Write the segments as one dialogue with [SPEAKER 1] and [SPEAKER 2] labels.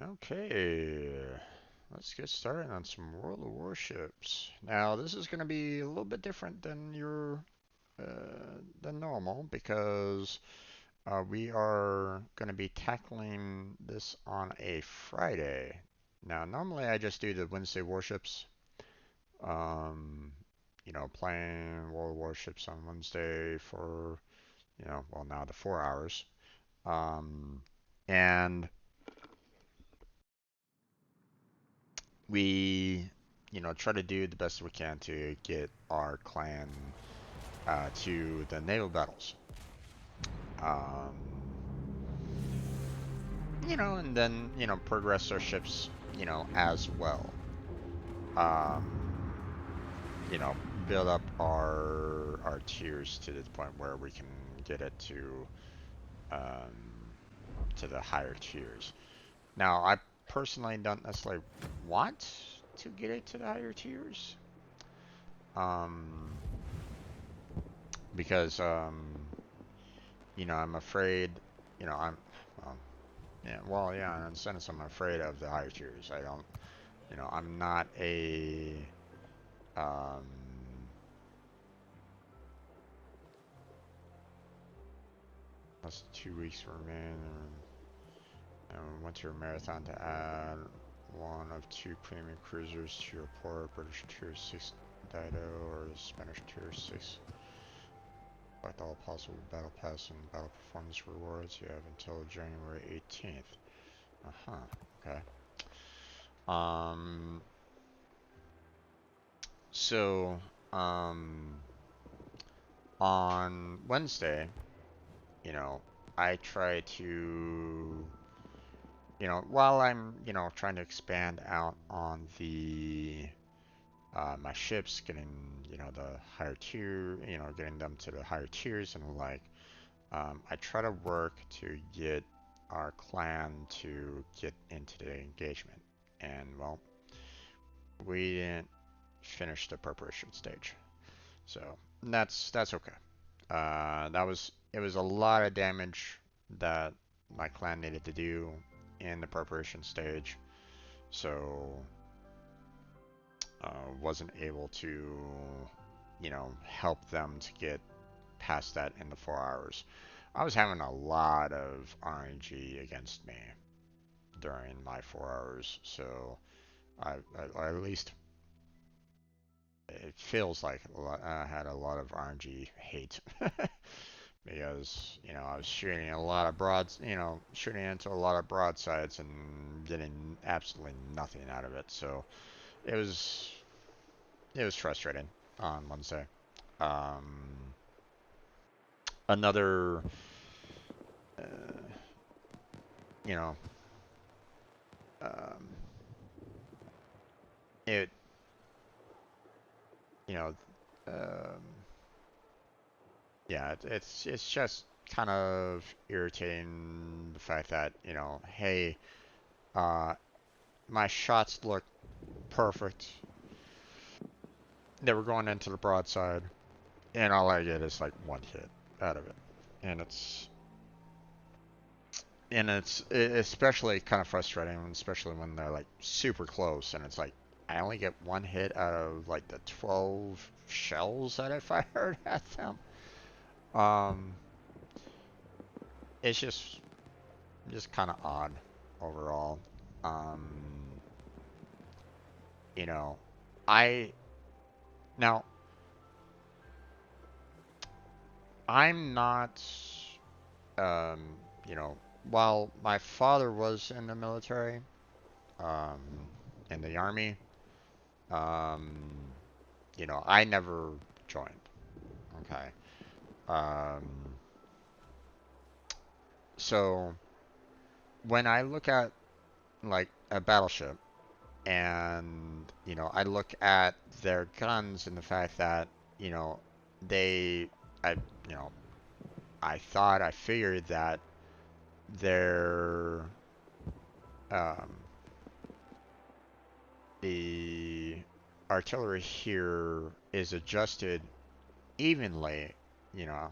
[SPEAKER 1] Okay, let's get started on some World of Warships. Now, this is going to be a little bit different than than normal because we are going to be tackling this on a Friday. Now, normally I just do the Wednesday Warships. Um, playing World of Warships on Wednesday for, well, now the 4 hours. Um, and we try to do the best we can to get our clan to the naval battles. um, and then progress our ships as well. um, you know Build up our tiers to the point where we can get it um, to the higher tiers. Now, I personally don't necessarily want to get it to the higher tiers, um, because I'm afraid, I'm well, yeah, well, yeah, in a sense, I'm afraid of the higher tiers. I don't, I'm not a um, that's 2 weeks remain. And went to a marathon to add one of two premium cruisers to your port, British Tier 6 Dido or Spanish Tier 6. Collect all possible battle pass and battle performance rewards. You have until January 18th. Uh-huh. Okay. Um, so, um, on Wednesday, you know, I try to, while I'm, trying to expand out on the my ships, getting, the higher tier, getting them to the higher tiers and the like, I try to work to get our clan to get into the engagement. And well, we didn't finish the preparation stage, so that's okay. It was a lot of damage that my clan needed to do in the preparation stage, so wasn't able to, help them to get past that in the 4 hours. I was having a lot of RNG against me during my 4 hours, so I at least it feels like I had a lot of RNG hate because I was shooting a lot of shooting into a lot of broadsides and getting absolutely nothing out of it. So it was it was frustrating on Wednesday. Um, Another, uh, you know, um, it, you know, um, yeah, it's just kind of irritating the fact that hey, uh, my shots look perfect. They were going into the broadside, and all I get is like one hit out of it, and it's especially kind of frustrating, especially when they're like super close, and it's like I only get one hit out of like the 12 shells that I fired at them. Um, it's just kind of odd overall. Um, you know, I now I'm not um, you know, while my father was in the military, um, in the army, um, I never joined. Okay. Um, so when I look at like a battleship and, I look at their guns and the fact that, you know, they, I, you know, I figured that their, um, the artillery here is adjusted evenly, you know,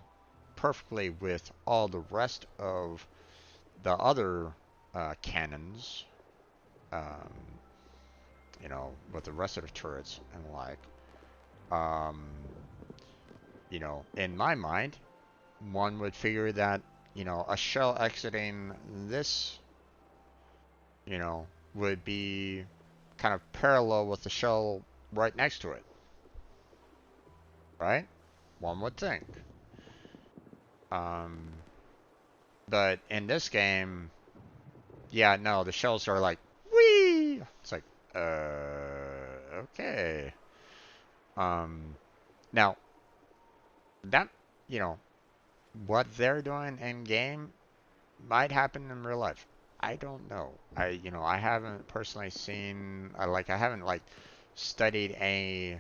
[SPEAKER 1] perfectly with all the rest of the other cannons. um, you know, with the rest of the turrets and like, um, you know, in my mind, one would figure that, you know, a shell exiting this, you know, would be kind of parallel with the shell right next to it, right? One would think. Um, but in this game, yeah, no, the shells are like, whee! It's like, okay. Um, now, that, you know, what they're doing in game might happen in real life. I don't know. I haven't personally seen, I haven't, like, studied any,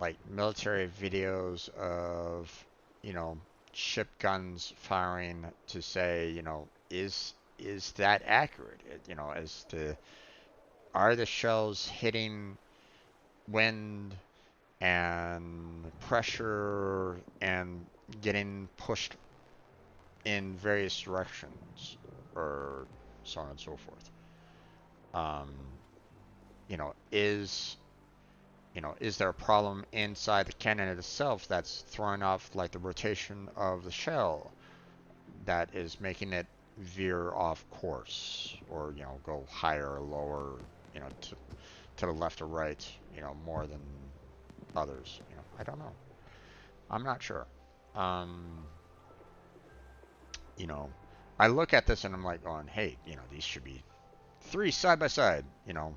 [SPEAKER 1] like, military videos of, you know, ship guns firing to say, you know, is that accurate? You know, as to, are the shells hitting wind and pressure and getting pushed in various directions, or so on and so forth. Um, you know, is there a problem inside the cannon itself that's throwing off like the rotation of the shell that is making it veer off course, or you know, go higher or lower, you know, to the left or right, you know, more than others. You know, I don't know. I'm not sure. Um, you know, I look at this and I'm like going, hey, you know, these should be three side by side. You know,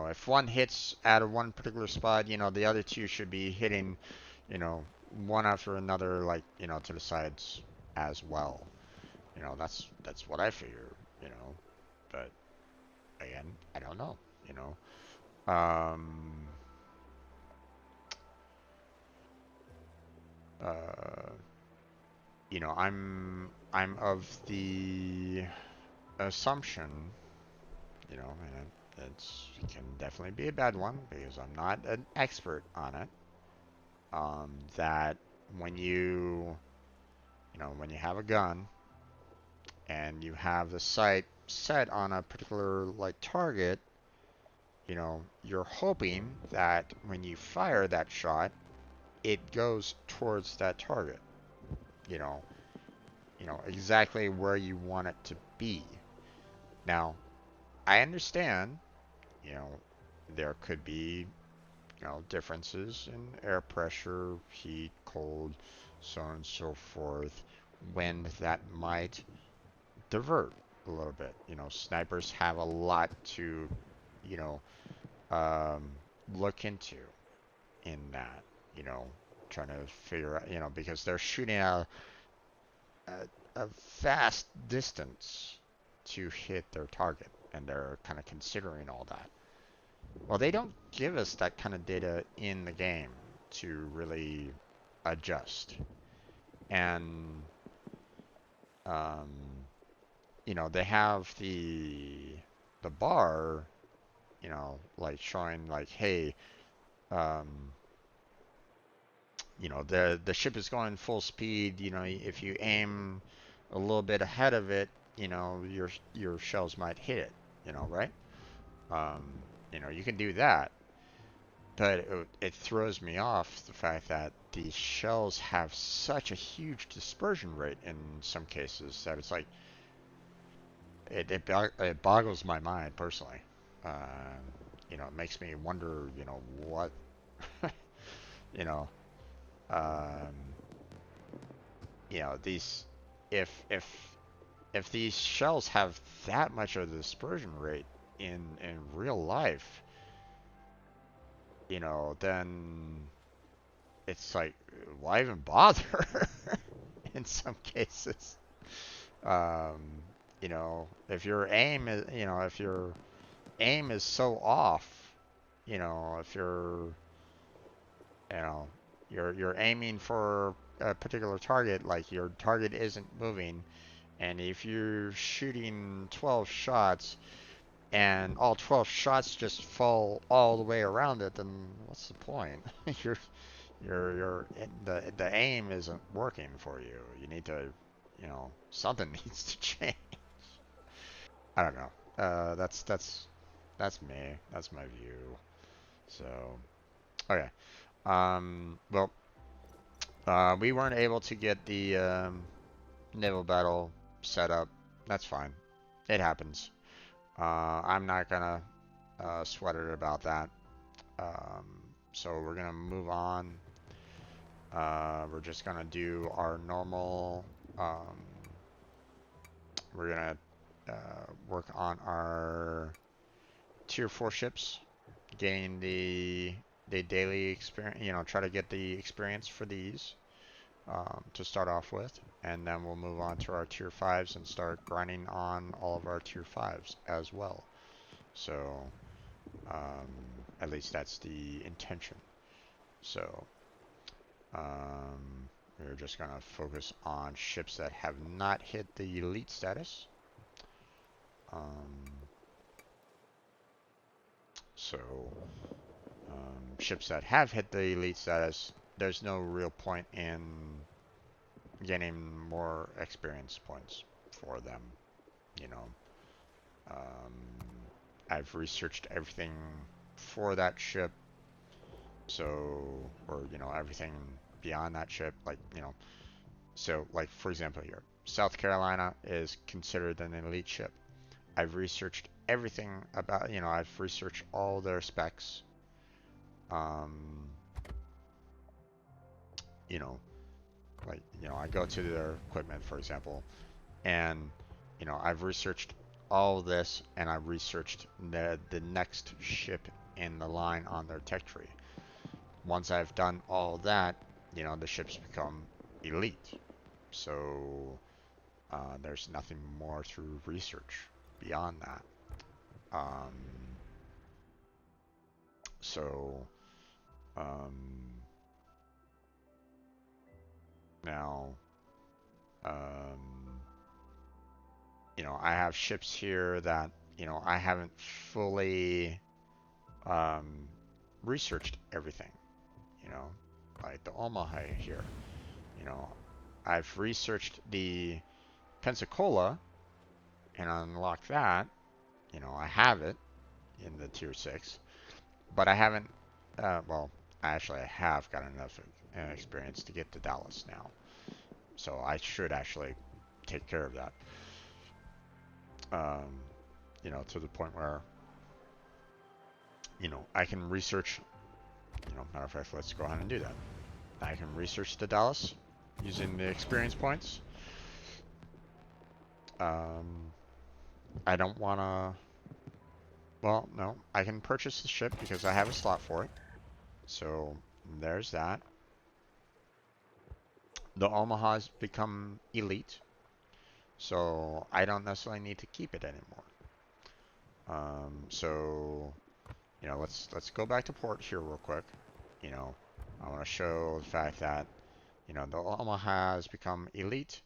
[SPEAKER 1] if one hits at a one particular spot, you know, the other two should be hitting, you know, one after another, like, you know, to the sides as well. You know, that's what I figure. You know, but again, I don't know. You know, uh, you know, I'm of the assumption, you know, and it can definitely be a bad one because I'm not an expert on it. That when when you have a gun and you have the sight set on a particular like target, you know, you're hoping that when you fire that shot, it goes towards that target. You know, exactly where you want it to be. Now, I understand, you know, there could be, you know, differences in air pressure, heat, cold, so on and so forth, wind that might divert a little bit. You know, snipers have a lot to, you know, um, look into in that, you know, trying to figure out, you know, because they're shooting a vast distance to hit their target, and they're kind of considering all that. Well, they don't give us that kind of data in the game to really adjust. And, um, you know, they have the bar, you know, like showing like, hey, um, you know, the ship is going full speed. You know, if you aim a little bit ahead of it, you know, your shells might hit it. You know, right? Um, you know, you can do that, but it throws me off the fact that these shells have such a huge dispersion rate in some cases that it's like it boggles my mind personally. You know, it makes me wonder, you know, what, you know, um, you know, these, if if these shells have that much of the dispersion rate in real life, you know, then it's like, why even bother? In some cases, um, you know, if your aim is so off, you know, if you know, you're aiming for a particular target, like your target isn't moving, and if you're shooting 12 shots and all 12 shots just fall all the way around it, then what's the point? you're the aim isn't working for you. You need to, you know, something needs to change. I don't know. That's me. That's my view. So, okay. Well, we weren't able to get the naval battle set up. That's fine. It happens. I'm not gonna sweat it about that. Um, so we're gonna move on. We're just gonna do our normal. We're gonna work on our tier 4 ships, gain the daily experience. You know, try to get the experience for these to start off with, and then we'll move on to our tier 5s and start grinding on all of our tier 5s as well. So at least that's the intention. So we're just going to focus on ships that have not hit the elite status. So ships that have hit the elite status, there's no real point in getting more experience points for them. You know, I've researched everything for that ship. So, or, you know, everything beyond that ship, like, you know, so, like, for example here, South Carolina is considered an elite ship. I've researched everything about, you know, I've researched all their specs. You know, like, you know, I go to their equipment, for example, and, you know, I've researched all this, and I've researched the next ship in the line on their tech tree. Once I've done all that, you know, the ships become elite. So there's nothing more to research beyond that. Um, so now, you know, I have ships here that, you know, I haven't fully researched everything, you know, like the Omaha here. You know, I've researched the Pensacola and unlocked that. You know, I have it in the tier 6, but I haven't, well, actually I have got enough experience to get to Dallas now. So I should actually take care of that. You know, to the point where, you know, I can research, you know, matter of fact, let's go ahead and do that. I can research the Dallas using the experience points. I don't want to, well, no, I can purchase the ship because I have a slot for it. So there's that. The Omaha's become elite, so I don't necessarily need to keep it anymore. So, you know, let's go back to port here real quick. You know, I want to show the fact that, you know, the Omaha has become elite.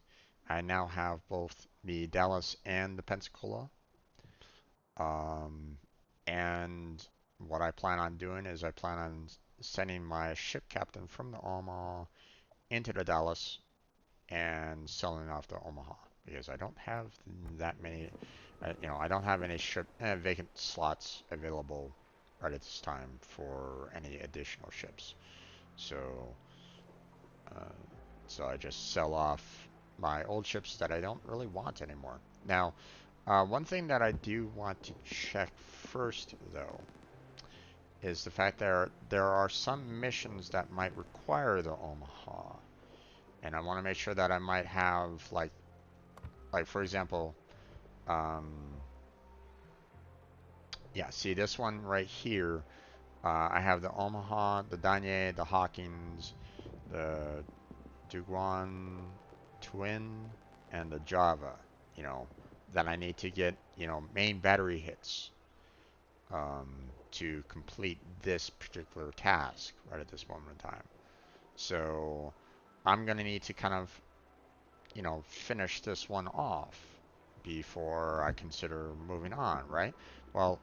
[SPEAKER 1] I now have both the Dallas and the Pensacola. And what I plan on doing is I plan on sending my ship captain from the Omaha into the Dallas and selling off the Omaha because I don't have that many, you know, I don't have any ship vacant slots available right at this time for any additional ships. So, uh, so I just sell off my old ships that I don't really want anymore. Now, one thing that I do want to check first, though, is the fact that there are some missions that might require the Omaha, and I want to make sure that I might have like for example, yeah, see this one right here. I have the Omaha, the Danye, the Hawkins, the Duguan Twin, and the Java. You know that I need to get, you know, main battery hits to complete this particular task right at this moment in time. So I'm gonna need to kind of, you know, finish this one off before I consider moving on, right? Well,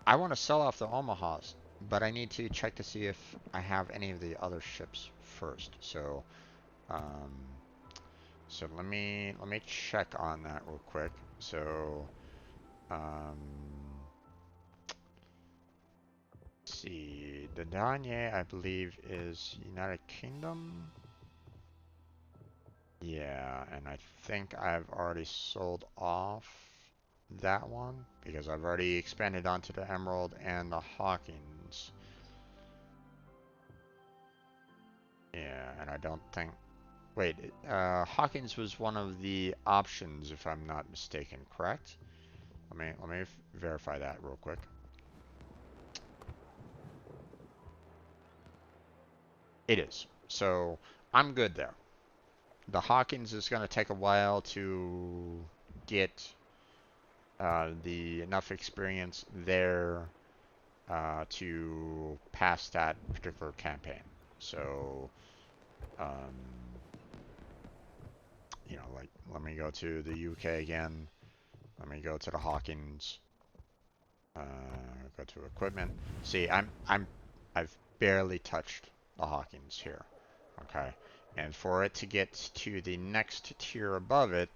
[SPEAKER 1] I want to sell off the Omahas, but I need to check to see if I have any of the other ships first. So, um, so let me check on that real quick. So, Um, let's see, the denier, I believe, is United Kingdom. Yeah, and I think I've already sold off that one because I've already expanded onto the Emerald and the Hawkins. Yeah, and I don't think. Wait, Hawkins was one of the options, if I'm not mistaken, correct? Let me verify that real quick. It is. So I'm good there. The Hawkins is going to take a while to get the enough experience there to pass that particular campaign. So, um, like, let me go to the UK again. Let me go to the Hawkins. Uh, go to equipment. See, I've barely touched the Hawkins here. Okay, and for it to get to the next tier above it,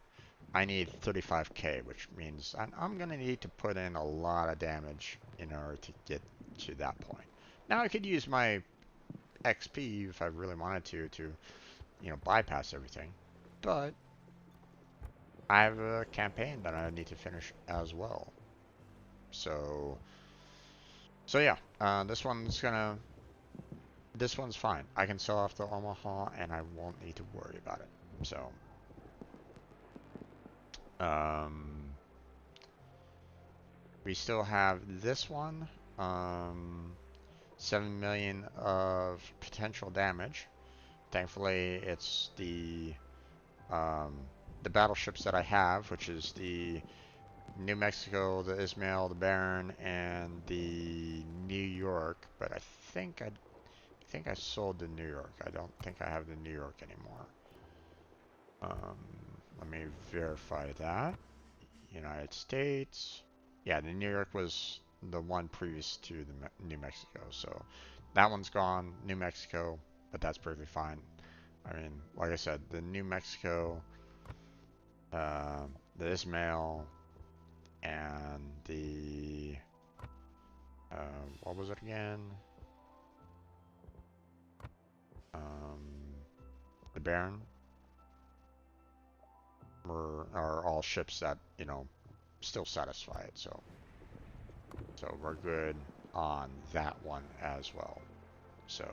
[SPEAKER 1] I need 35k, which means I'm gonna need to put in a lot of damage in order to get to that point. Now I could use my XP if I really wanted to bypass everything, but I have a campaign that I need to finish as well. So yeah, this one's fine. I can sell off the Omaha and I won't need to worry about it. So, um, we still have this one. Um, 7 million of potential damage. Thankfully, it's um, the battleships that I have, which is the New Mexico, the Ismail, the Baron, and the New York. But I think I sold the New York. I don't think I have the New York anymore. Um, Let me verify that. United States. Yeah, the New York was the one previous to the New Mexico, so that one's gone. New Mexico, but that's perfectly fine. I mean, like I said, the New Mexico, the Ismail, and the what was it again? Um, the Baron are all ships that still satisfy it. So we're good on that one as well. So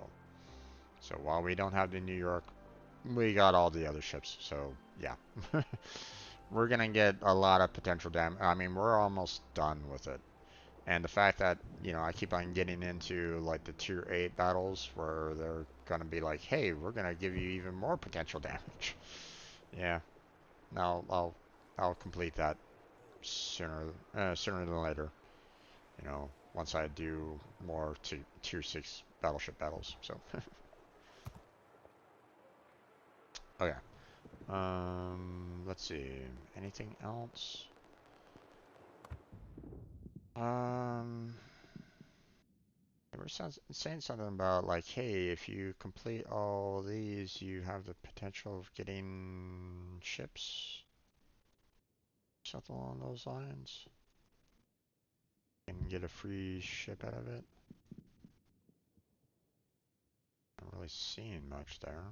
[SPEAKER 1] while we don't have the New York, we got all the other ships. So yeah, we're gonna get a lot of potential damage. I mean, we're almost done with it. And the fact that I keep on getting into like the tier 8 battles where they're gonna be like, hey, we're gonna give you even more potential damage. Yeah, now I'll complete that sooner than later. Once I do more tier 6 battleship battles. So okay. Let's see. Anything else? They were saying something about like, hey, if you complete all these, you have the potential of getting ships. Something along those lines. And get a free ship out of it. Not really seeing much there.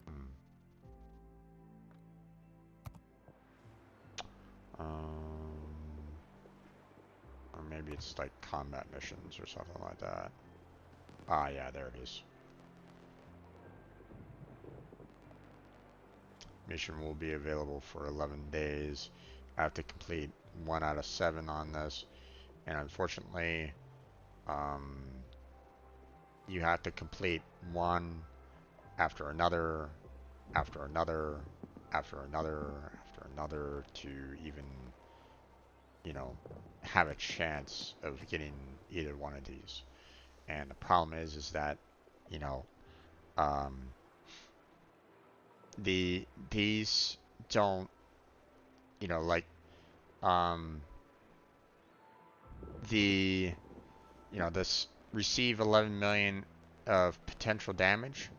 [SPEAKER 1] Hmm. Or maybe it's like combat missions or something like that. Ah, yeah, there it is. Mission will be available for 11 days. I have to complete 1 out of 7 on this, and unfortunately, um, you have to complete one after another, after another, after another, after another to even, you know, have a chance of getting either one of these. And the problem is that, you know, um, these don't, like, um, the this receive 11 million of potential damage.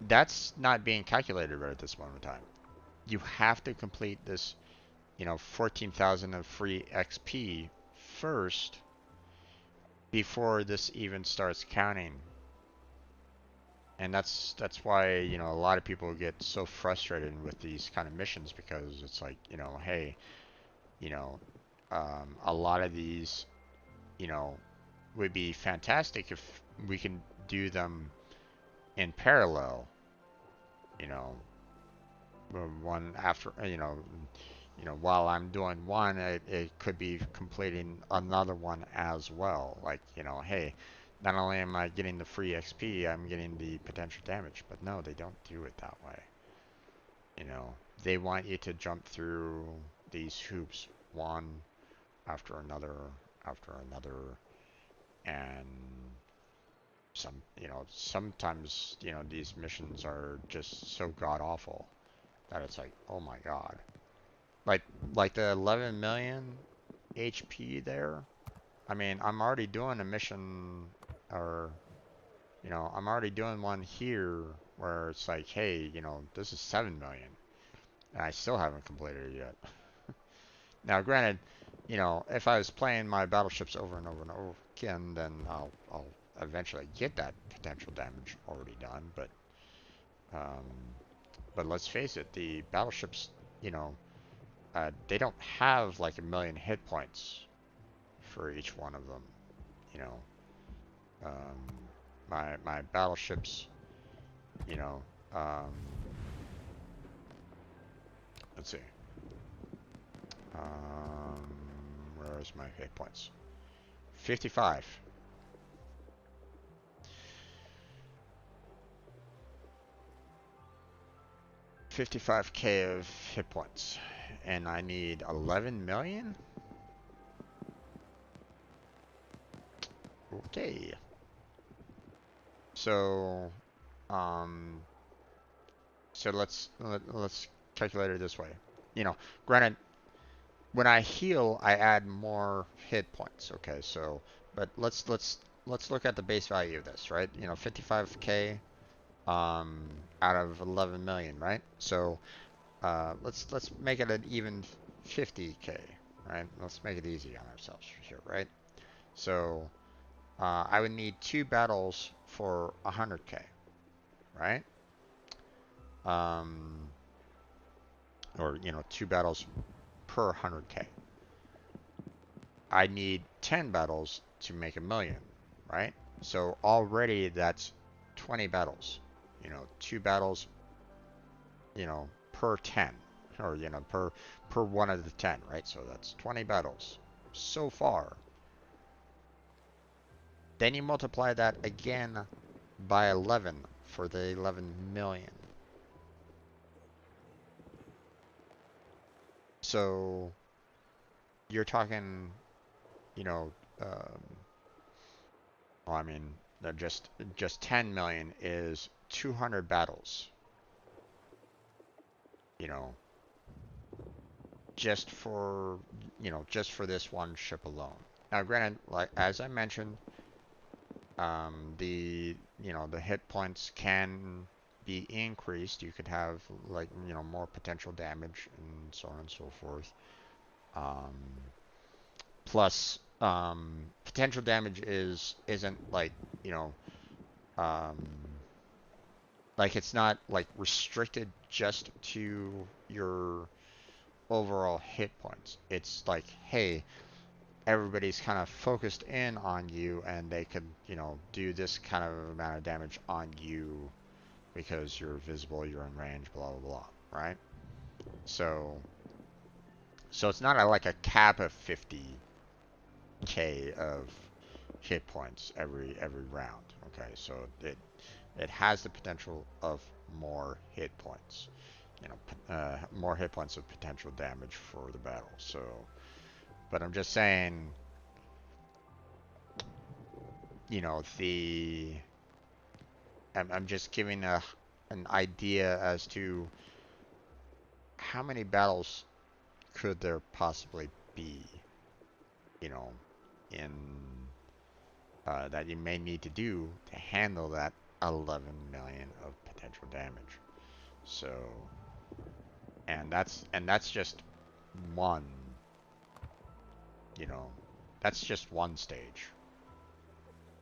[SPEAKER 1] that's not being calculated right at this moment in time. You have to complete this, 14,000 of free XP first before this even starts counting. And that's why, a lot of people get so frustrated with these kind of missions, because it's like, hey, you know, a lot of these, would be fantastic if we can do them in parallel, you know, one after, while I'm doing one, it could be completing another one as well. Like, hey, not only am I getting the free XP, I'm getting the potential damage. But no, they don't do it that way. They want you to jump through these hoops one after another, and sometimes, these missions are just so god awful that it's like, oh my god. Like like the 11 million HP there. I mean, I'm already doing a mission, or I'm already doing one here where it's like, hey, this is 7 million, and I still haven't completed it yet. Now, granted, if I was playing my battleships over and over and over again, then I'll eventually get that potential damage already done. Um, but let's face it, the battleships, they don't have like a million hit points for each one of them. You know, my battleships, you know, um, let's see, where's my hit points? 55. 55k of hit points, and I need 11 million. Okay. So, um, let's calculate it this way. Granted, when I heal, I add more hit points. Okay, so but let's look at the base value of this, right? 55k out of 11 million, right? So let's make it an even 50k, right? Let's make it easy on ourselves here, right? So I would need 2 battles for 100k, right? Um, or 2 battles per 100k. I need 10 battles to make a million, right? So already that's 20 battles. 2 battles, per 10, or per one of the 10, right? So that's 20 battles so far. Then you multiply that again by 11 for the 11 million. So you're talking, you know, um, well, I mean, just 10 million is 200 battles, you know, just for, just for this one ship alone. Now, granted, like as I mentioned, the hit points can be increased. You could have like, more potential damage and so on and so forth. Um, Plus, potential damage isn't like, you know, um, like it's not like restricted just to your overall hit points. It's like, hey, everybody's kind of focused in on you, and they could, do this kind of amount of damage on you because you're visible, you're in range, blah blah blah, right? So, it's not like a cap of 50k of hit points every round. Okay, so it has the potential of more hit points. More hit points of potential damage for the battle. So, but I'm just saying, the I'm just giving an idea as to how many battles could there possibly be, you know, in that you may need to do to handle that 11 million of potential damage. So, and that's just one, you know, that's just one stage,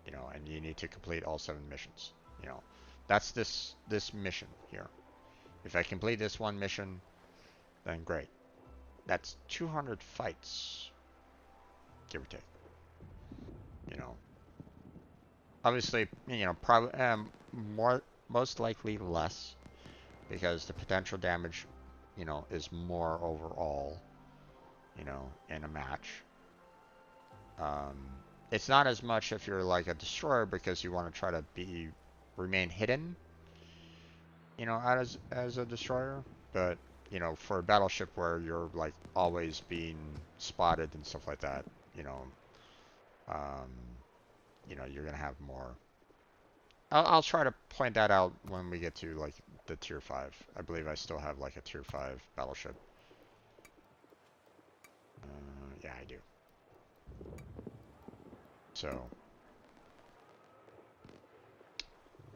[SPEAKER 1] you know, and you need to complete all 7 missions, you know. That's this mission here. If I complete this one mission, then great. That's 200 fights, give or take. You know, obviously, you know, probably most likely less because the potential damage, you know, is more overall, you know, in a match. Um, it's not as much if you're like a destroyer because you want to try to remain hidden, you know, as a destroyer. But you know, for a battleship where you're like always being spotted and stuff like that, you know, um, you're gonna have more. I'll try to point that out when we get to like the tier 5. I believe I still have like a tier 5 battleship. Yeah, I do. So,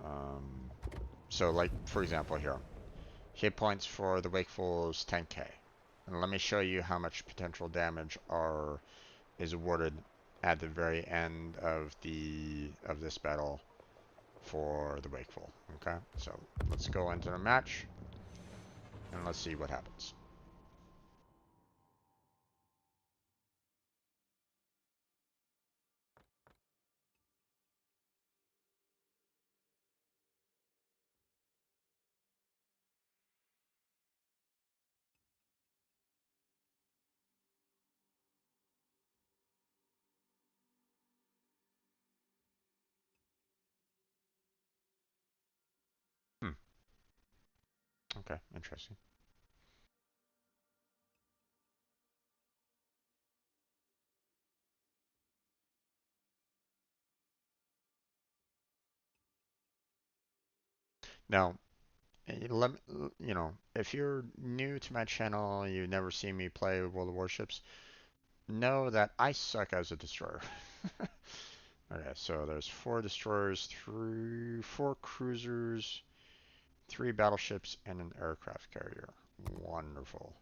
[SPEAKER 1] um, so like for example here, hit points for the Wakeful is 10k, and let me show you how much potential damage is awarded at the very end of this battle for the Wakeful. Okay, so let's go into the match and let's see what happens. Hmm. Okay, interesting. Now, let me, you know, if you're new to my channel, you've never seen me play World of Warships, know that I suck as a destroyer. Okay, so there's 4 destroyers, 4 cruisers, 3 battleships, and an aircraft carrier. Wonderful.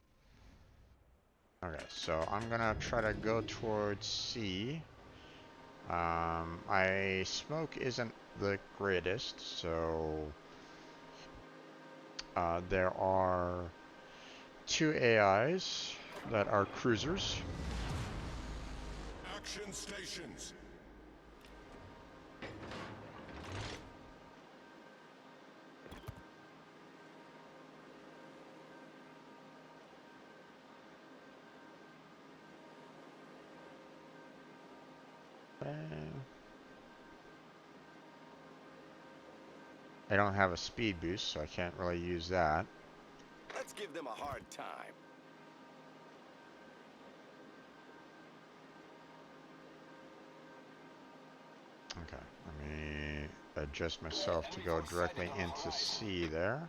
[SPEAKER 1] Okay, so I'm gonna try to go towards C. My smoke isn't the greatest, so there are 2 AIs that are cruisers.
[SPEAKER 2] Action stations.
[SPEAKER 1] I don't have a speed boost, so I can't really use that.
[SPEAKER 2] Let's give them a hard time.
[SPEAKER 1] Okay, let me adjust myself to go directly into C there.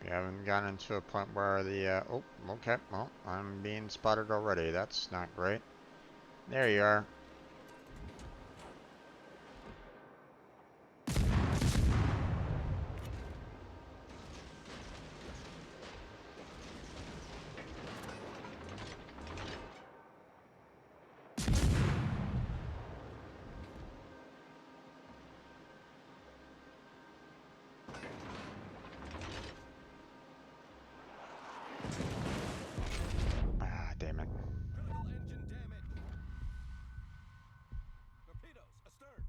[SPEAKER 1] We haven't gotten to a point where oh, okay, well, I'm being spotted already. That's not great. There you are. Ah, damn it.
[SPEAKER 2] Critical engine damage. Torpedoes astern.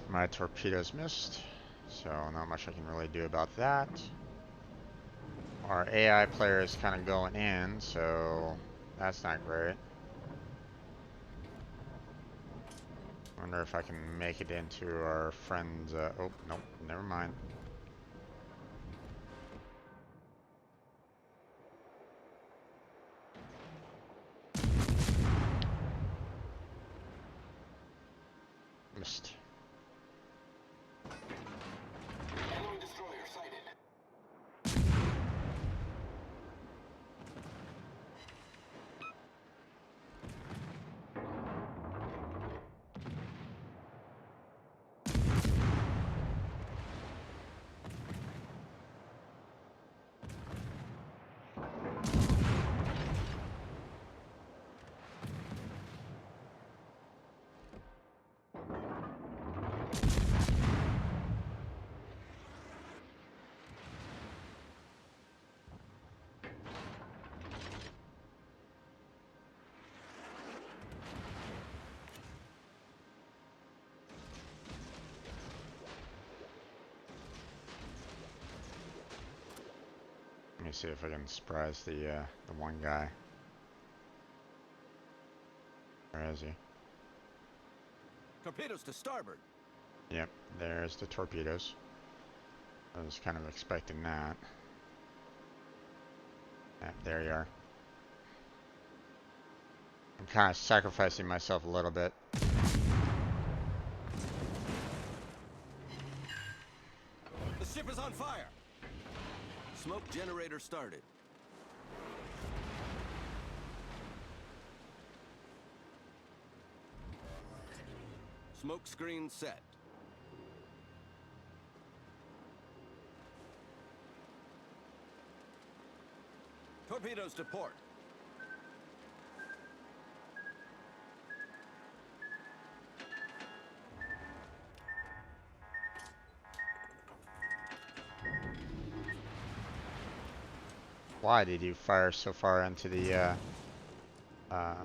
[SPEAKER 1] My torpedoes missed, so not much I can really do about that. Our AI player is kind of going in, so that's not great. Wonder if I can make it into our friend's, oh, nope, never mind. Missed.
[SPEAKER 2] Enemy destroyer sighted.
[SPEAKER 1] Let me see if I can surprise the one guy. Where is he?
[SPEAKER 2] Torpedoes to starboard.
[SPEAKER 1] Yep, there's the torpedoes. I was kind of expecting that. Yep, there you are. I'm kind of sacrificing myself a little bit.
[SPEAKER 2] The ship is on fire. Smoke generator started. Smoke screen set. Torpedoes to port.
[SPEAKER 1] Why did you fire so far into the, um...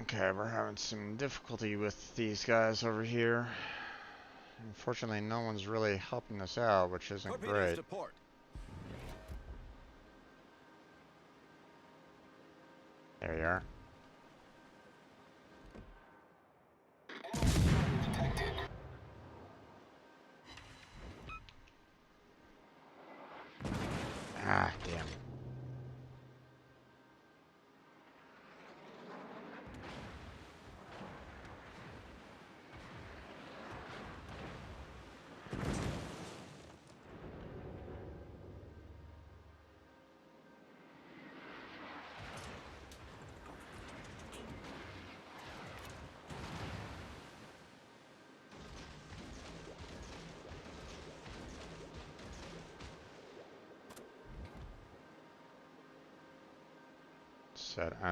[SPEAKER 1] Okay, we're having some difficulty with these guys over here. Unfortunately, no one's really helping us out, which isn't
[SPEAKER 2] Torpedoes
[SPEAKER 1] great.
[SPEAKER 2] to port.
[SPEAKER 1] There you are. Ah, damn.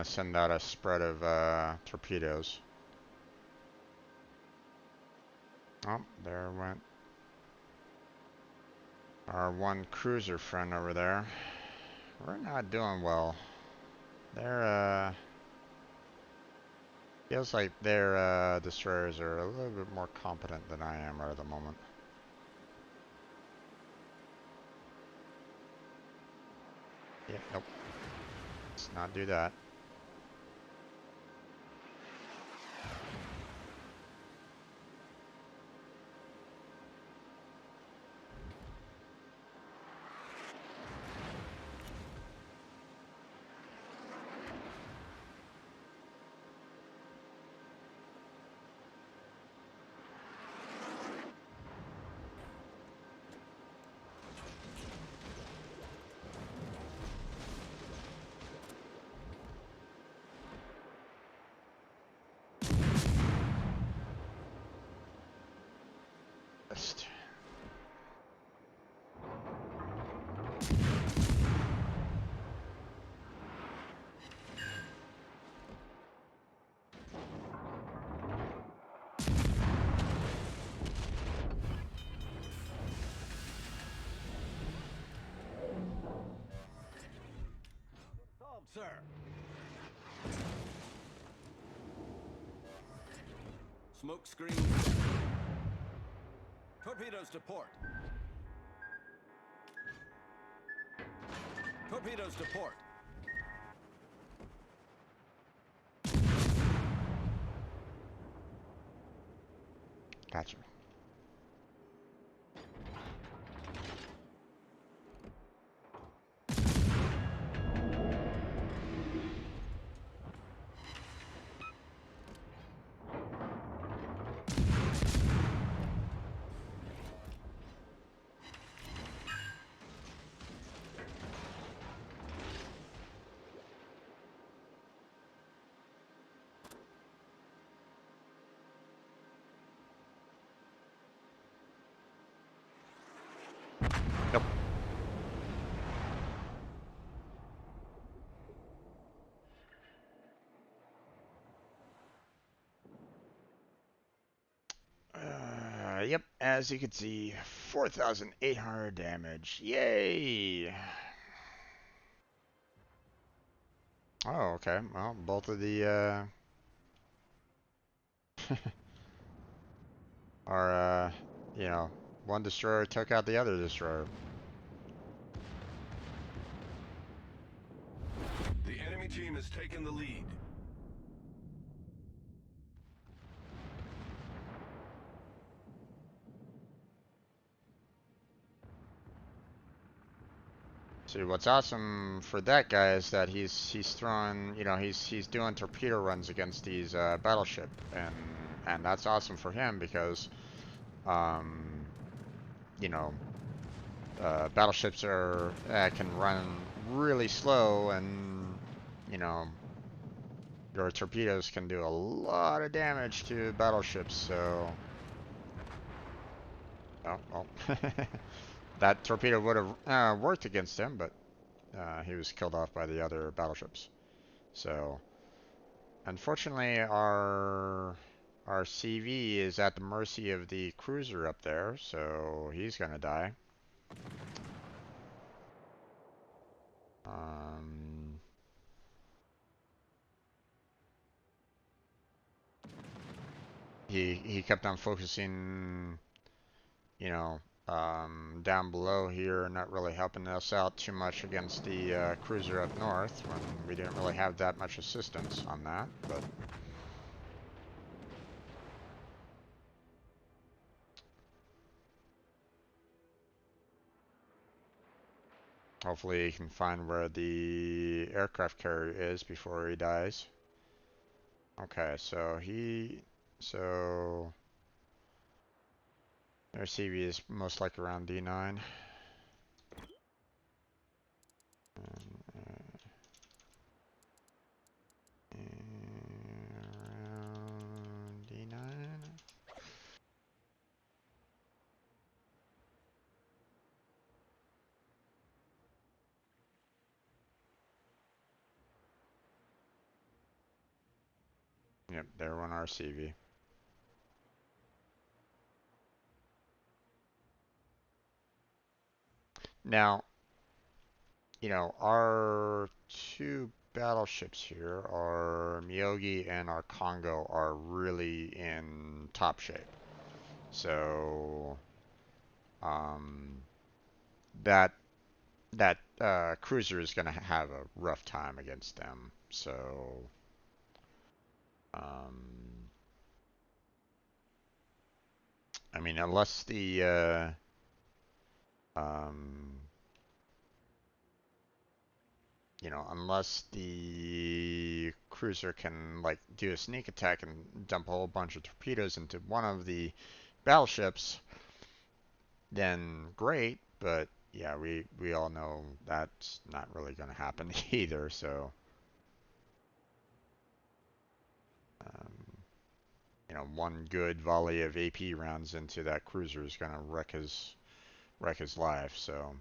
[SPEAKER 1] Send out a spread of torpedoes. Oh, there went our one cruiser friend over there. We're not doing well. They're feels like their destroyers are a little bit more competent than I am right at the moment. Yeah, nope. Let's not do that.
[SPEAKER 2] Sir. Smoke screen. Torpedoes to port. Torpedoes to port.
[SPEAKER 1] Gotcha. Yep. Yep, as you can see, 4,800 damage. Yay! Oh, okay. Well, both of the are you know, one destroyer took out the other destroyer.
[SPEAKER 2] The enemy team has taken the lead.
[SPEAKER 1] See, what's awesome for that guy is that he's throwing, you know, he's doing torpedo runs against these battleship, and that's awesome for him because, um, you know, battleships are can run really slow, and you know, your torpedoes can do a lot of damage to battleships. So, oh, well, that torpedo would have worked against him, but he was killed off by the other battleships. So, unfortunately, our CV is at the mercy of the cruiser up there, so he's gonna die. Um, he kept on focusing, you know, down below here, not really helping us out too much against the cruiser up north when we didn't really have that much assistance on that, but hopefully he can find where the aircraft carrier is before he dies. Okay, so their CV is most likely around D9. Around D9. Yep, there went our CV. Now, you know, our two battleships here, our Miyogi and our Kongo, are really in top shape. So, um, that cruiser is going to have a rough time against them. So, um, I mean, unless the um, you know, unless the cruiser can like do a sneak attack and dump a whole bunch of torpedoes into one of the battleships, then great. But yeah, we all know that's not really going to happen either. So, um, you know, one good volley of AP rounds into that cruiser is going to wreck his life. So,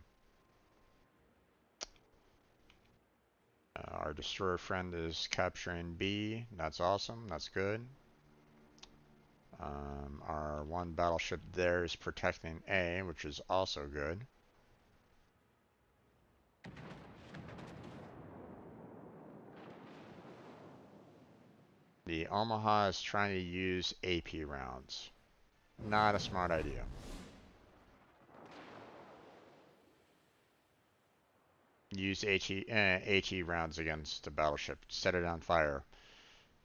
[SPEAKER 1] our destroyer friend is capturing B. That's awesome. That's good. Our one battleship there is protecting A, which is also good. the Omaha is trying to use AP rounds. Not a smart idea. Use HE rounds against the battleship. Set it on fire.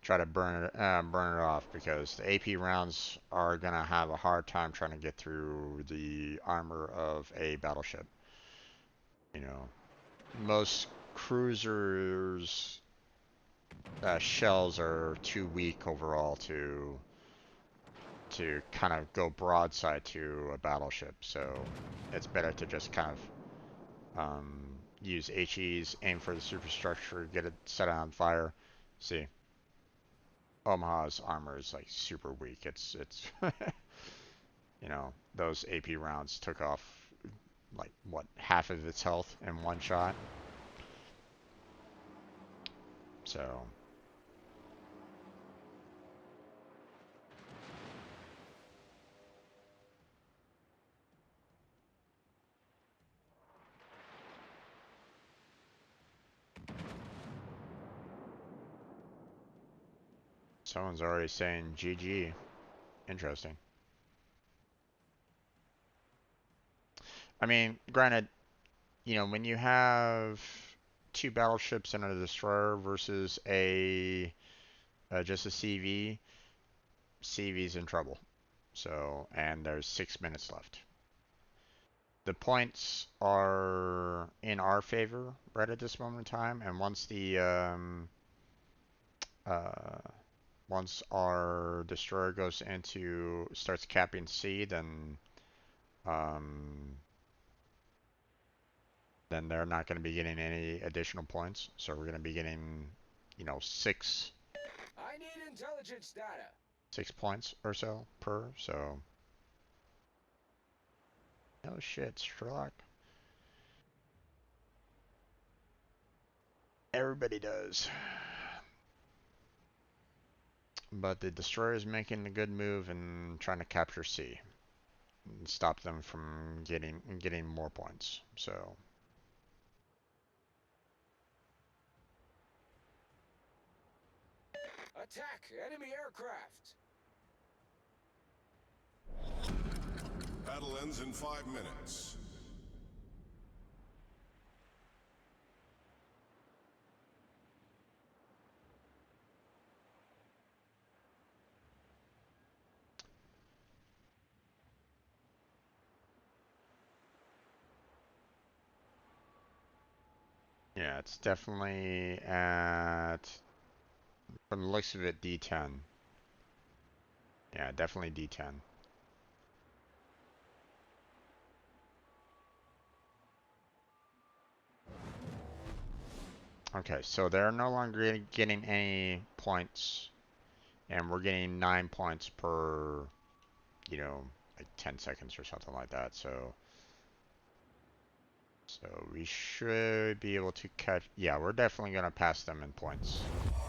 [SPEAKER 1] Try to burn it off, because the AP rounds are gonna have a hard time trying to get through the armor of a battleship. You know, most cruisers' shells are too weak overall to kind of go broadside to a battleship. So it's better to just kind of use HEs, aim for the superstructure, get it set on fire. See, Omaha's armor is like super weak. It's you know, those AP rounds took off like what, half of its health in one shot. So someone's already saying GG. Interesting. I mean, granted, you know, when you have two battleships and a destroyer versus a just a CV, CV's in trouble. So, and there's 6 minutes left. The points are in our favor right at this moment in time, and uh, once our destroyer starts capping C, um, then they're not going to be getting any additional points. So we're going to be getting, you know,
[SPEAKER 2] I need intelligence data.
[SPEAKER 1] 6 points or so per. So, oh shit, Sherlock. Everybody does. But the destroyer is making a good move and trying to capture C and stop them from getting more points. So,
[SPEAKER 2] Attack enemy aircraft.
[SPEAKER 3] Battle ends in 5 minutes.
[SPEAKER 1] yeah, it's definitely at, from the looks of it, D10. Yeah, definitely D10. Okay, so they're no longer getting any points, and we're getting 9 points per, you know, like 10 seconds or something like that. So we should be able to catch. Yeah, we're definitely gonna pass them in points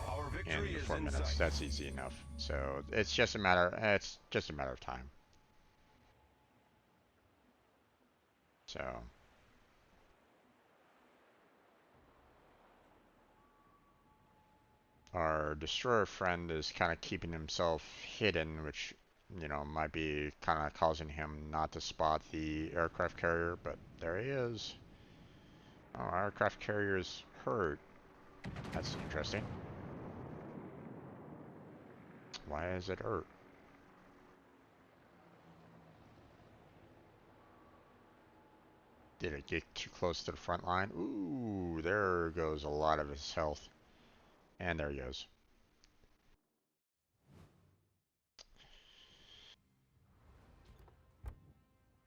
[SPEAKER 2] Our
[SPEAKER 1] in
[SPEAKER 2] victory
[SPEAKER 1] the
[SPEAKER 2] is
[SPEAKER 1] 4 minutes.
[SPEAKER 2] sight.
[SPEAKER 1] That's easy enough. So it's just a matter. It's just a matter of time. So our destroyer friend is kind of keeping himself hidden, which, you know, might be kind of causing him not to spot the aircraft carrier. But there he is. Oh, our aircraft carrier's hurt. That's interesting. Why is it hurt? Did it get too close to the front line? Ooh, there goes a lot of his health. And there he goes.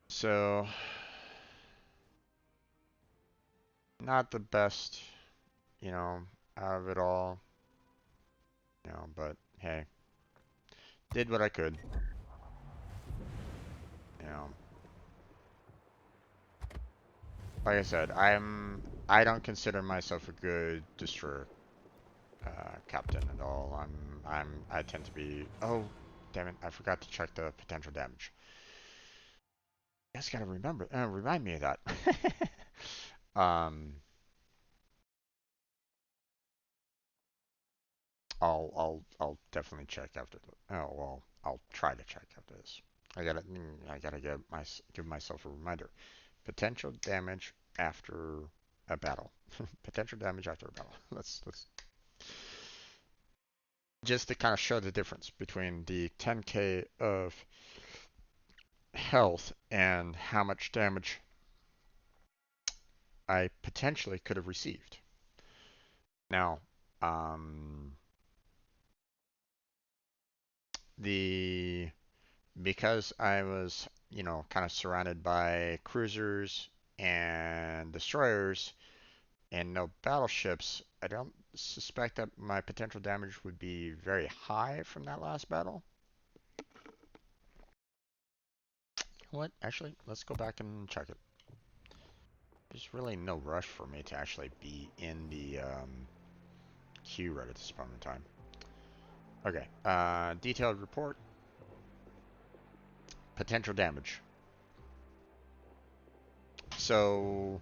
[SPEAKER 1] So, not the best, you know, out of it all. You know, but hey, did what I could. You know, like I said, I don't consider myself a good destroyer captain at all. I tend to be. Oh, damn it! I forgot to check the potential damage. You guys gotta remind me of that. um, I'll definitely check after the. Oh well, I'll try to check after this. I gotta give myself a reminder. Potential damage after a battle. Potential damage after a battle. Let's just to kind of show the difference between the 10k of health and how much damage I potentially could have received. Now, um, the because I was, kind of surrounded by cruisers and destroyers and no battleships, I don't suspect that my potential damage would be very high from that last battle. What? Actually, let's go back and check it. There's really no rush for me to actually be in the queue right at this point in time. Okay, detailed report. Potential damage. So,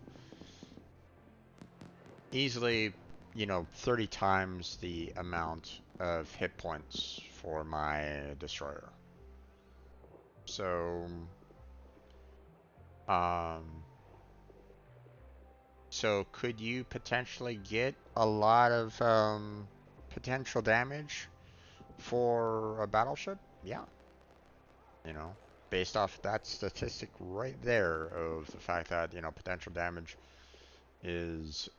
[SPEAKER 1] easily, 30 times the amount of hit points for my destroyer. So, um, so could you potentially get a lot of potential damage for a battleship? Yeah, you know, based off that statistic right there of the fact that, potential damage is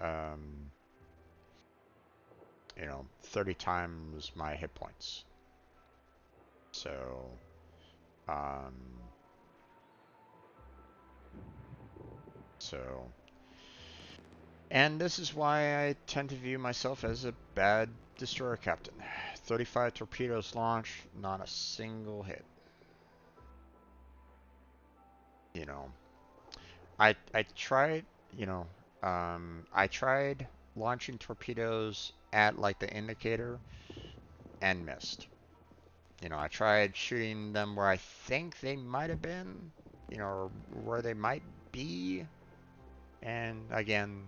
[SPEAKER 1] 30 times my hit points. So, um, so, and this is why I tend to view myself as a bad destroyer captain. 35 torpedoes launched, not a single hit. You know, I tried, I tried launching torpedoes at like the indicator and missed. I tried shooting them where I think they might have been, or where they might be, and again,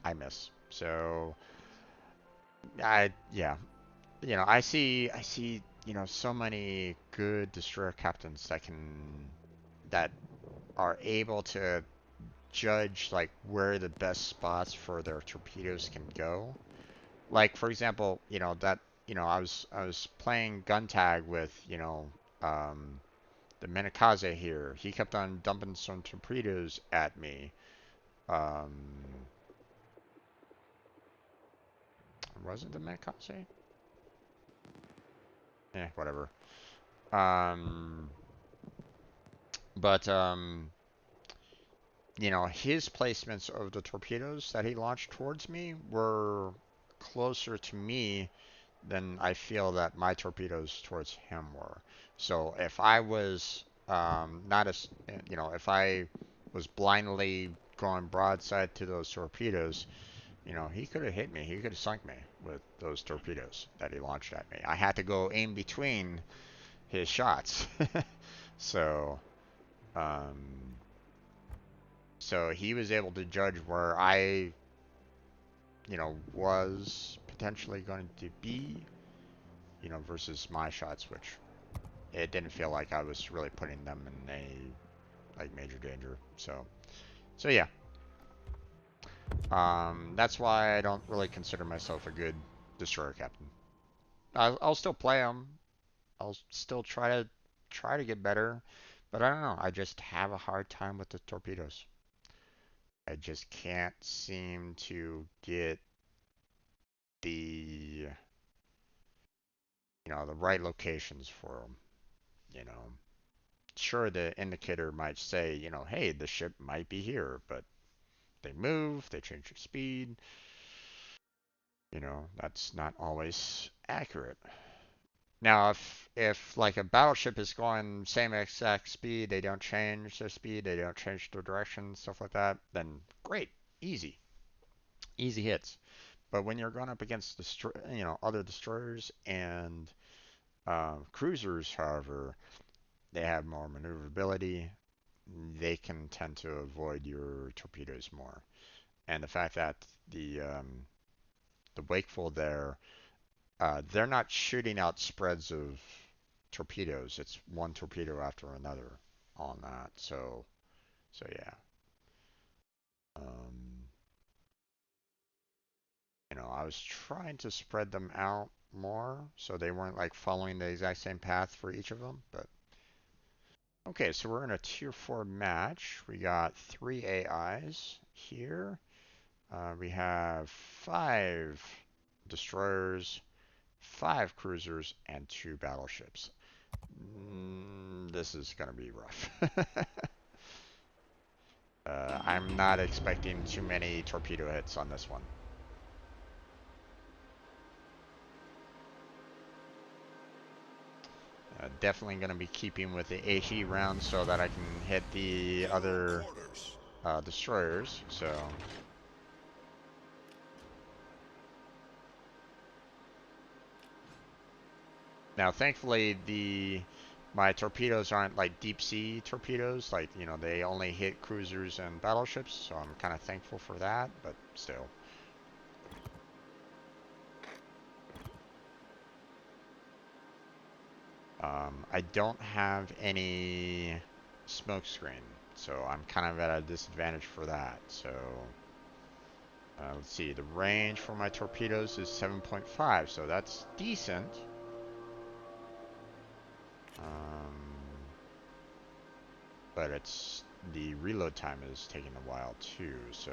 [SPEAKER 1] I miss. So, yeah, I see, so many good destroyer captains that are able to judge like where the best spots for their torpedoes can go. Like for example, I was playing gun tag with, um, the Minikaze here. He kept on dumping some torpedoes at me. Um, was it the Minikaze? Whatever. Um, but his placements of the torpedoes that he launched towards me were closer to me than I feel that my torpedoes towards him were. So if I was not as, if I was blindly going broadside to those torpedoes, he could have hit me. He could have sunk me with those torpedoes that he launched at me. I had to go in between his shots. So, um, so he was able to judge where I, was potentially going to be, versus my shots, which it didn't feel like I was really putting them in a like major danger. So yeah, that's why I don't really consider myself a good destroyer captain. I'll still play them. I'll still try to get better, but I don't know. I just have a hard time with the torpedoes. I just can't seem to get the the right locations for them. You know, sure the indicator might say, hey, the ship might be here, but they move, they change their speed. That's not always accurate. Now, if like a battleship is going same exact speed, they don't change their speed, they don't change their direction, stuff like that, then great, easy, easy hits. But when you're going up against other destroyers and cruisers, however, they have more maneuverability. They can tend to avoid your torpedoes more. And the fact that the wakeful there they're not shooting out spreads of torpedoes. It's one torpedo after another on that. So yeah. Um, I was trying to spread them out more so they weren't like following the exact same path for each of them. But okay, so we're in a tier 4 match. We got 3 AIs here. We have 5 destroyers, 5 cruisers, and 2 battleships. This is going to be rough. I'm not expecting too many torpedo hits on this one. Definitely going to be keeping with the AE rounds so that I can hit the other destroyers. So now, thankfully, my torpedoes aren't like deep sea torpedoes. Like, they only hit cruisers and battleships. So I'm kind of thankful for that. But still. I don't have any smoke screen, so I'm kind of at a disadvantage for that. So let's see, the range for my torpedoes is 7.5, so that's decent. But the reload time is taking a while too, so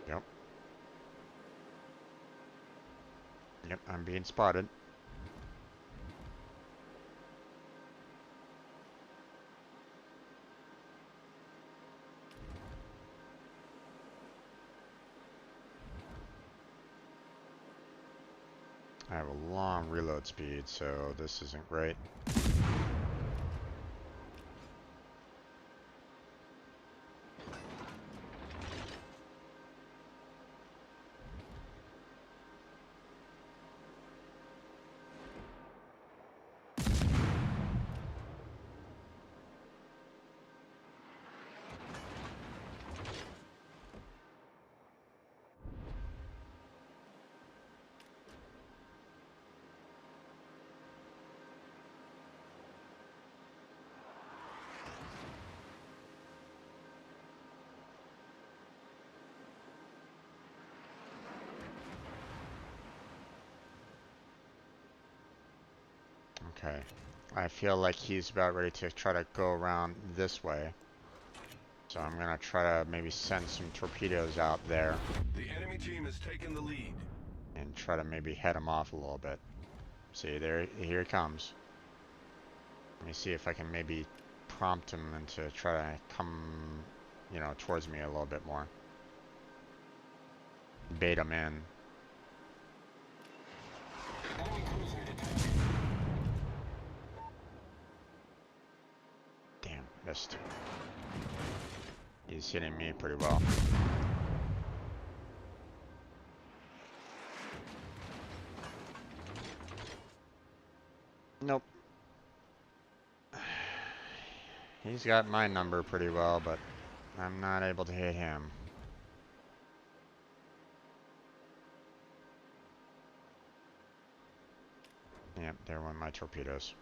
[SPEAKER 1] Yep. Yep, I'm being spotted. I have a long reload speed, so this isn't great. Okay. I feel like he's about ready to try to go around this way. So I'm going to try to maybe send some torpedoes out there.
[SPEAKER 2] The enemy team has taken the lead.
[SPEAKER 1] And try to maybe head him off a little bit. See, here he comes. Let me see if I can maybe prompt him into try to come, towards me a little bit more. Bait him in. Damn, missed. He's hitting me pretty well. Nope. He's got my number pretty well, but I'm not able to hit him. Yep, there went my torpedoes.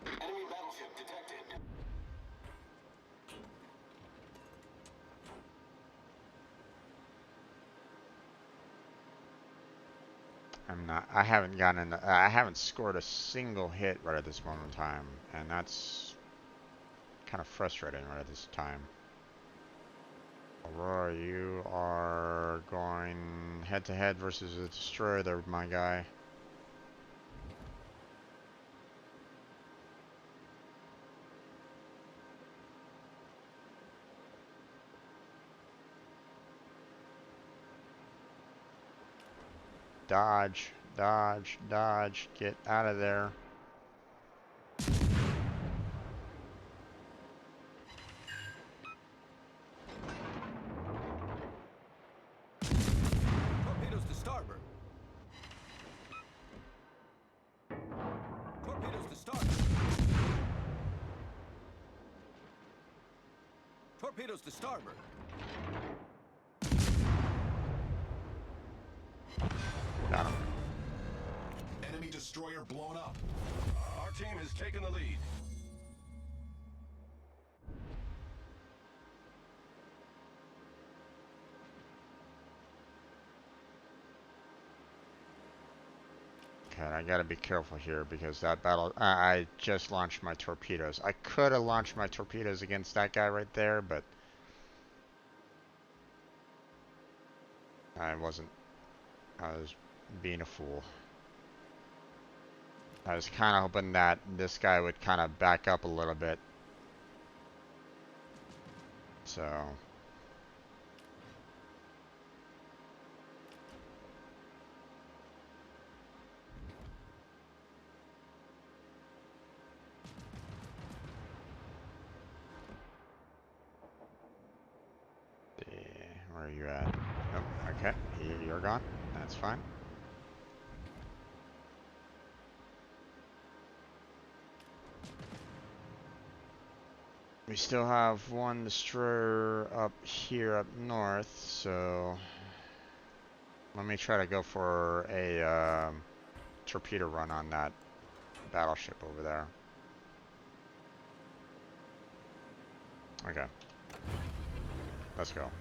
[SPEAKER 2] Enemy battleship detected.
[SPEAKER 1] I haven't scored a single hit right at this moment in time, and that's kind of frustrating right at this time. Aurora, you are going head to head versus a destroyer there, my guy. Dodge, dodge, dodge, get out of there.
[SPEAKER 2] Torpedoes to starboard. Torpedoes to starboard. Torpedoes to starboard.
[SPEAKER 1] Got him.
[SPEAKER 3] Enemy destroyer blown up.
[SPEAKER 2] Our team has taken the lead.
[SPEAKER 1] Okay, I gotta be careful here because that battle. I just launched my torpedoes. I could have launched my torpedoes against that guy right there, but I wasn't. I was being a fool. I was kind of hoping that this guy would kind of back up a little bit. So. Where are you at? Oh, okay. You're gone. That's fine. We still have one destroyer up here up north, so let me try to go for a torpedo run on that battleship over there. Okay. Let's go.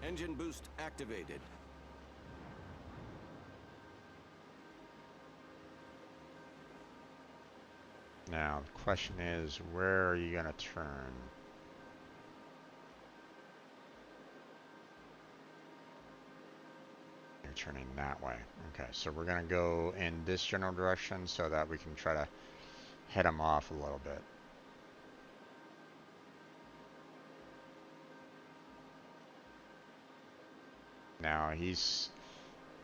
[SPEAKER 2] Engine boost activated.
[SPEAKER 1] Now, the question is, where are you going to turn? You're turning that way. Okay, so we're going to go in this general direction so that we can try to head him off a little bit. Now,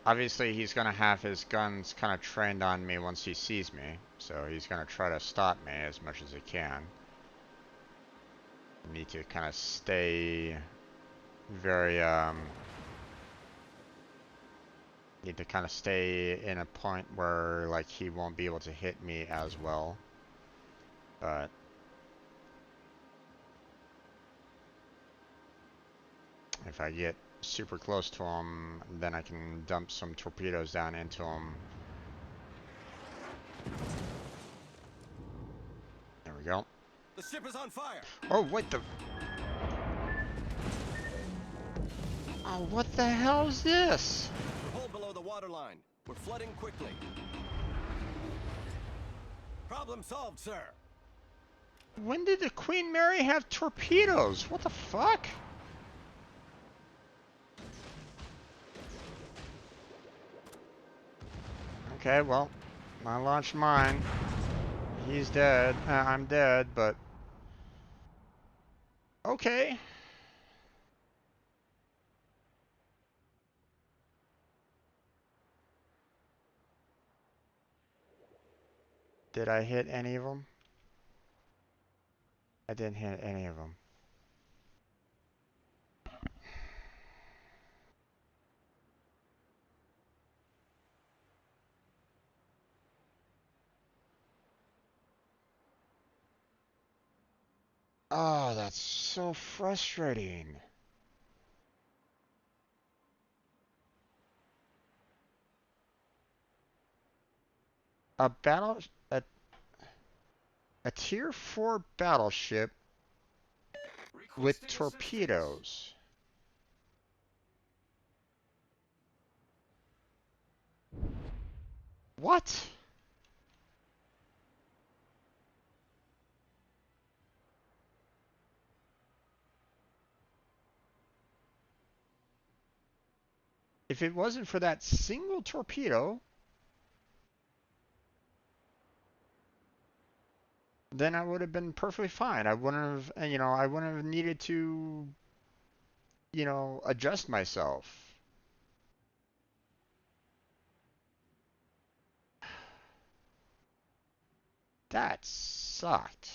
[SPEAKER 1] obviously he's going to have his guns kind of trained on me once he sees me. So he's going to try to stop me as much as he can. Need to kind of stay very, need to kind of stay in a point where, like, he won't be able to hit me as well. But if I get super close to him, then I can dump some torpedoes down into him. There we go.
[SPEAKER 2] The ship is on fire.
[SPEAKER 1] Oh, what the? Oh, what the hell is this?
[SPEAKER 2] We're hull below the waterline. We're flooding quickly. Problem solved, sir.
[SPEAKER 1] When did the Queen Mary have torpedoes? What the fuck? Okay, well, I launched mine. He's dead. I'm dead, but... Okay. Did I hit any of them? I didn't hit any of them. Oh, that's so frustrating. A battle... A tier 4 battleship with torpedoes. What? if it wasn't for that single torpedo, then I would have been perfectly fine. I wouldn't have, I wouldn't have needed to, adjust myself. That sucked.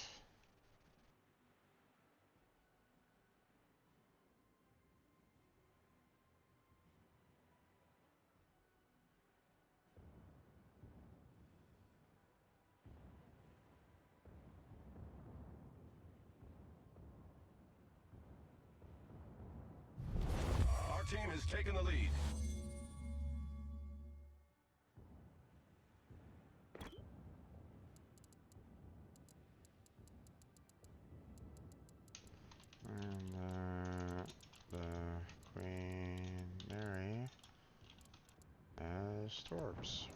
[SPEAKER 2] Our team has taken the lead.
[SPEAKER 1] And the Queen Mary has torps.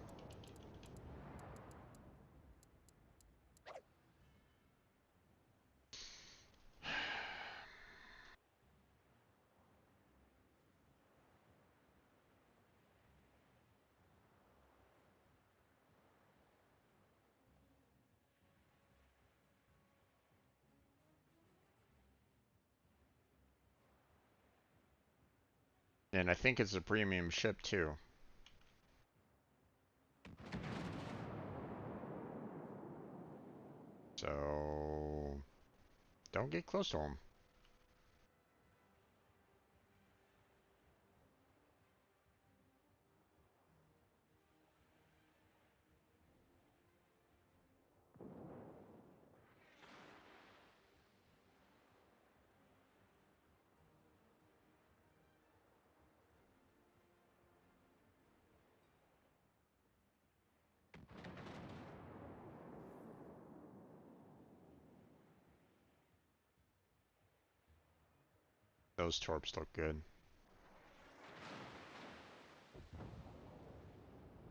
[SPEAKER 1] And I think it's a premium ship too. So don't get close to them. Those torps look good.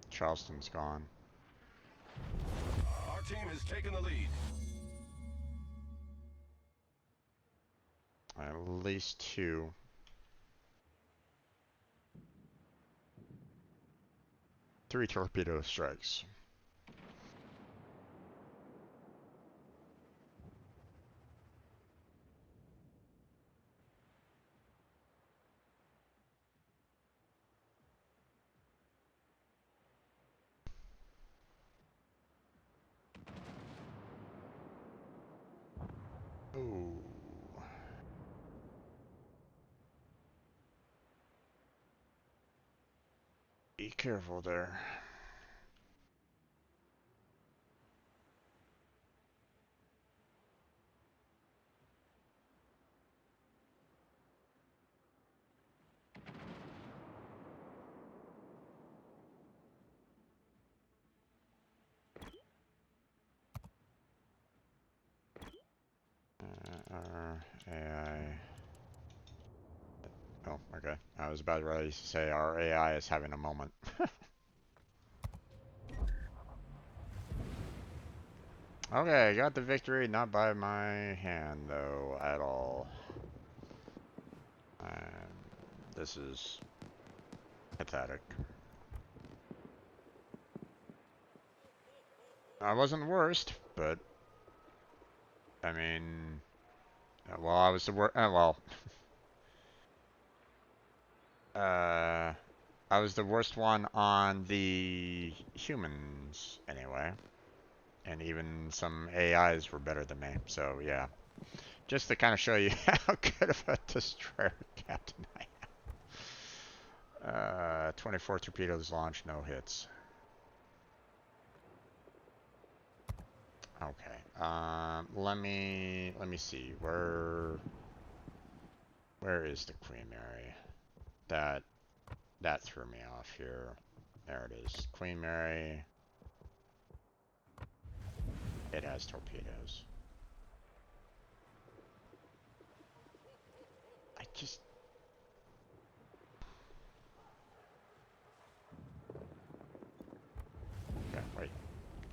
[SPEAKER 1] Charleston's gone.
[SPEAKER 2] Our team has taken the lead.
[SPEAKER 1] At least two. Three torpedo strikes. Ooh. Be careful there. Our AI. Oh, okay. I was about ready to say our AI is having a moment. Okay, got the victory, not by my hand though, at all. This is pathetic. I wasn't the worst, but I mean, well, I was the worst. Uh, I was the worst one on the humans anyway, and even some AIs were better than me. So yeah, just to kind of show you how good of a destroyer captain I am. 24 torpedoes launched, no hits. Okay. Let me see. Where is the Queen Mary? That threw me off here. There it is. Queen Mary. It has torpedoes. I just. Okay, wait.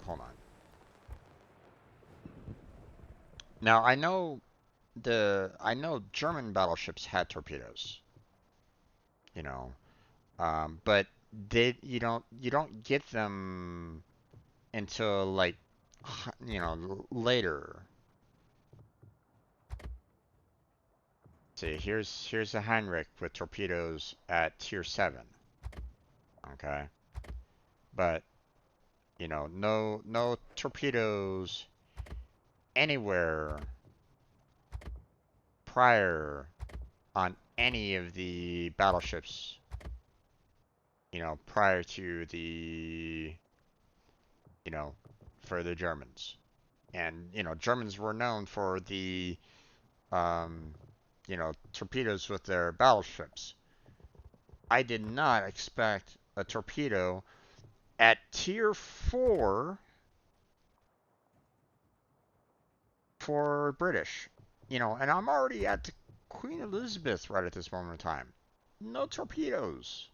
[SPEAKER 1] Hold on. Now I know German battleships had torpedoes. You know, But you don't get them until like later. See, here's a Heinrich with torpedoes at tier 7. Okay, but no torpedoes anywhere prior on any of the battleships. Prior to the for the Germans, and Germans were known for the um, torpedoes with their battleships. I did not expect a torpedo at tier 4 for British. And I'm already at Queen Elizabeth right at this moment in time. No torpedoes.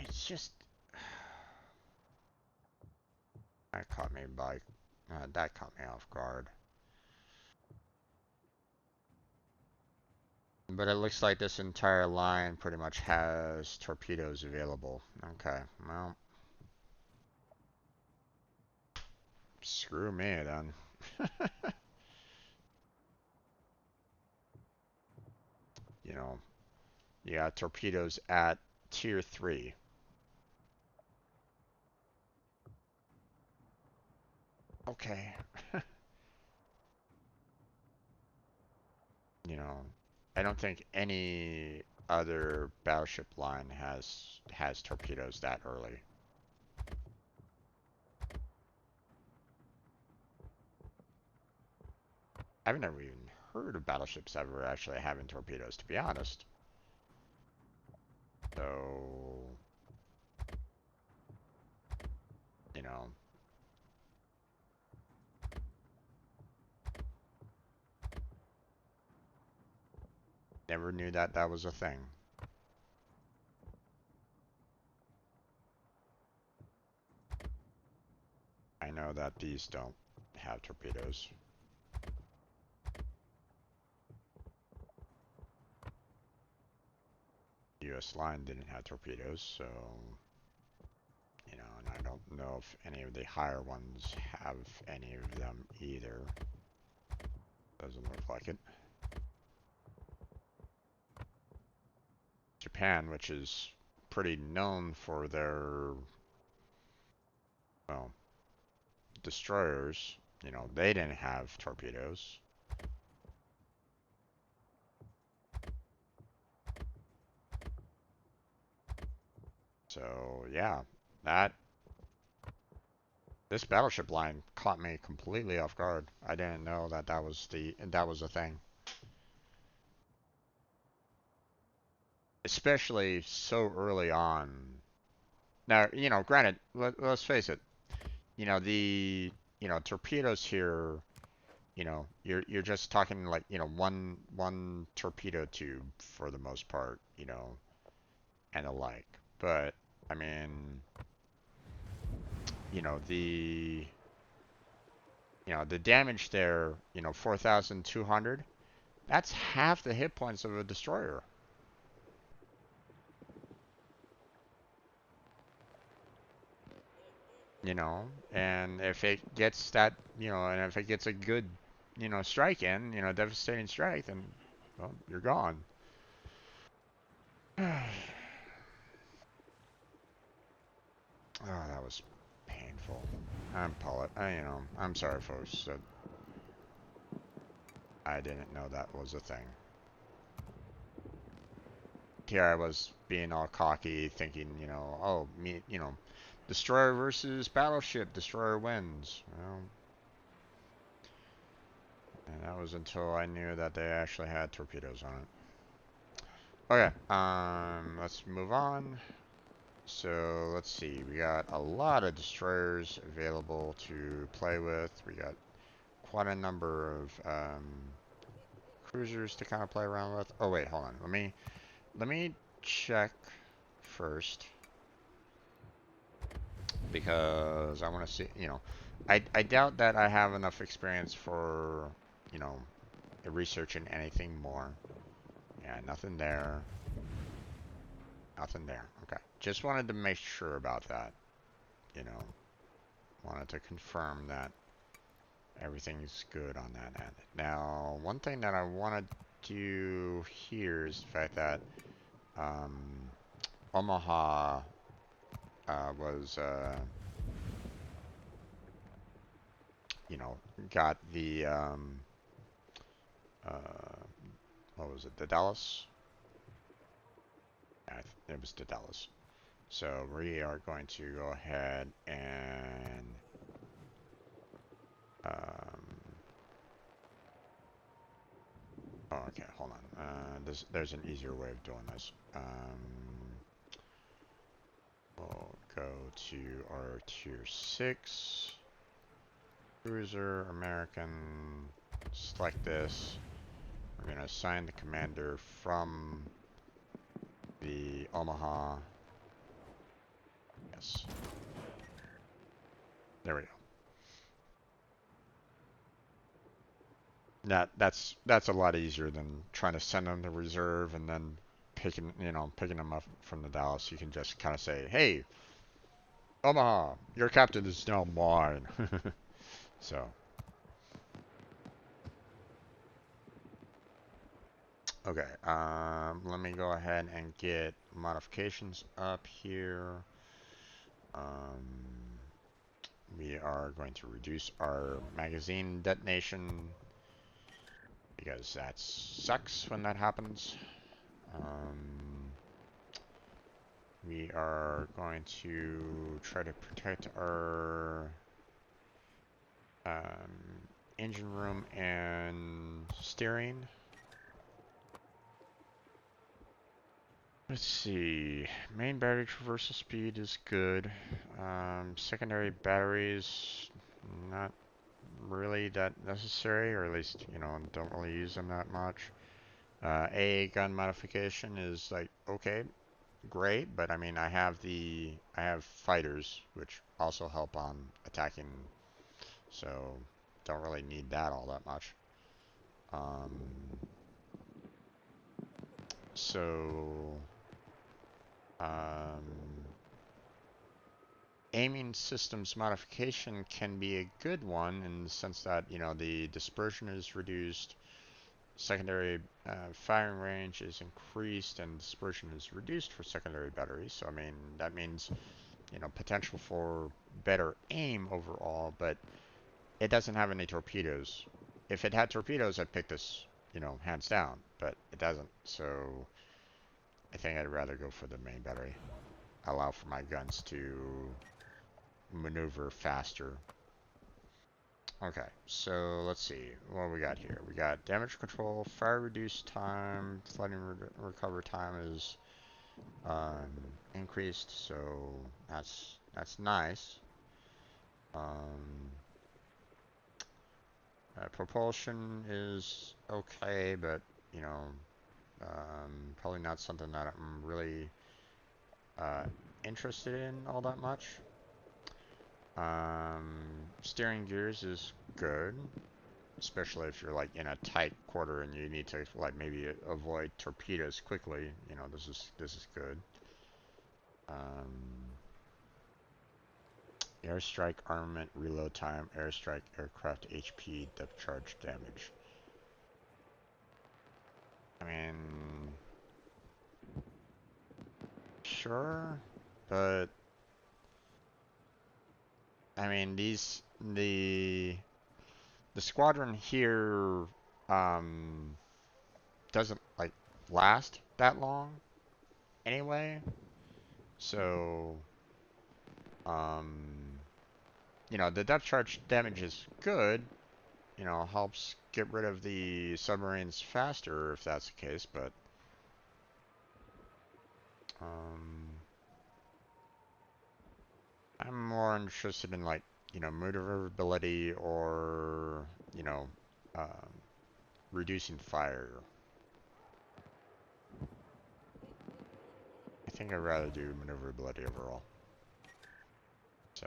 [SPEAKER 1] It's just that caught me off guard. But it looks like this entire line pretty much has torpedoes available. Okay, well, screw me then. You know, you got torpedoes at tier 3. Okay. you know, I don't think any other battleship line has torpedoes that early. I've never even heard of battleships ever actually having torpedoes, to be honest. So, you know, never knew that that was a thing. I know that these don't have torpedoes. US line didn't have torpedoes, so and I don't know if any of the higher ones have any of them either. Doesn't look like it. Japan, which is pretty known for their, well, destroyers, they didn't have torpedoes. So, yeah, this battleship line caught me completely off guard. I didn't know that that was a thing. Especially so early on. Now, granted, let's face it, the torpedoes here, you're just talking like, one torpedo tube for the most part, and the like. But I mean, the the damage there, 4,200, that's half the hit points of a destroyer. And if it gets that, and if it gets a good, strike in, devastating strike, then, well, you're gone. Oh, that was painful. I'm sorry, folks. I didn't know that was a thing. Here I was being all cocky, thinking, oh, destroyer versus battleship, destroyer wins. Well, and that was until I knew that they actually had torpedoes on it. Okay, let's move on. So let's see, we got a lot of destroyers available to play with. We got quite a number of cruisers to kind of play around with. Oh wait, hold on. Let me check first, because I want to see. I doubt that I have enough experience for researching anything more. Yeah, nothing there. Nothing there. Okay. Just wanted to make sure about that. You know, wanted to confirm that everything's good on that end. Now, one thing that I want to do here is the fact that Omaha was, you know, got the, what was it, the Dallas? Yeah, it was the Dallas. So we are going to go ahead and oh, okay, hold on. There's an easier way of doing this. We'll go to our tier 6 cruiser American. Select this. We're going to assign the commander from the Omaha. Yes. There we go. That's a lot easier than trying to send them to reserve and then picking them up from the Dallas. You can just kind of say, "Hey, Omaha, your captain is now mine." So, okay. Let me go ahead and get modifications up here. We are going to reduce our magazine detonation because that sucks when that happens. We are going to try to protect our engine room and steering. Let's see. Main battery traversal speed is good. Secondary batteries, not really that necessary, or at least, don't really use them that much. AA gun modification is like, okay, great, but I mean, I have fighters, which also help on attacking, so don't really need that all that much. So, aiming systems modification can be a good one in the sense that, the dispersion is reduced, secondary firing range is increased, and dispersion is reduced for secondary batteries. So, I mean, that means, potential for better aim overall, but it doesn't have any torpedoes. If it had torpedoes, I'd pick this, hands down, but it doesn't. So I think I'd rather go for the main battery. Allow for my guns to maneuver faster. Okay, so let's see what we got here. We got damage control, fire reduce time, flooding recover time is increased, so that's nice. Propulsion is okay, but probably not something that I'm really interested in all that much. Steering gears is good, especially if you're like in a tight quarter and you need to like maybe avoid torpedoes quickly. This is good. Airstrike armament reload time, airstrike aircraft HP, depth charge damage. I mean, sure, but I mean the squadron here doesn't like last that long anyway. So the depth charge damage is good. Helps get rid of the submarines faster if that's the case, but I'm more interested in like, maneuverability or, reducing fire. I think I'd rather do maneuverability overall. So,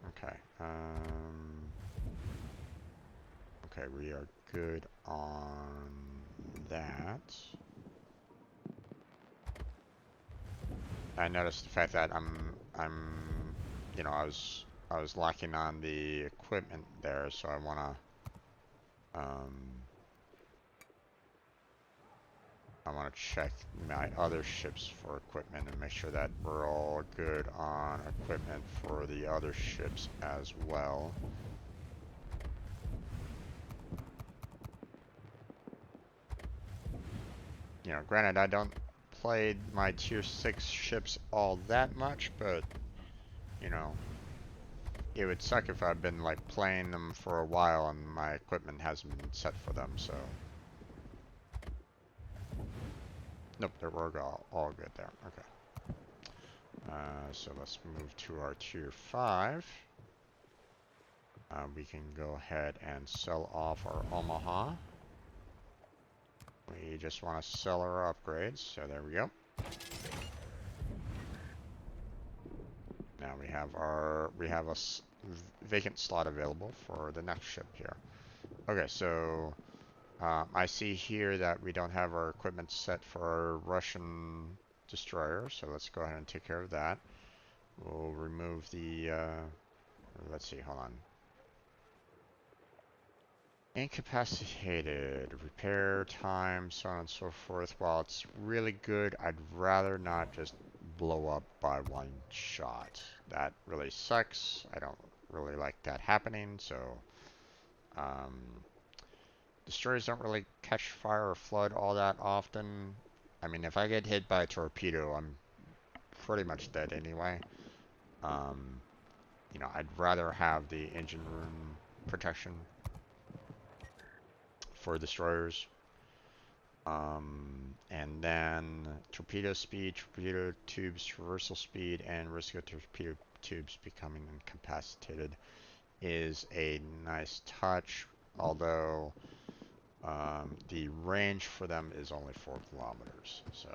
[SPEAKER 1] okay. we are good on that. I noticed the fact that you know, I was locking on the equipment there, so I wanna check my other ships for equipment and make sure that we're all good on equipment for the other ships as well. You know, granted, I don't play my tier 6 ships all that much, but, you know, it would suck if I've been, like, playing them for a while and my equipment hasn't been set for them, so. Nope, we're all good there. Okay. So let's move to our tier 5. We can go ahead and sell off our Omaha. We just want to sell our upgrades, so there we go. Now we have a vacant slot available for the next ship here. Okay, so I see here that we don't have our equipment set for our Russian destroyer, so let's go ahead and take care of that. We'll remove the, let's see, hold on. Incapacitated, repair time, so on and so forth. While it's really good, I'd rather not just blow up by one shot. That really sucks. I don't really like that happening, so destroyers don't really catch fire or flood all that often. I mean, if I get hit by a torpedo, I'm pretty much dead anyway. You know, I'd rather have the engine room protection for destroyers. And then torpedo speed, torpedo tubes, traversal speed, and risk of torpedo tubes becoming incapacitated is a nice touch, although the range for them is only 4 kilometers. So,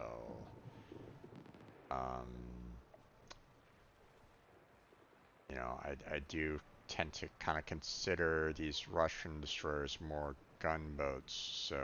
[SPEAKER 1] you know, I do tend to kind of consider these Russian destroyers more gunboats, so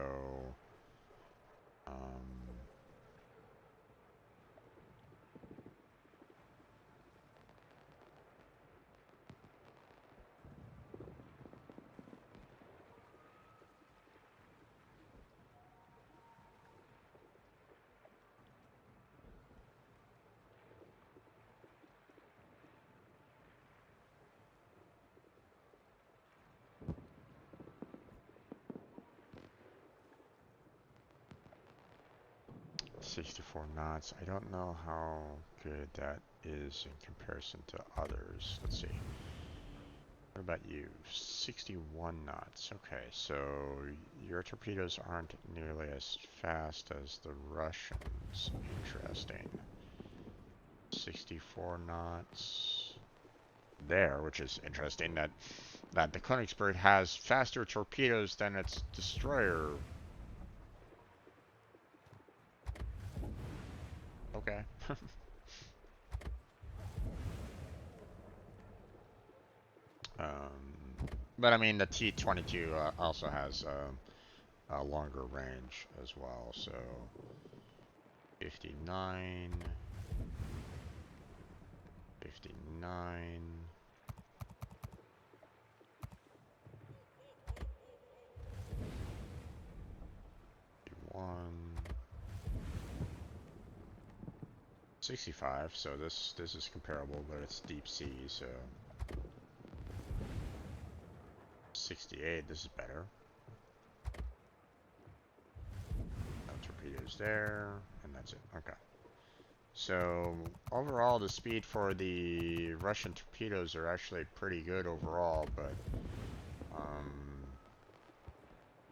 [SPEAKER 1] 64 knots. I don't know how good that is in comparison to others. Let's see. What about you? 61 knots. Okay, so your torpedoes aren't nearly as fast as the Russians. Interesting. 64 knots there, which is interesting that the Königsberg has faster torpedoes than its destroyer. Okay. But I mean, the T-22 also has a longer range as well, so 59, 59, 51, 65. So this is comparable, but it's deep sea, so 68. This is better. No torpedoes there, and that's it. Okay. So overall, the speed for the Russian torpedoes are actually pretty good overall, but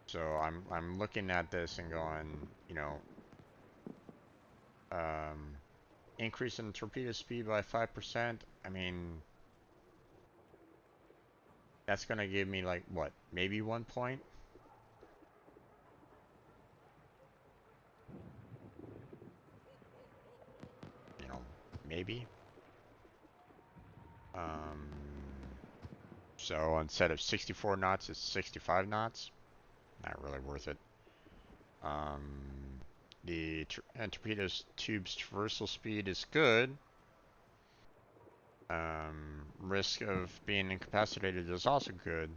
[SPEAKER 1] so I'm looking at this and going, you know, increase in torpedo speed by 5%. I mean, that's gonna give me like what, maybe 1 point. You know, maybe. So instead of 64 knots, it's 65 knots. Not really worth it. The torpedo's tube's traversal speed is good. Risk of being incapacitated is also good.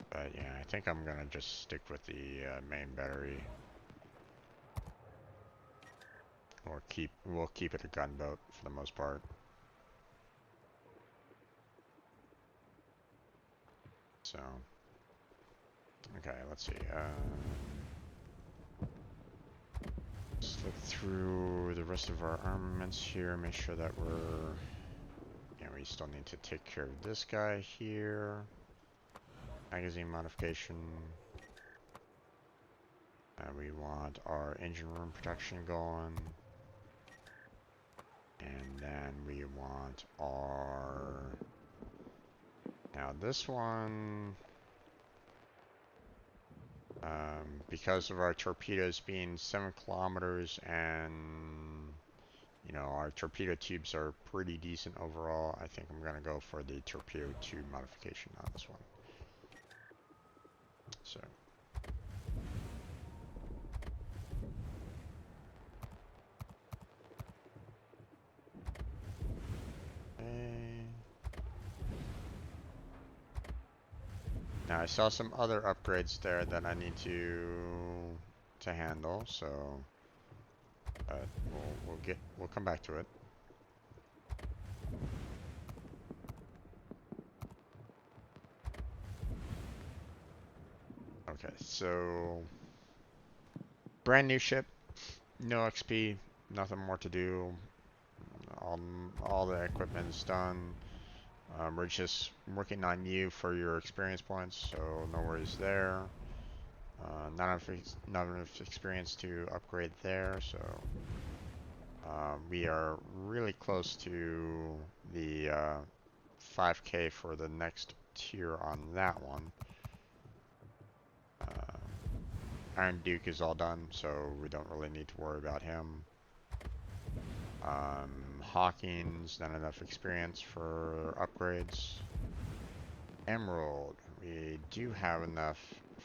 [SPEAKER 1] But yeah, I think I'm gonna just stick with the main battery. Or we'll keep it a gunboat for the most part. So, okay, let's see. Let's look through the rest of our armaments here. Make sure that we still need to take care of this guy here. Magazine modification. We want our engine room protection going. And then we want our... Now this one... because of our torpedoes being 7 kilometers and... You know, our torpedo tubes are pretty decent overall. I think I'm going to go for the torpedo tube modification on this one. So... Now I saw some other upgrades there that I need to handle, so we'll come back to it. Okay, so brand new ship, no XP, nothing more to do. All the equipment is done. We're just working on you for your experience points, so no worries there. Not enough experience to upgrade there, so we are really close to the 5K for the next tier on that one. Iron Duke is all done, so we don't really need to worry about him. Hawking's not enough experience for upgrades. Emerald, we do have enough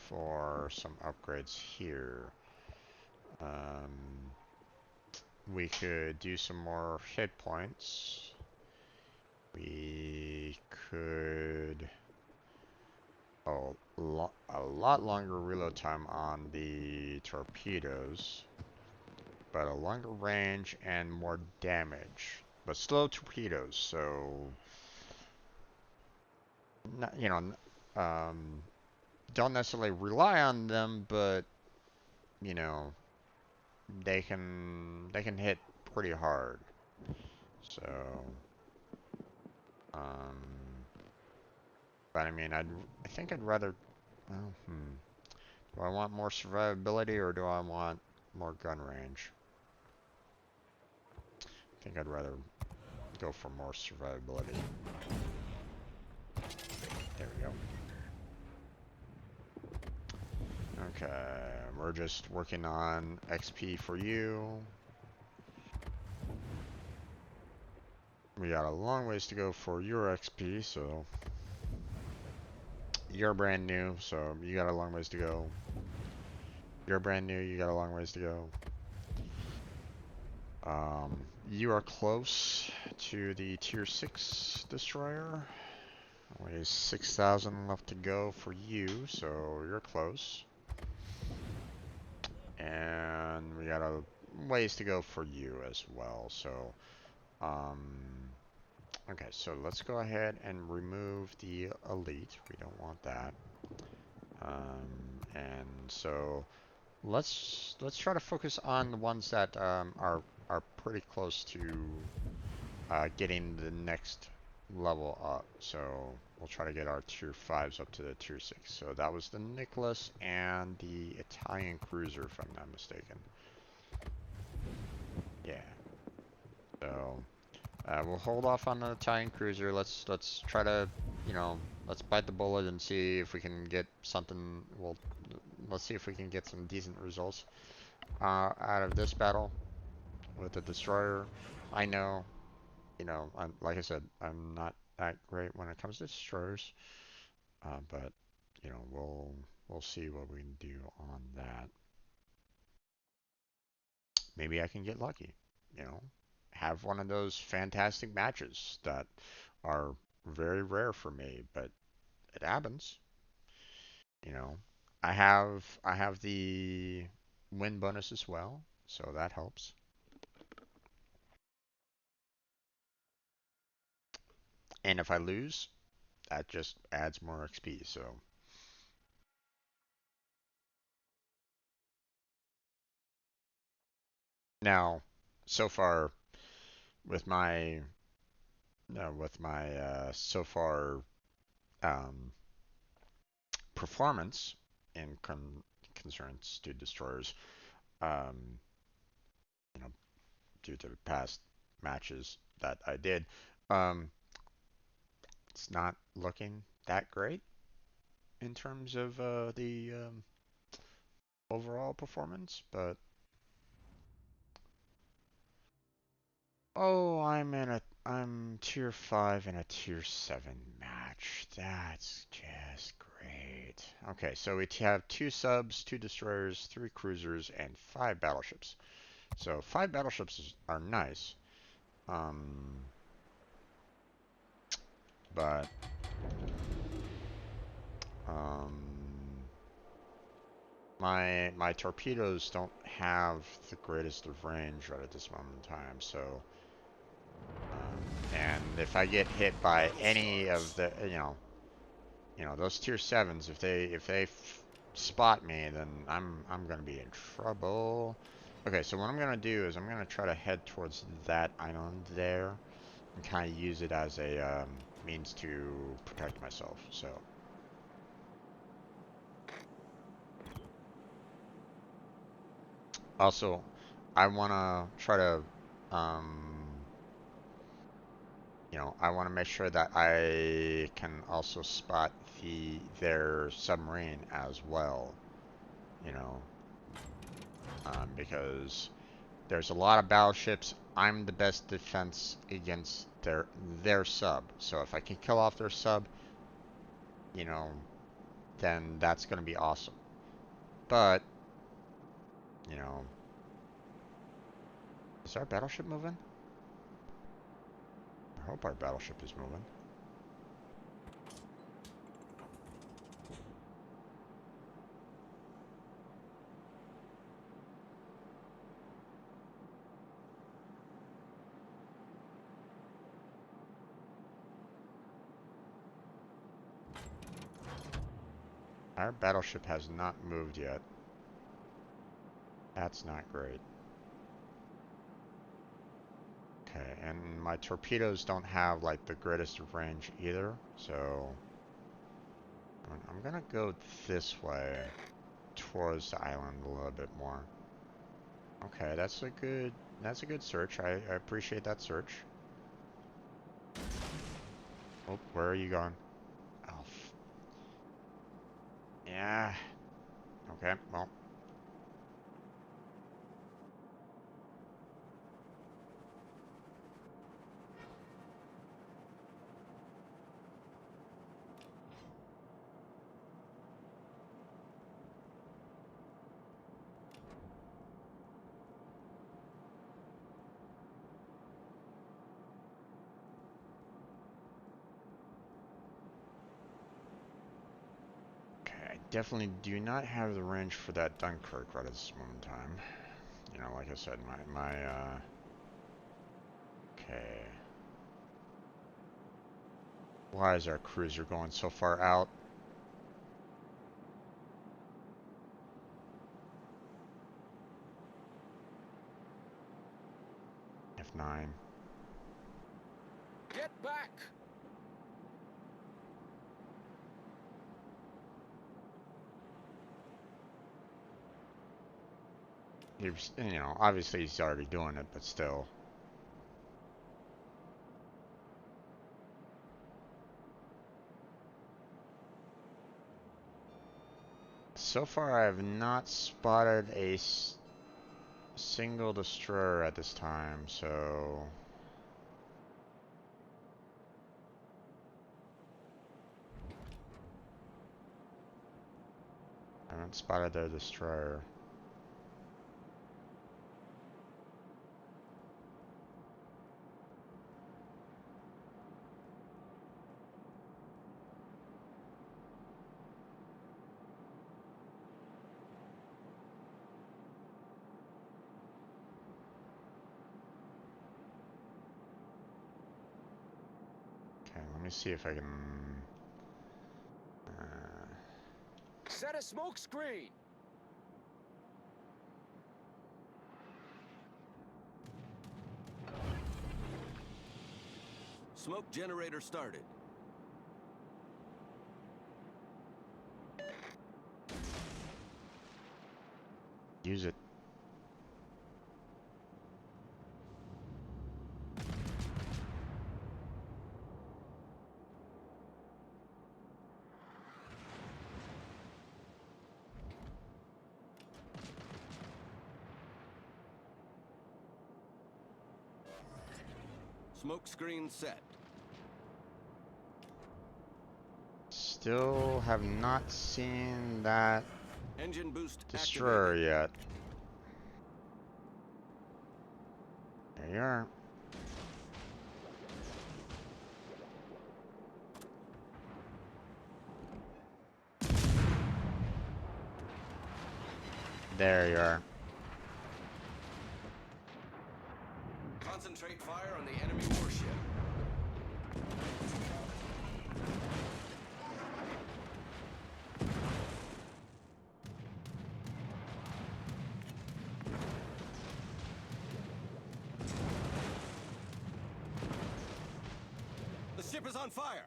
[SPEAKER 1] for some upgrades here. We could do some more hit points. We could... Oh, a lot longer reload time on the torpedoes. But a longer range and more damage. But slow torpedoes, so... Not, you know, don't necessarily rely on them, but, you know, they can hit pretty hard. So, but I mean, I think I'd rather, well, do I want more survivability or do I want more gun range? I think I'd rather go for more survivability. There we go. Okay, we're just working on XP for you. We got a long ways to go for your XP, so you're brand new, so you got a long ways to go. You're brand new, you got a long ways to go. You are close to the tier 6 destroyer. Only 6,000 left to go for you, so you're close. And we got a ways to go for you as well, so okay, so let's go ahead and remove the elite. We don't want that. And so let's try to focus on the ones that are pretty close to getting the next level up. So we'll try to get our tier 5s up to the tier 6. So that was the Nicholas and the Italian cruiser, if I'm not mistaken. Yeah. So we'll hold off on the Italian cruiser. Let's try to, you know, let's bite the bullet and see if we can get something. Well, let's see if we can get some decent results out of this battle with the destroyer. I know, you know, like I said, I'm not that great when it comes to destroyers, but you know, we'll see what we can do on that. Maybe I can get lucky, you know, have one of those fantastic matches that are very rare for me, but it happens, you know. I have the win bonus as well, so that helps. And if I lose, that just adds more XP. So now, so far with my so far um, performance in concerns to destroyers, um, you know, due to the past matches that I did, um, it's not looking that great in terms of the overall performance. But oh, I'm tier 5 in a tier 7 match. That's just great. Okay, so we have 2 subs, 2 destroyers, 3 cruisers, and 5 battleships. So 5 battleships are nice. Um, but um, my torpedoes don't have the greatest of range right at this moment in time. So and if I get hit by any of the those tier 7s, if they spot me, then I'm gonna be in trouble. Okay, so what I'm gonna do is I'm gonna try to head towards that island there and kind of use it as a means to protect myself. So also, I wanna try to um, I want to make sure that I can also spot their submarine as well. You know, because there's a lot of battleships. I'm the best defense against their sub. So if I can kill off their sub, you know, then that's going to be awesome. But, you know, is our battleship moving? I hope our battleship is moving. Our battleship has not moved yet. That's not great. Okay, and my torpedoes don't have like the greatest of range either, so I'm gonna go this way towards the island a little bit more. Okay, that's a good search. I appreciate that search. Oh, where are you going? Oh, yeah. Okay, well, okay. I definitely do not have the range for that Dunkirk right at this moment in time. You know, like I said, okay. Why is our cruiser going so far out? F9.
[SPEAKER 2] Get back!
[SPEAKER 1] Obviously he's already doing it, but still. So far, I have not spotted a single destroyer at this time, so Haven't spotted their destroyer. Okay, let me see if I can...
[SPEAKER 4] Set a smoke screen.
[SPEAKER 2] Smoke generator started.
[SPEAKER 1] use it.
[SPEAKER 2] Smoke screen set.
[SPEAKER 1] Still have not seen that
[SPEAKER 2] Engine boost
[SPEAKER 1] destroyer
[SPEAKER 2] activated.
[SPEAKER 1] yet. There you are. There you are.
[SPEAKER 2] Concentrate fire on the enemy warship. The ship is on fire.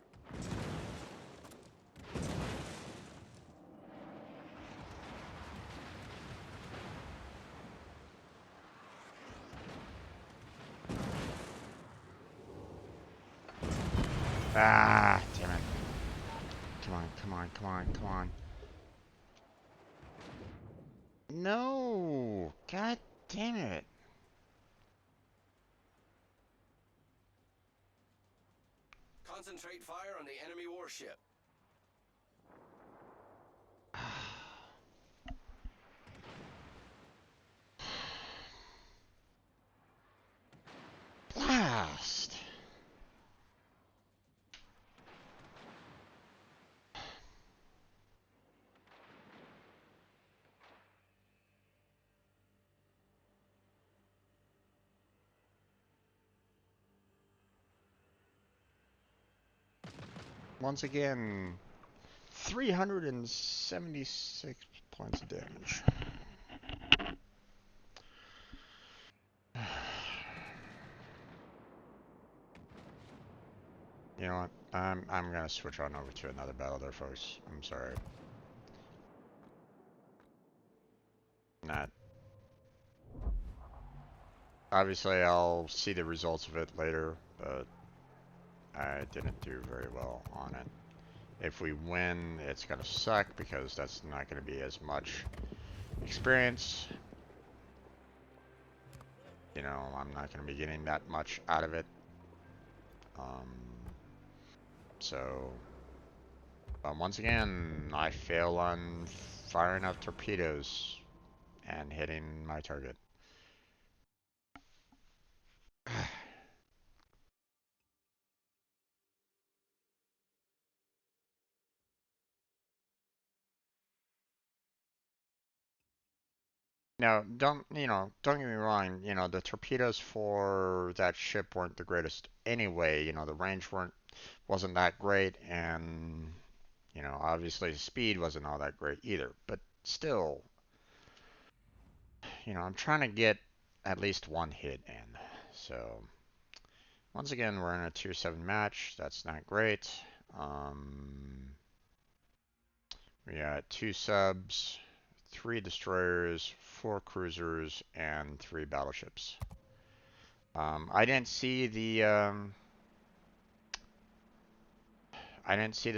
[SPEAKER 1] Ah, damn it. Come on, come on, come on, come on. No! God damn it.
[SPEAKER 2] Concentrate fire on the enemy warship.
[SPEAKER 1] Blast! Once again, 376 points of damage. You know what? I'm gonna switch on over to another battle there, folks. I'm sorry. Not. Obviously, I'll see the results of it later, but I didn't do very well on it. If we win, it's gonna suck because that's not gonna be as much experience. You know, I'm not gonna be getting that much out of it. So, but once again, I fail on firing up torpedoes and hitting my target. Now, don't get me wrong, the torpedoes for that ship weren't the greatest anyway, the range wasn't that great, and, obviously the speed wasn't all that great either, but still, I'm trying to get at least one hit in. So, once again, we're in a tier 7 match. That's not great. We got 2 subs, 3 destroyers, 4 cruisers, and 3 battleships. I didn't see the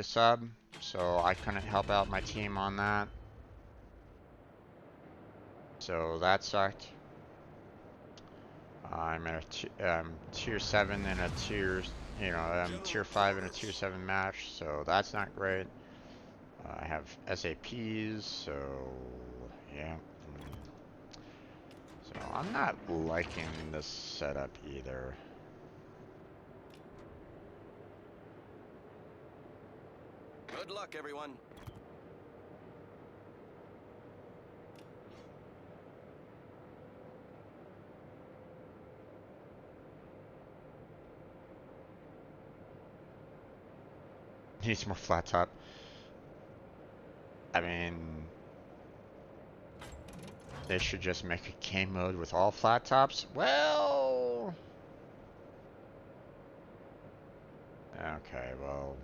[SPEAKER 1] sub, so I couldn't help out my team on that. So that sucked. I'm at a tier 7 and a tier 5 in a tier 7 match, so that's not great. I have SAPs, so yeah. So I'm not liking this setup either.
[SPEAKER 2] Good luck, everyone.
[SPEAKER 1] Needs more flat top. I mean, they should just make a game mode with all flat tops. Well, okay, well.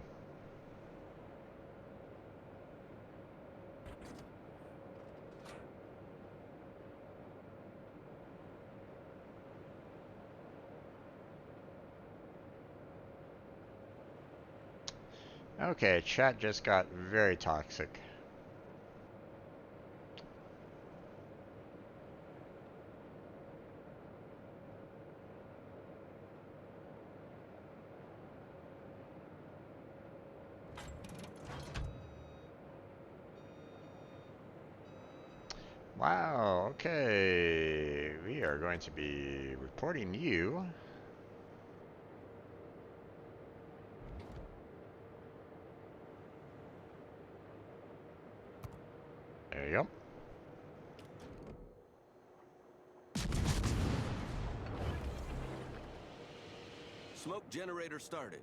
[SPEAKER 1] Okay, chat just got very toxic. Wow, okay. We are going to be reporting you. There you go.
[SPEAKER 2] Smoke generator started.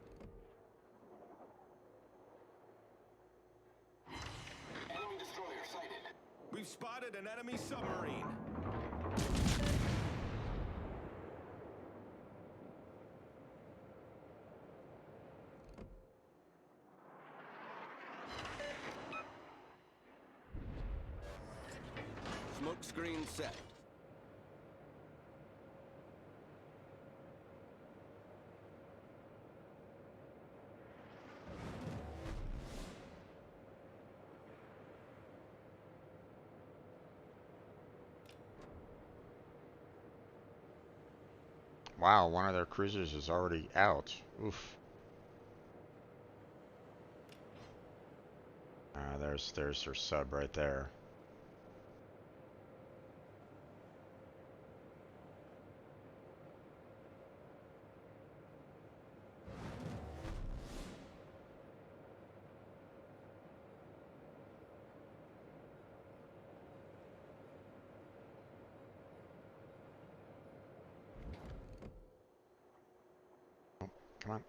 [SPEAKER 3] Enemy destroyer sighted.
[SPEAKER 2] We've spotted an enemy submarine. Smoke screen set.
[SPEAKER 1] Wow, one of their cruisers is already out. Oof. There's their sub right there. Come on.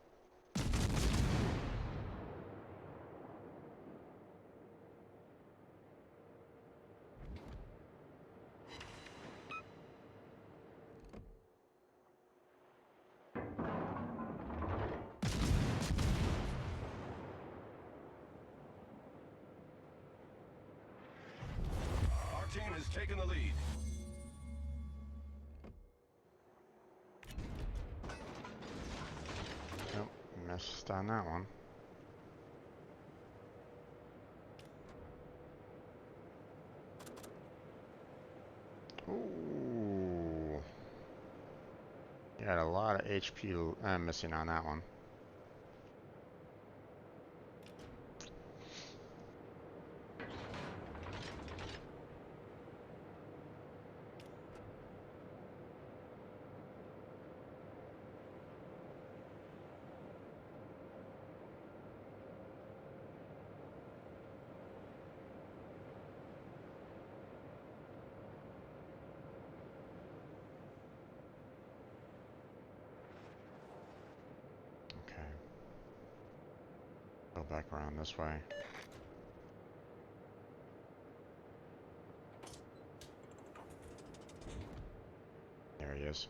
[SPEAKER 2] Our team has taken the lead.
[SPEAKER 1] Nope, missed on that one. Ooh. You got a lot of HP missing on that one. Okay. Go back around this way. There he is.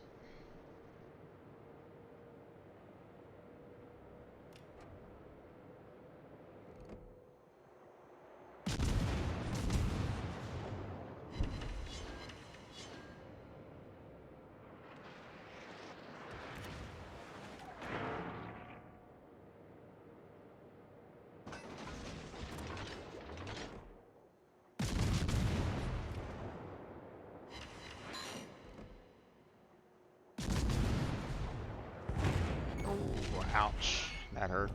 [SPEAKER 1] Oh, ouch. That hurt.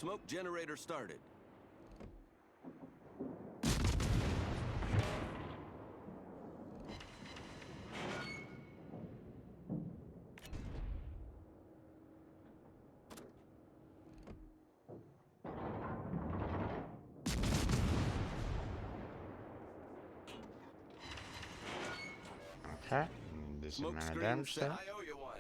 [SPEAKER 2] Smoke generator started.
[SPEAKER 1] Okay. This
[SPEAKER 2] Smoke
[SPEAKER 1] amount of
[SPEAKER 2] screen
[SPEAKER 1] damage
[SPEAKER 2] set.
[SPEAKER 1] there.
[SPEAKER 2] I owe you one.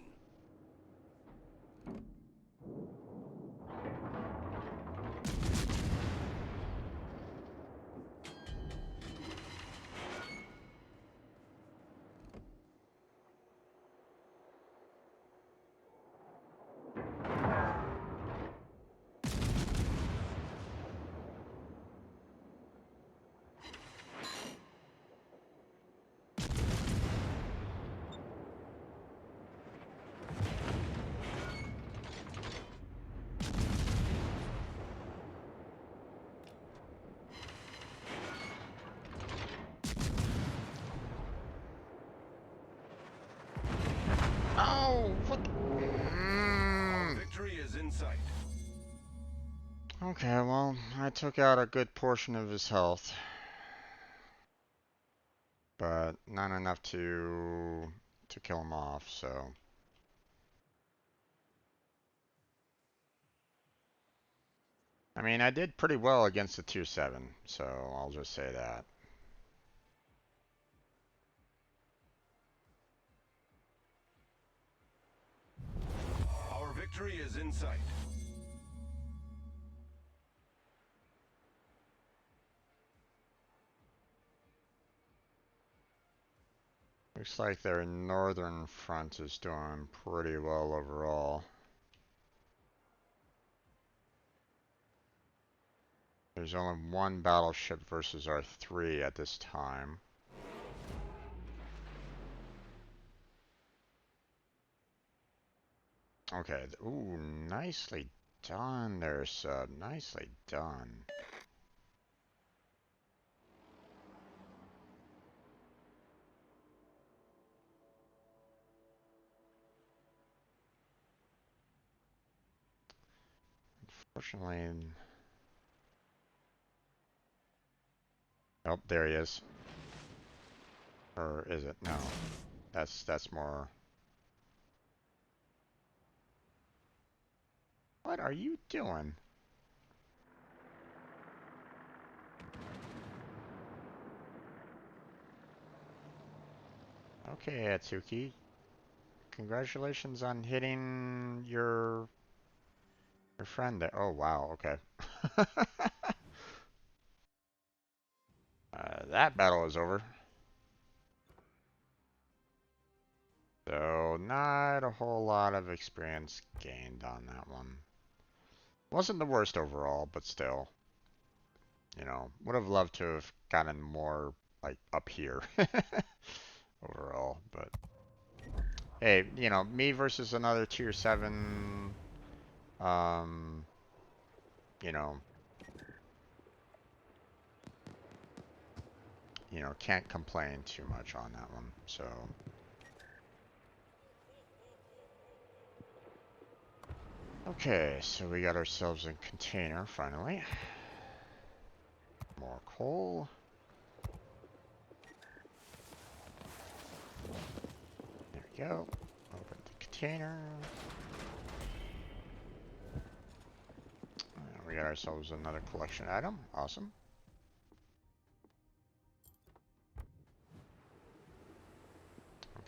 [SPEAKER 1] Oh, what?
[SPEAKER 2] Victory is in sight.
[SPEAKER 1] Okay, well, I took out a good portion of his health, but not enough to kill him off, so. I mean, I did pretty well against the tier 7, so I'll just say that.
[SPEAKER 2] Our victory is in sight.
[SPEAKER 1] Looks like their northern front is doing pretty well overall. There's only one battleship versus our 3 at this time. Okay, ooh, nicely done there, sub. Nicely done. Unfortunately... Oh, there he is. Or is it? No. That's more... What are you doing? Okay, Atsuki. Congratulations on hitting your friend there. Oh, wow, okay. That battle is over. So, not a whole lot of experience gained on that one. Wasn't the worst overall, but still. You know, would have loved to have gotten more, like, up here. Overall, but... Hey, you know, me versus another tier 7... Um... You know... can't complain too much on that one, so... Okay, so we got ourselves a container, finally. More coal. There we go. Open the container. We got ourselves another collection item. Awesome.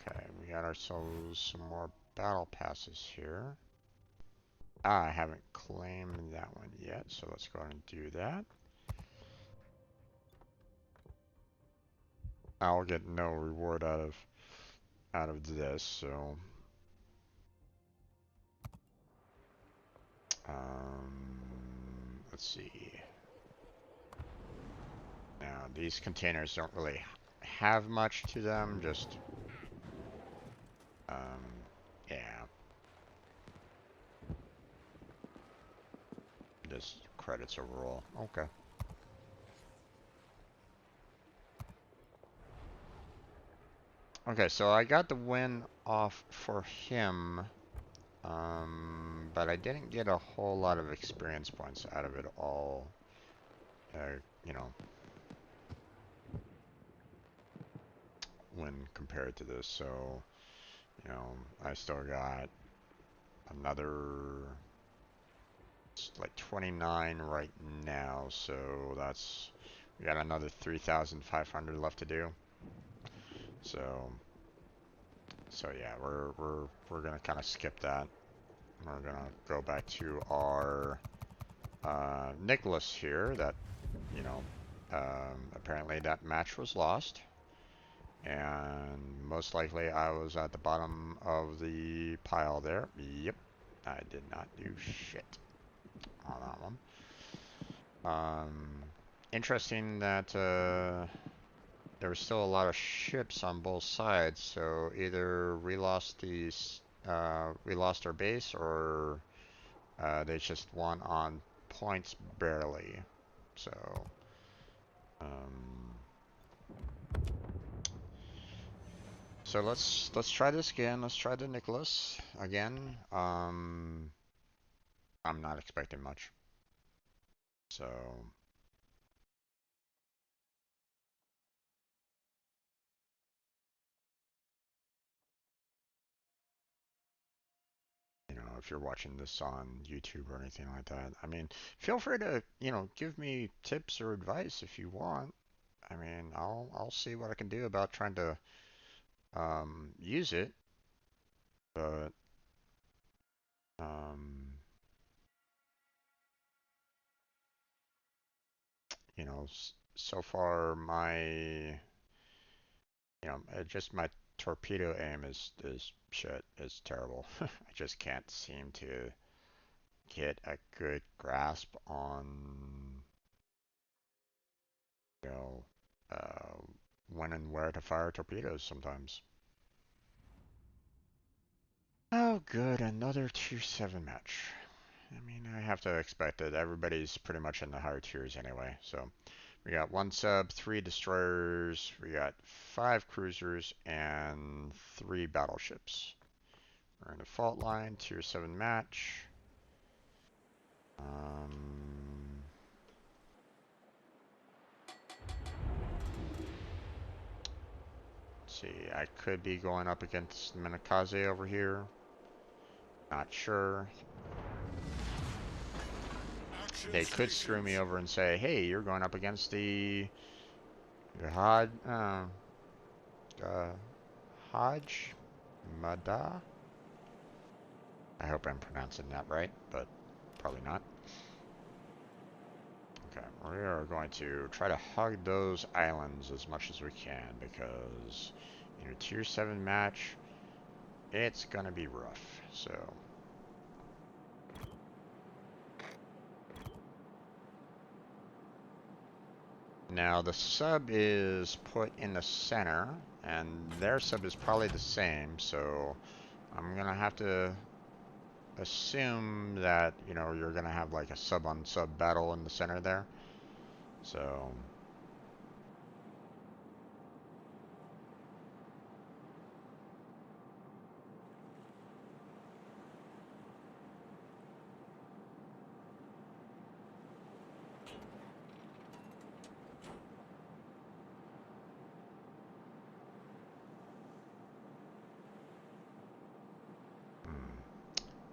[SPEAKER 1] Okay, we got ourselves some more battle passes here. I haven't claimed that one yet, so let's go ahead and do that. I'll get no reward out of this, so let's see. Now these containers don't really have much to them, just yeah. Just credits overall. Okay. Okay, so I got the win off for him But I didn't get a whole lot of experience points out of it all. You know, when compared to this, so you know, I still got another like 29 right now, so that's we got another 3,500 left to do. So yeah, we're gonna kind of skip that. We're gonna go back to our Nicholas here. That you know, apparently that match was lost, and most likely I was at the bottom of the pile there. Yep, I did not do shit on that one. Interesting that there was still a lot of ships on both sides, so either we lost our base, or they just won on points barely. So, um, let's try this again. Let's try the Nicholas again. I'm not expecting much. So, you know, if you're watching this on YouTube or anything like that, I mean, feel free to, you know, give me tips or advice if you want. I mean, I'll see what I can do about trying to use it, but um, you know, so far just my torpedo aim is shit. It's terrible. I just can't seem to get a good grasp on, you know, uh, when and where to fire torpedoes sometimes. Oh, good, another tier 7 match. I mean, I have to expect it. Everybody's pretty much in the higher tiers anyway. So we got 1 sub, 3 destroyers, we got 5 cruisers, and 3 battleships. We're in the fault line, tier 7 match. Let's see, I could be going up against Minakaze over here. Not sure. They could screw me over and say, hey, you're going up against the Had, Hajj Mada? I hope I'm pronouncing that right, but probably not. Okay, we are going to try to hug those islands as much as we can, because in a tier 7 match, it's gonna be rough, so. Now the sub is put in the center, and their sub is probably the same, so I'm gonna have to assume that, you know, you're gonna have like a sub on sub battle in the center there. So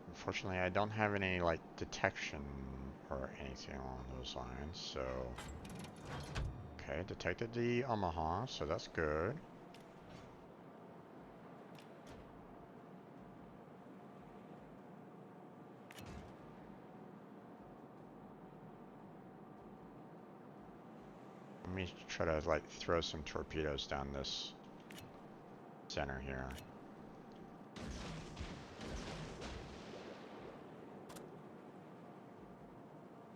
[SPEAKER 1] unfortunately, I don't have any, like, detection or anything along those lines, so. Okay, detected the Omaha, so that's good. Let me try to, like, throw some torpedoes down this center here.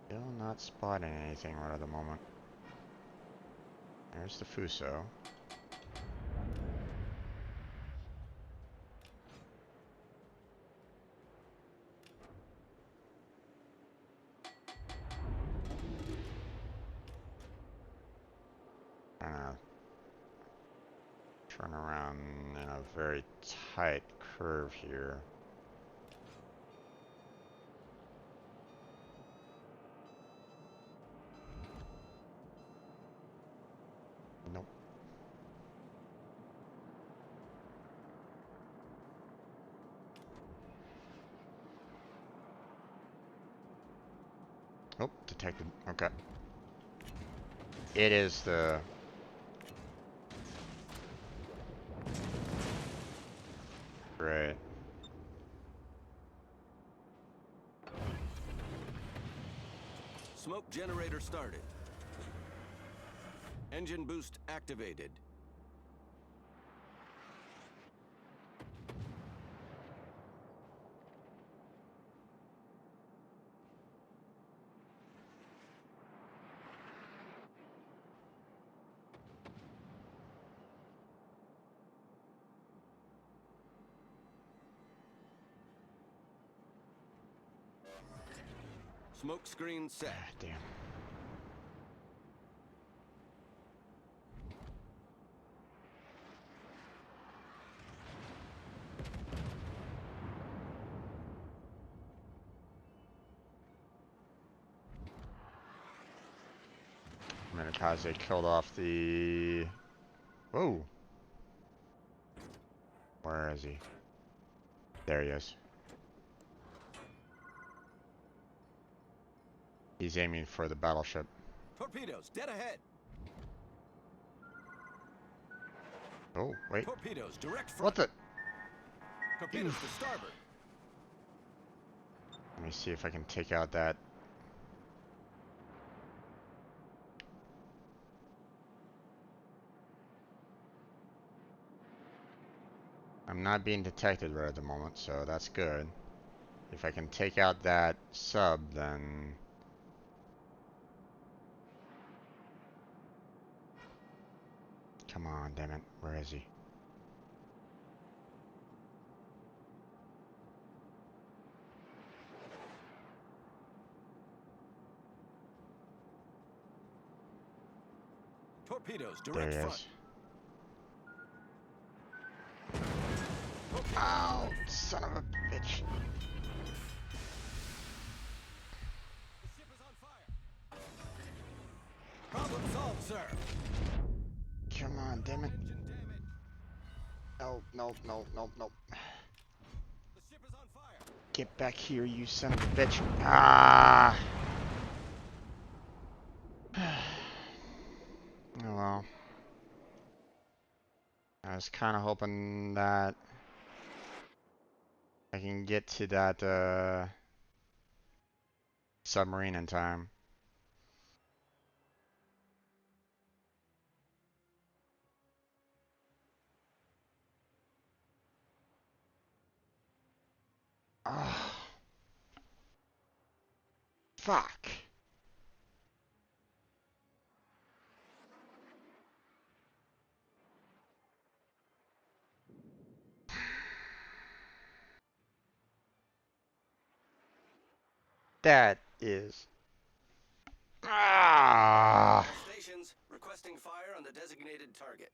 [SPEAKER 1] Still not spotting anything right at the moment. There's the Fuso. Trying to turn around in a very tight curve here. Oh, detected. Okay. It is the... Right.
[SPEAKER 2] Smoke generator started. Engine boost activated. Smoke screen set.
[SPEAKER 1] Ah, damn. Kamikaze killed off the... Whoa. Where is he? There he is. He's aiming for the battleship.
[SPEAKER 2] Torpedoes dead ahead.
[SPEAKER 1] Oh, wait.
[SPEAKER 2] Torpedoes direct front.
[SPEAKER 1] What the?
[SPEAKER 2] Torpedoes to starboard.
[SPEAKER 1] Let me see if I can take out that. I'm not being detected right at the moment, so that's good. If I can take out that sub, then... Come on, damn it. Where is he?
[SPEAKER 2] Torpedoes
[SPEAKER 1] There
[SPEAKER 2] direct
[SPEAKER 1] he
[SPEAKER 2] front.
[SPEAKER 1] is. Ow! Son of a bitch.
[SPEAKER 2] The ship is on fire. Problem solved, sir.
[SPEAKER 1] Come on, damn it.
[SPEAKER 2] Engine damage.
[SPEAKER 1] No, no, no, no, no.
[SPEAKER 2] The ship is on fire.
[SPEAKER 1] Get back here, you son of a bitch. Ah! Oh well. I was kind of hoping that I can get to that submarine in time. Ah, fuck. That is... Ah!
[SPEAKER 2] All stations requesting fire on the designated target.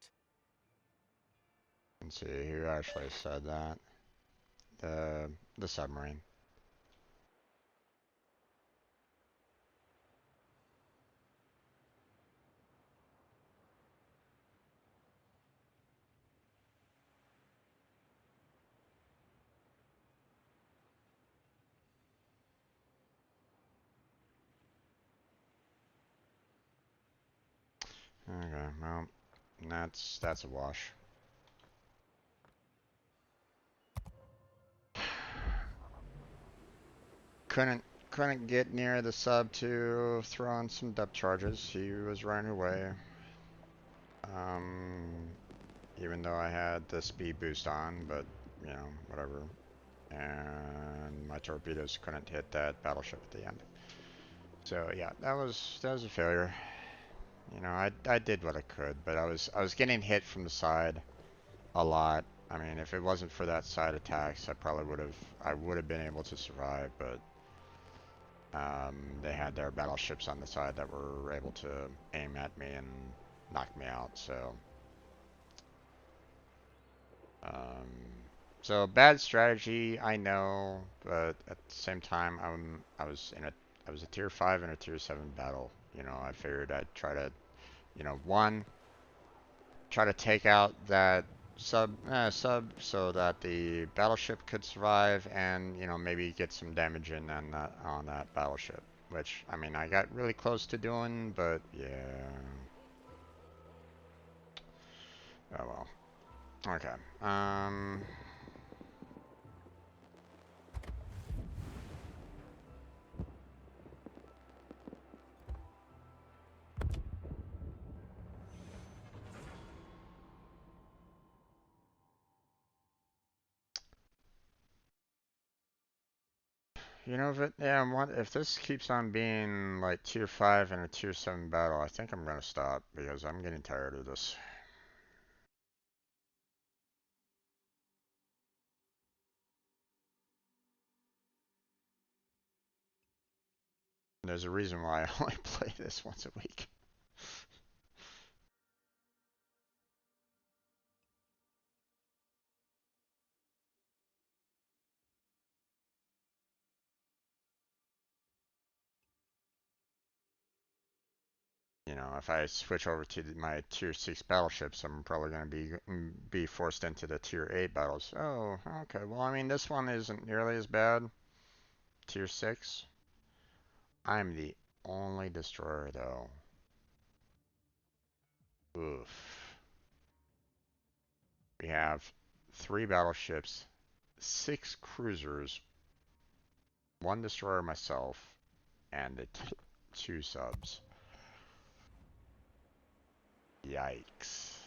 [SPEAKER 1] Let's see, who actually said that? The submarine. Okay, well, that's a wash. Couldn't get near the sub to throw on some depth charges. He was running away. Even though I had the speed boost on, but you know, whatever. And my torpedoes couldn't hit that battleship at the end. So yeah, that was a failure. You know, I did what I could, but I was getting hit from the side a lot. I mean, if it wasn't for that side attacks, I would have been able to survive, but they had their battleships on the side that were able to aim at me and knock me out. Um, so bad strategy, I know, but at the same time, I was a tier 5 and a tier 7 battle. You know, I figured I'd try to, you know, try to take out that sub so that the battleship could survive, and you know, maybe get some damage in on that battleship. which, I mean, I got really close to doing, but yeah. Oh well. Okay. You know, if this keeps on being like tier 5 and a tier 7 battle, I think I'm gonna stop because I'm getting tired of this. There's a reason why I only play this once a week. You know, if I switch over to my tier 6 battleships, I'm probably going to be forced into the tier 8 battles. Oh, okay. Well, I mean, this one isn't nearly as bad. Tier 6. I'm the only destroyer, though. Oof. We have 3 battleships, 6 cruisers, 1 destroyer myself, and the 2 subs. Yikes.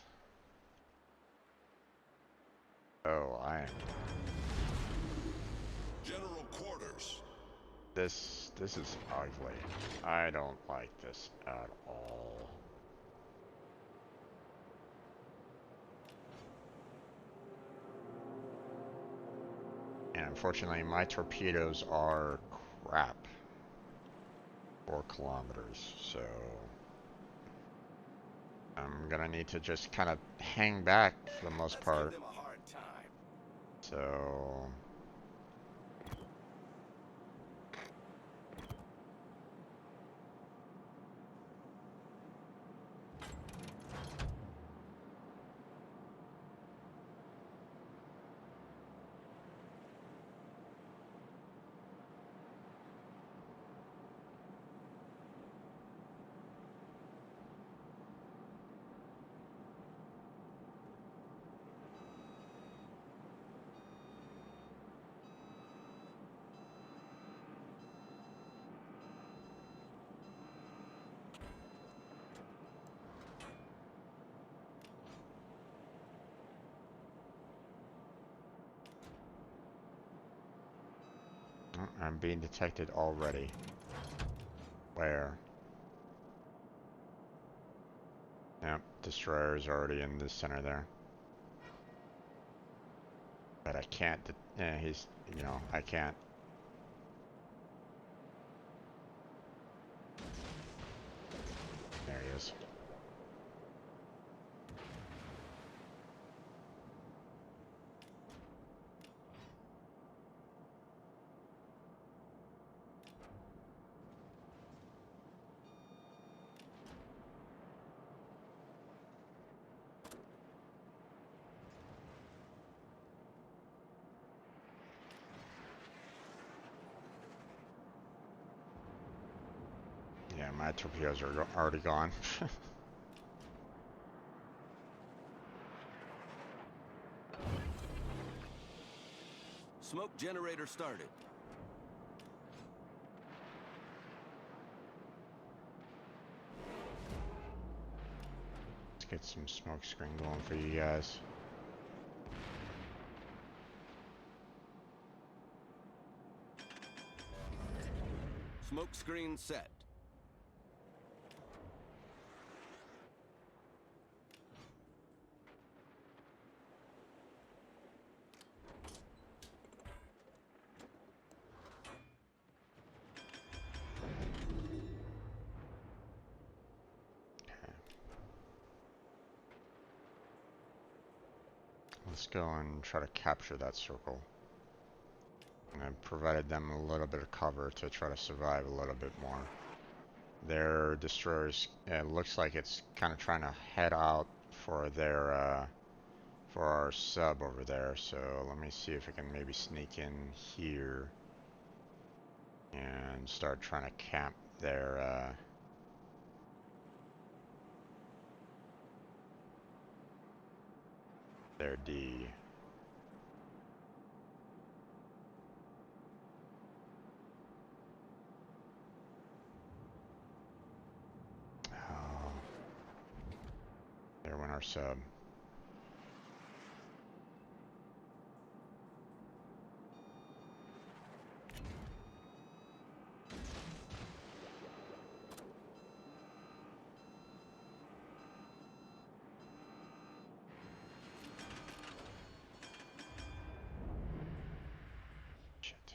[SPEAKER 1] Oh, I am.
[SPEAKER 2] General quarters.
[SPEAKER 1] This is ugly. I don't like this at all. And unfortunately, my torpedoes are crap. 4 kilometers, so I'm gonna need to just kind of hang back for the most
[SPEAKER 2] Let's give
[SPEAKER 1] part.
[SPEAKER 2] them a hard time.
[SPEAKER 1] So I'm being detected already. Where? Yep, destroyer's already in the center there. But I can't, yeah, he's, you know, I can't. There he is. Yeah, my torpedoes are already gone.
[SPEAKER 2] Smoke generator started.
[SPEAKER 1] Let's get some smoke screen going for you guys.
[SPEAKER 2] Smoke screen set.
[SPEAKER 1] Let's go and try to capture that circle. And I provided them a little bit of cover to try to survive a little bit more. Their destroyers, it looks like it's kind of trying to head out for their, for our sub over there. So let me see if I can maybe sneak in here. and start trying to camp their D. Oh, there went our sub. Shit.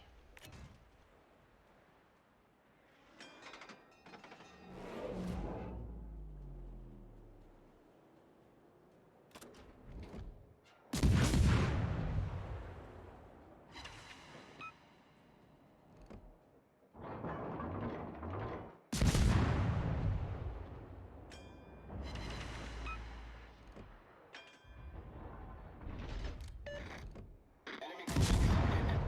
[SPEAKER 3] Enemy cruiser sighted.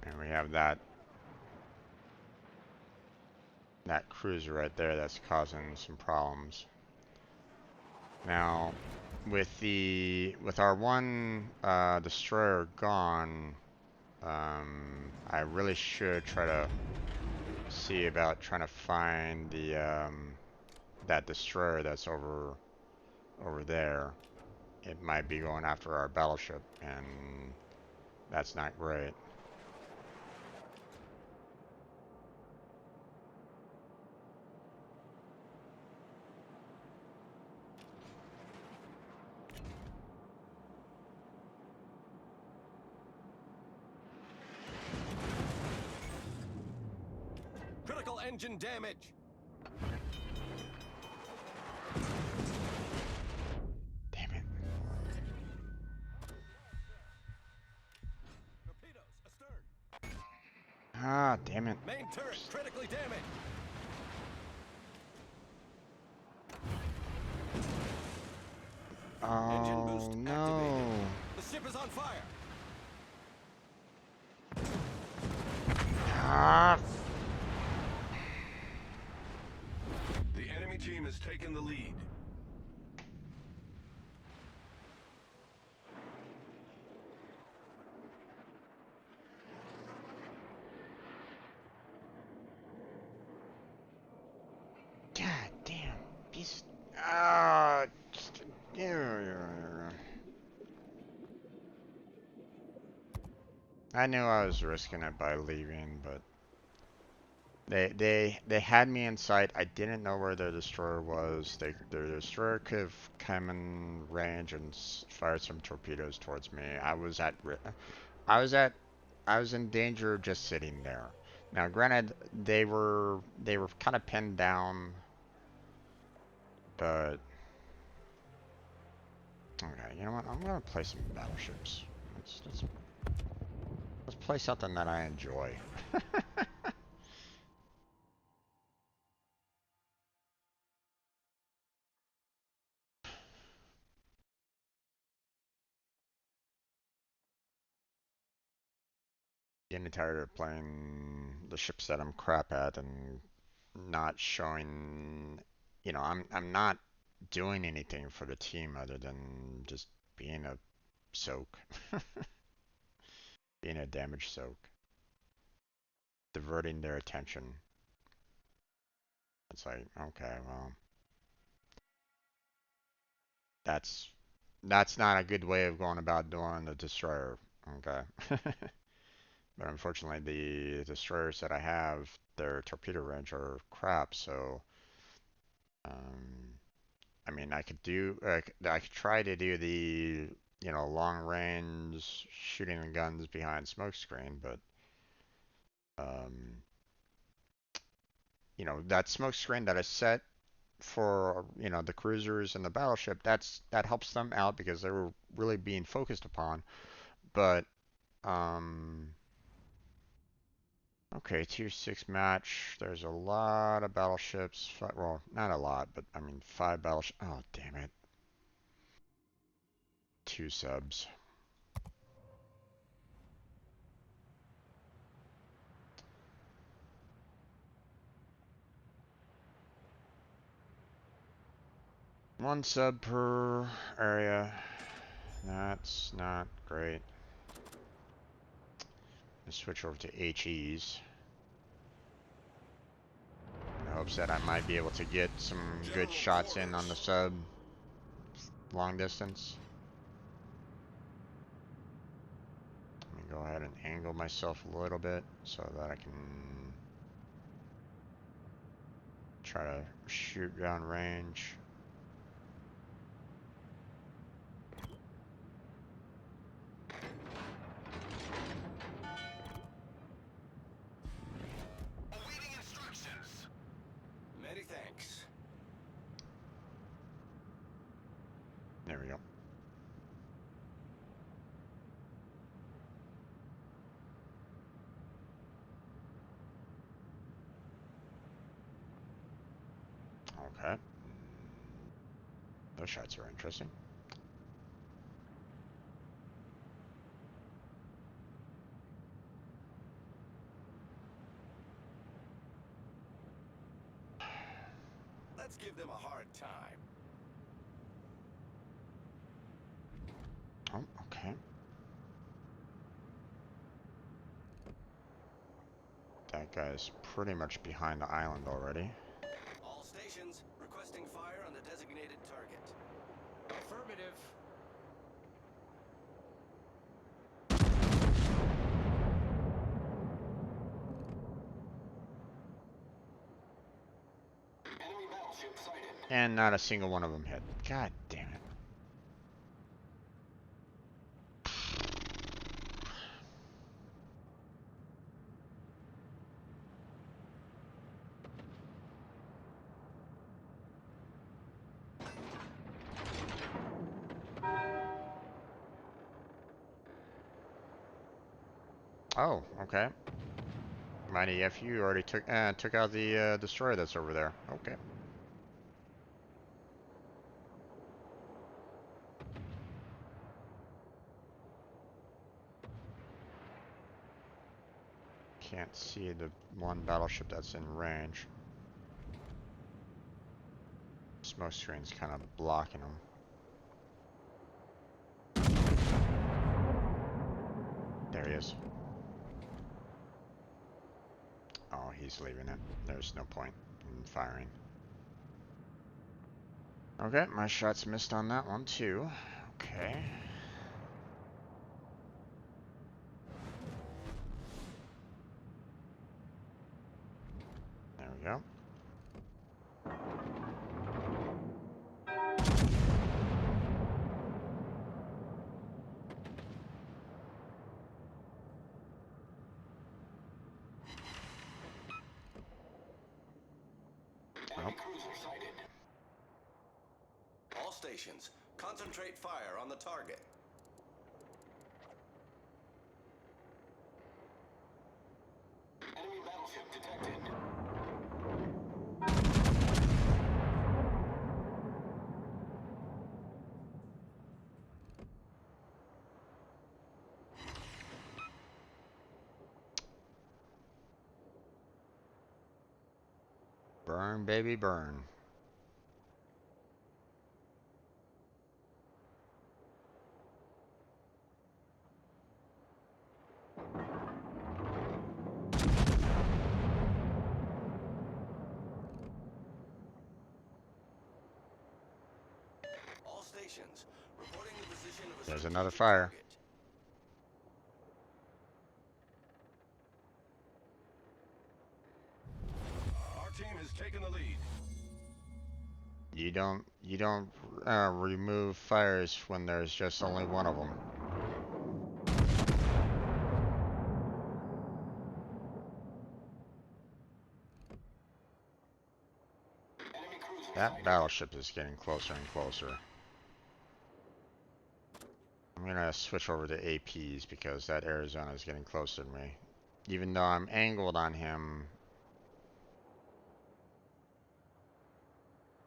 [SPEAKER 1] And we have that cruiser right there that's causing some problems. Now, with our one destroyer gone, I really should try to see about trying to find the that destroyer that's over there. It might be going after our battleship, and that's not great.
[SPEAKER 2] Critical engine damage.
[SPEAKER 1] Damn it.
[SPEAKER 2] Torpedoes astern.
[SPEAKER 1] Ah, damn it.
[SPEAKER 2] Main turret critically damaged. Engine boost
[SPEAKER 1] Oh, no.
[SPEAKER 2] activated. The ship is on fire.
[SPEAKER 1] Ah,
[SPEAKER 2] The enemy team has taken the lead.
[SPEAKER 1] God damn. Piece. Ah, I knew I was risking it by leaving, but they had me in sight. I didn't know where their destroyer was. Their destroyer could have come in range and fired some torpedoes towards me. I was at I was in danger of just sitting there. Now, granted, they were kind of pinned down, but okay, you know what? I'm gonna play some battleships. Let's play something that I enjoy. Getting tired of playing the ships that I'm crap at and not showing. I'm not doing anything for the team other than just being a soak, being a damage soak, diverting their attention. It's like, okay, well, that's that's not a good way of going about doing the destroyer. Okay. But unfortunately, the destroyers that I have, their torpedo range are crap. So, um, I mean, I could try to do the you know, long range shooting the guns behind smoke screen, but you know, that smoke screen that I set for, you know, the cruisers and the battleship, that helps them out because they were really being focused upon. But okay, tier 6 match. There's a lot of battleships. Well, not a lot, but I mean 5 battleships. Oh, damn it. 2 subs. One sub per area. That's not great. Let's switch over to HEs. In hopes that I might be able to get some good shots in on the sub long distance. Let me go ahead and angle myself a little bit so that I can try to shoot down range.
[SPEAKER 2] Awaiting instructions. Many thanks.
[SPEAKER 1] There we go. Okay. Those shots are interesting.
[SPEAKER 2] Let's give them a hard time.
[SPEAKER 1] Oh, okay. That guy's pretty much behind the island already.
[SPEAKER 2] All stations requesting fire on the designated target.
[SPEAKER 4] Affirmative.
[SPEAKER 3] Enemy battleship sighted.
[SPEAKER 1] And not a single one of them hit. God damn it. Oh, okay. Mighty FU already took out the destroyer that's over there. Okay. Can't see the one battleship that's in range. Smoke screen's kind of blocking them. There he is. Oh, he's leaving it. There's no point in firing. Okay, my shots missed on that one too. Okay. There we go.
[SPEAKER 3] Enemy cruiser sighted.
[SPEAKER 2] All stations concentrate fire on the target.
[SPEAKER 3] Enemy battleship detected.
[SPEAKER 1] Burn, baby, burn.
[SPEAKER 2] All stations reporting the position of a
[SPEAKER 1] There's
[SPEAKER 2] strategic
[SPEAKER 1] another fire.
[SPEAKER 2] target. Our team has taken the lead.
[SPEAKER 1] You don't remove fires when there's just only one of them.
[SPEAKER 3] Enemy cruiser
[SPEAKER 1] That
[SPEAKER 3] sighted.
[SPEAKER 1] battleship is getting closer and closer. I'm gonna switch over to APs because that Arizona is getting closer to me. Even though I'm angled on him,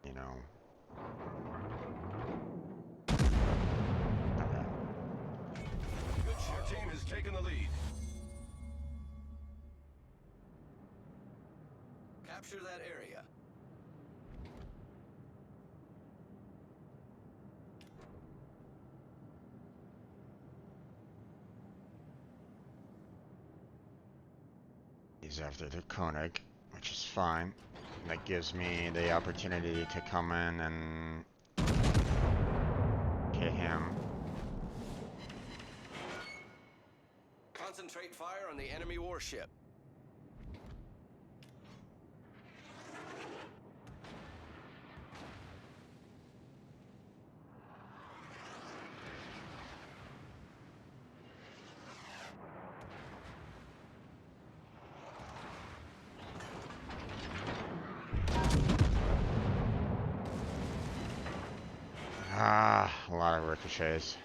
[SPEAKER 1] you know. Okay.
[SPEAKER 2] Good ship. Our team has taken the lead. Capture that area.
[SPEAKER 1] He's after the Koenig, which is fine. That gives me the opportunity to come in and hit him.
[SPEAKER 2] Concentrate fire on the enemy warship.
[SPEAKER 1] Ah, a lot of ricochets.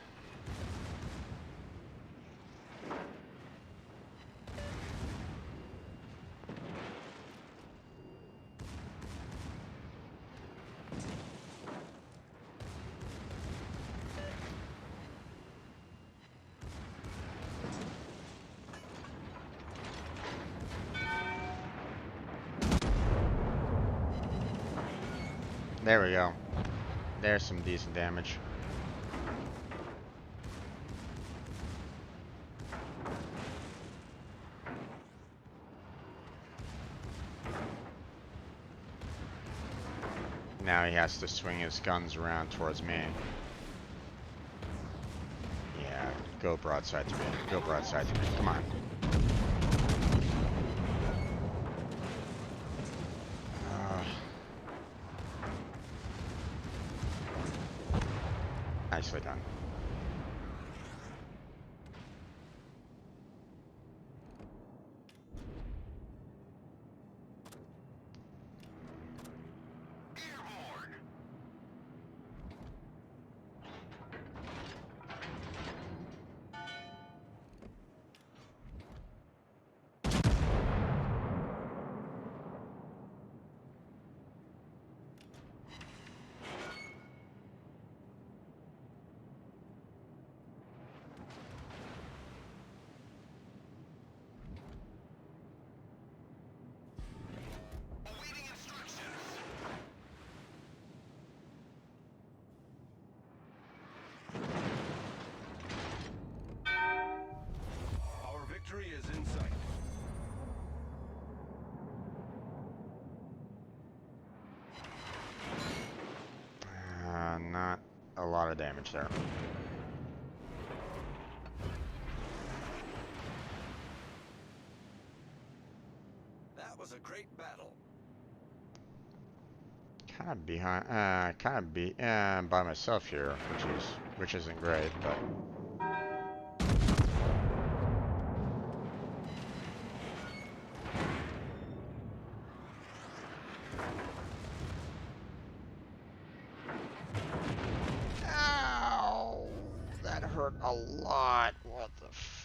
[SPEAKER 1] There we go. There's some decent damage. Now he has to swing his guns around towards me. Yeah, go broadside to me. Go broadside to me. Come on. Nicely done.
[SPEAKER 3] Awaiting instructions.
[SPEAKER 2] Our victory is in sight.
[SPEAKER 1] Not a lot of damage there.
[SPEAKER 2] That was a great battle.
[SPEAKER 1] Kind of behind, by myself here, which isn't great, but ow, that hurt a lot. What the f?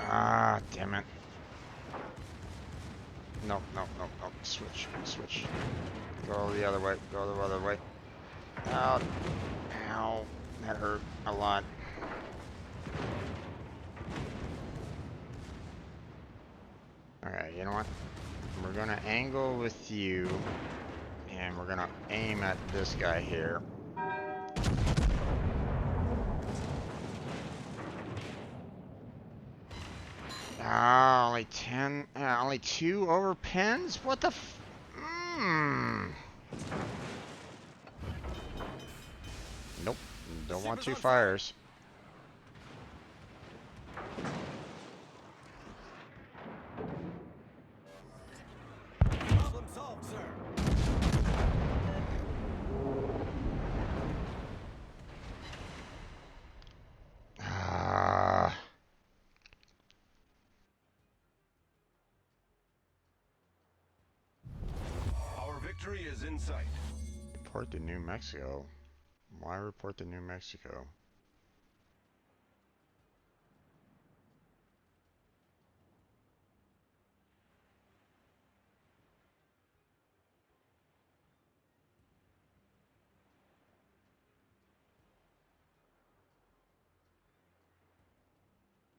[SPEAKER 1] Ah, damn it. Nope, nope, nope, nope. Switch, switch. Go the other way, go the other way. Ow, ow, that hurt a lot. Alright, you know what? We're gonna angle with you, and we're gonna aim at this guy here. Ah, only 10, only 2 over pins? What the f- Nope. Don't
[SPEAKER 2] ship
[SPEAKER 1] want
[SPEAKER 2] is
[SPEAKER 1] two
[SPEAKER 2] on fire.
[SPEAKER 1] fires.
[SPEAKER 2] Problem solved, sir.
[SPEAKER 1] Ah,
[SPEAKER 2] Our victory is in sight.
[SPEAKER 1] report to New Mexico. Why report to New Mexico?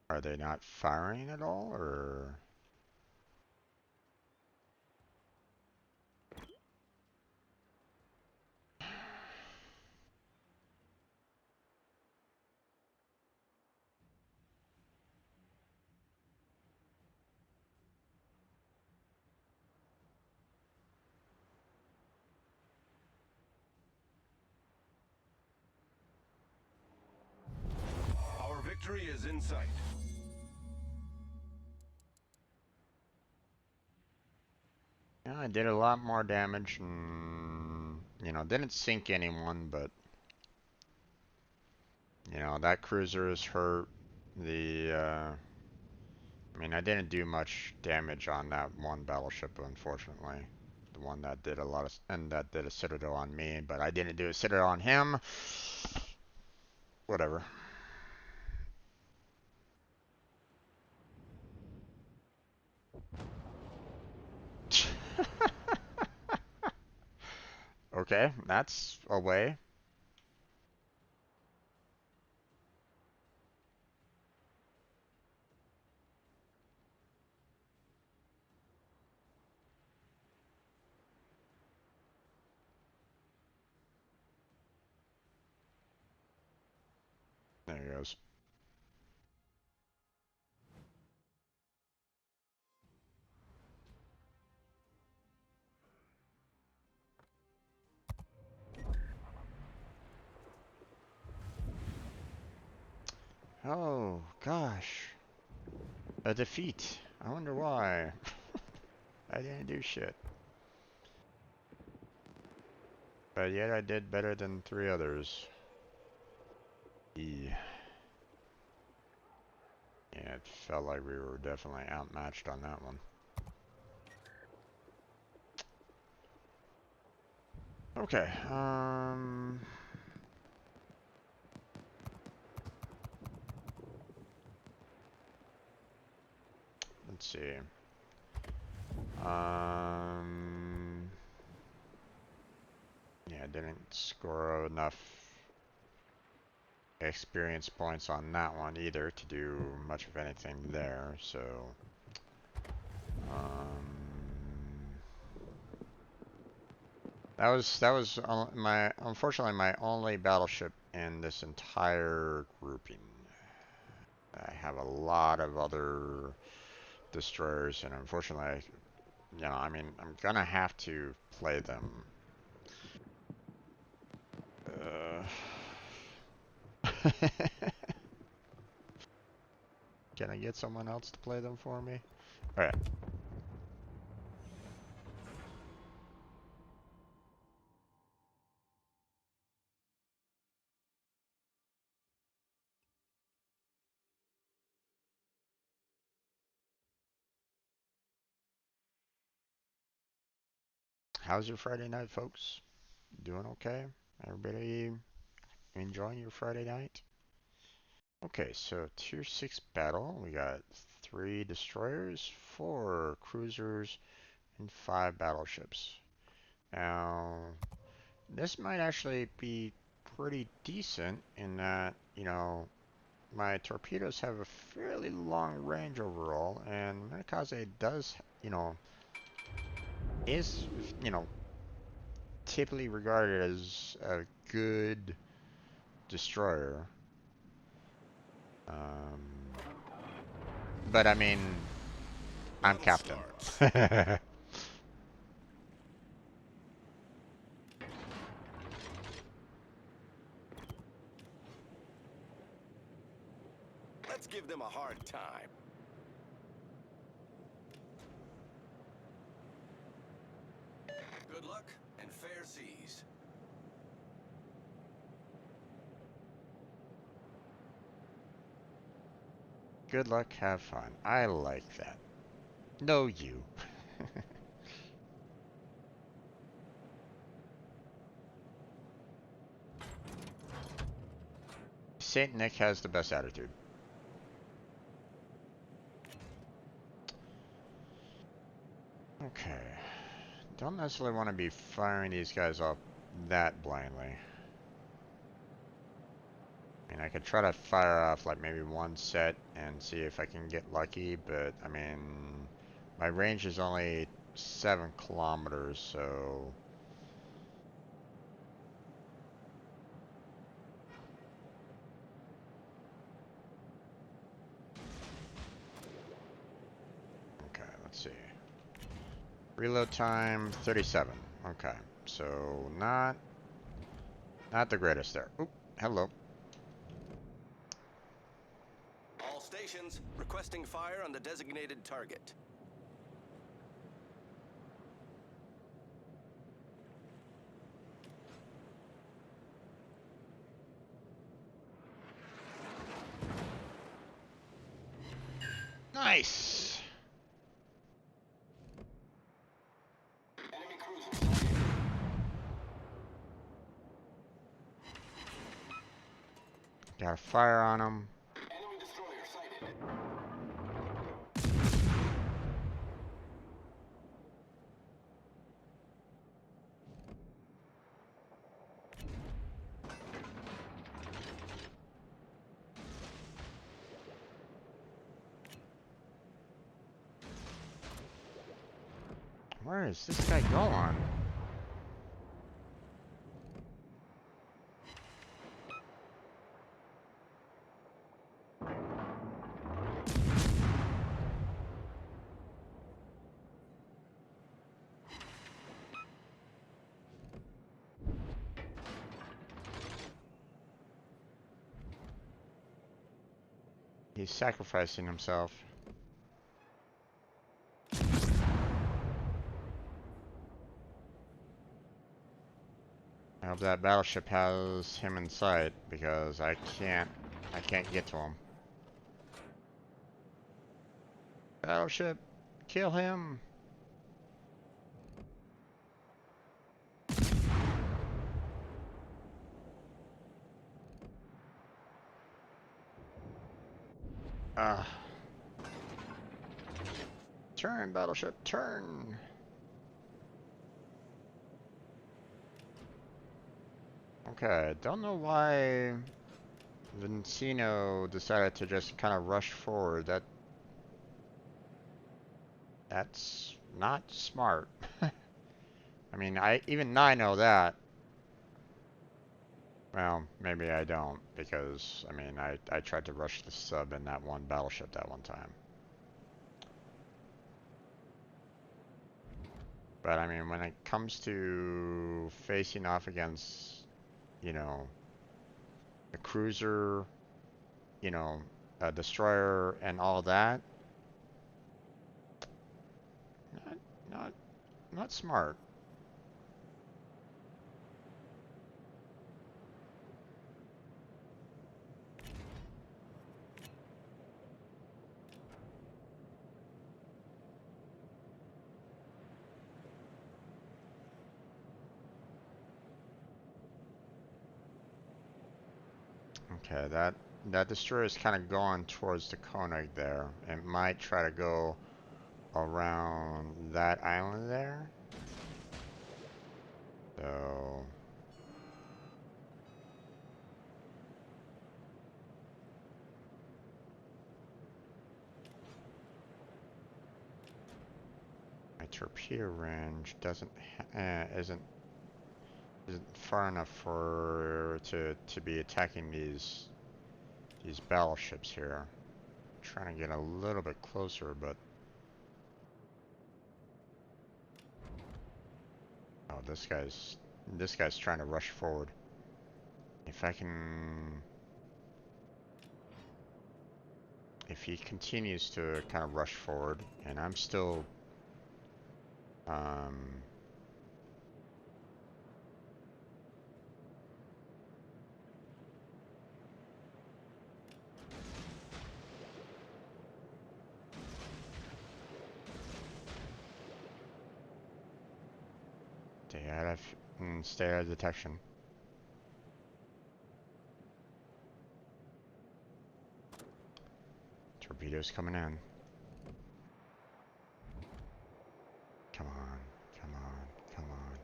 [SPEAKER 1] Are they not firing at all, or?
[SPEAKER 2] Our victory is in sight.
[SPEAKER 1] Yeah, I did a lot more damage and, you know, didn't sink anyone, but, you know, that cruiser is hurt. I mean, I didn't do much damage on that one battleship, unfortunately. The one that did a lot of, and that did a citadel on me, but I didn't do a citadel on him. Whatever. Okay, that's a way. There he goes. Oh, gosh. A defeat. I wonder why. I didn't do shit. But yet I did better than 3 others. Yeah, it felt like we were definitely outmatched on that one. Okay, let's see. Yeah, I didn't score enough experience points on that one either to do much of anything there, so um, that was my unfortunately my only battleship in this entire grouping. I have a lot of other destroyers, and unfortunately, you know, I mean, I'm gonna have to play them. Can I get someone else to play them for me? Alright. How's your Friday night, folks? Doing okay? Everybody enjoying your Friday night? Okay, so tier 6 battle. We got 3 destroyers, 4 cruisers, and 5 battleships. Now, this might actually be pretty decent in that, you know, my torpedoes have a fairly long range overall, and Kamikaze does, you know, is, you know, typically regarded as a good destroyer. Um, but I mean, I'm
[SPEAKER 2] Battle
[SPEAKER 1] captain.
[SPEAKER 2] starts. Let's give them a hard time. Good luck and fair seas.
[SPEAKER 1] Good luck, have fun. I like that. No, you. Saint Nick has the best attitude. Okay. Don't necessarily want to be firing these guys up that blindly. I mean, I could try to fire off like maybe one set and see if I can get lucky, but I mean, my range is only 7 kilometers, so... Okay, let's see. Reload time, 37. Okay, so not the greatest there. Oop, hello.
[SPEAKER 2] All stations requesting fire on the designated target.
[SPEAKER 1] Nice!
[SPEAKER 3] Enemy cruiser sighted.
[SPEAKER 1] Got a fire on them.
[SPEAKER 3] Enemy destroyer sighted.
[SPEAKER 1] Where is this guy going? He's sacrificing himself. I hope that battleship has him in sight because I can't get to him. Battleship, kill him. Ah. Turn, battleship, turn. Okay, don't know why Vincino decided to just kind of rush forward. That's not smart. I mean, even I know that. Well, maybe I don't, because, I mean, I tried to rush the sub in that one battleship that one time. But, I mean, when it comes to facing off against, you know, a cruiser, you know, a destroyer, and all that, not, not, not smart. Okay, that destroyer is kind of going towards the Koenig there. It might try to go around that island there. So my torpedo range isn't far enough for to be attacking these battleships here. I'm trying to get a little bit closer, but oh, this guy's trying to rush forward. If I can, if he continues to kind of rush forward, and I'm still stay out of detection. Torpedoes coming in. Come on, come on, come on.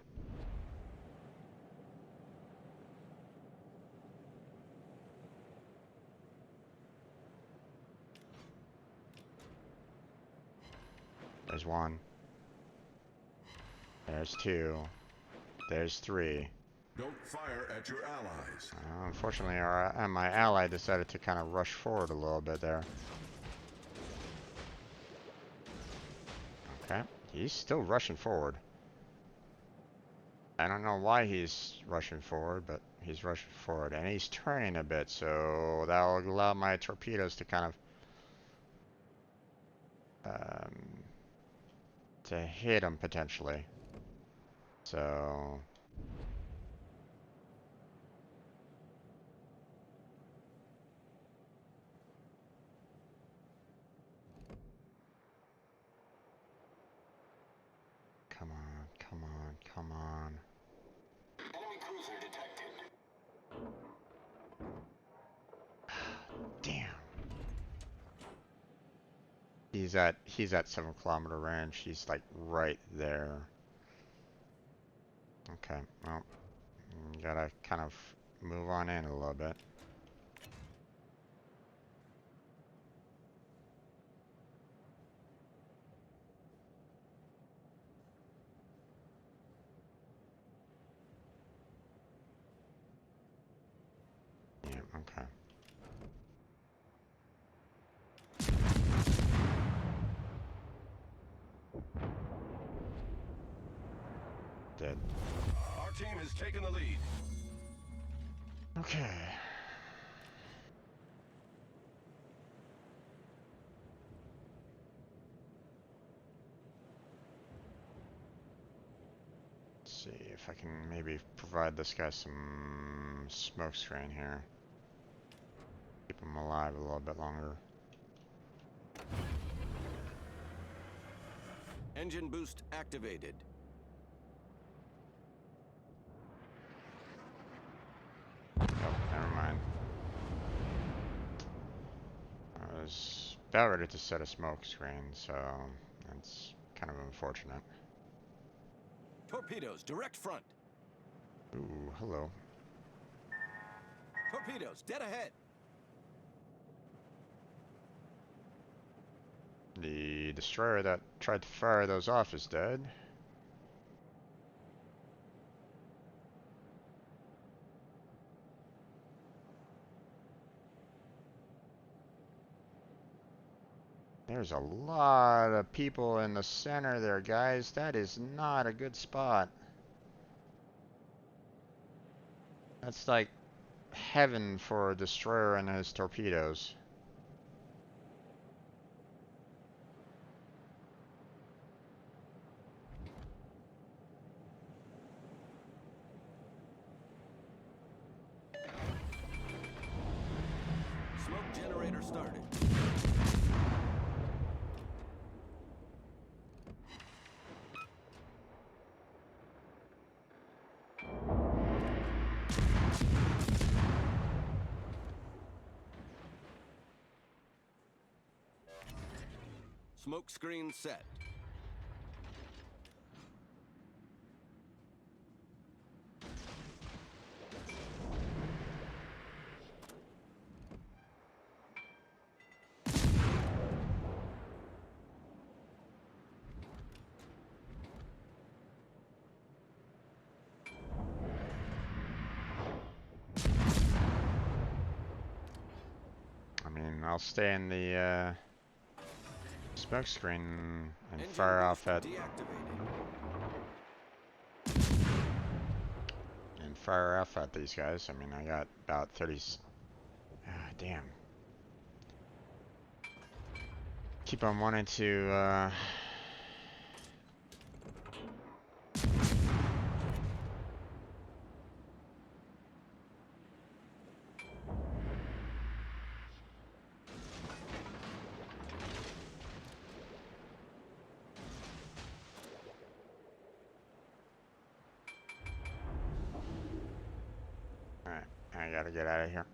[SPEAKER 1] There's one. There's two. There's three.
[SPEAKER 2] Don't fire at your allies.
[SPEAKER 1] Unfortunately, my ally decided to kind of rush forward a little bit there. Okay, he's still rushing forward. I don't know why he's rushing forward, but he's rushing forward. And he's turning a bit, so that'll allow my torpedoes to kind of to hit him potentially. So come on, come on, come on.
[SPEAKER 3] Enemy cruiser detected.
[SPEAKER 1] Damn. He's at 7 kilometer range. He's like right there. Okay, well, gotta kind of move on in a little bit. Yeah, okay. Dead.
[SPEAKER 2] Our team has taken the lead.
[SPEAKER 1] Okay. Let's see if I can maybe provide this guy some smoke screen here. Keep him alive a little bit longer.
[SPEAKER 2] Engine boost activated.
[SPEAKER 1] Oh, never mind. I was about ready to set a smoke screen, so that's kind of unfortunate.
[SPEAKER 2] Torpedoes, direct front.
[SPEAKER 1] Ooh, hello.
[SPEAKER 2] Torpedoes, dead ahead.
[SPEAKER 1] The destroyer that tried to fire those off is dead. There's a lot of people in the center there, guys. That is not a good spot. That's like heaven for a destroyer and his torpedoes.
[SPEAKER 2] Smoke generator started. Smoke screen set.
[SPEAKER 1] I mean, I'll stay in the smoke screen and
[SPEAKER 2] Engine
[SPEAKER 1] fire
[SPEAKER 2] boost
[SPEAKER 1] off at
[SPEAKER 2] deactivated.
[SPEAKER 1] these guys. I mean, I got about 30. Ah, damn. keep on wanting to, Alright, I gotta get out of here.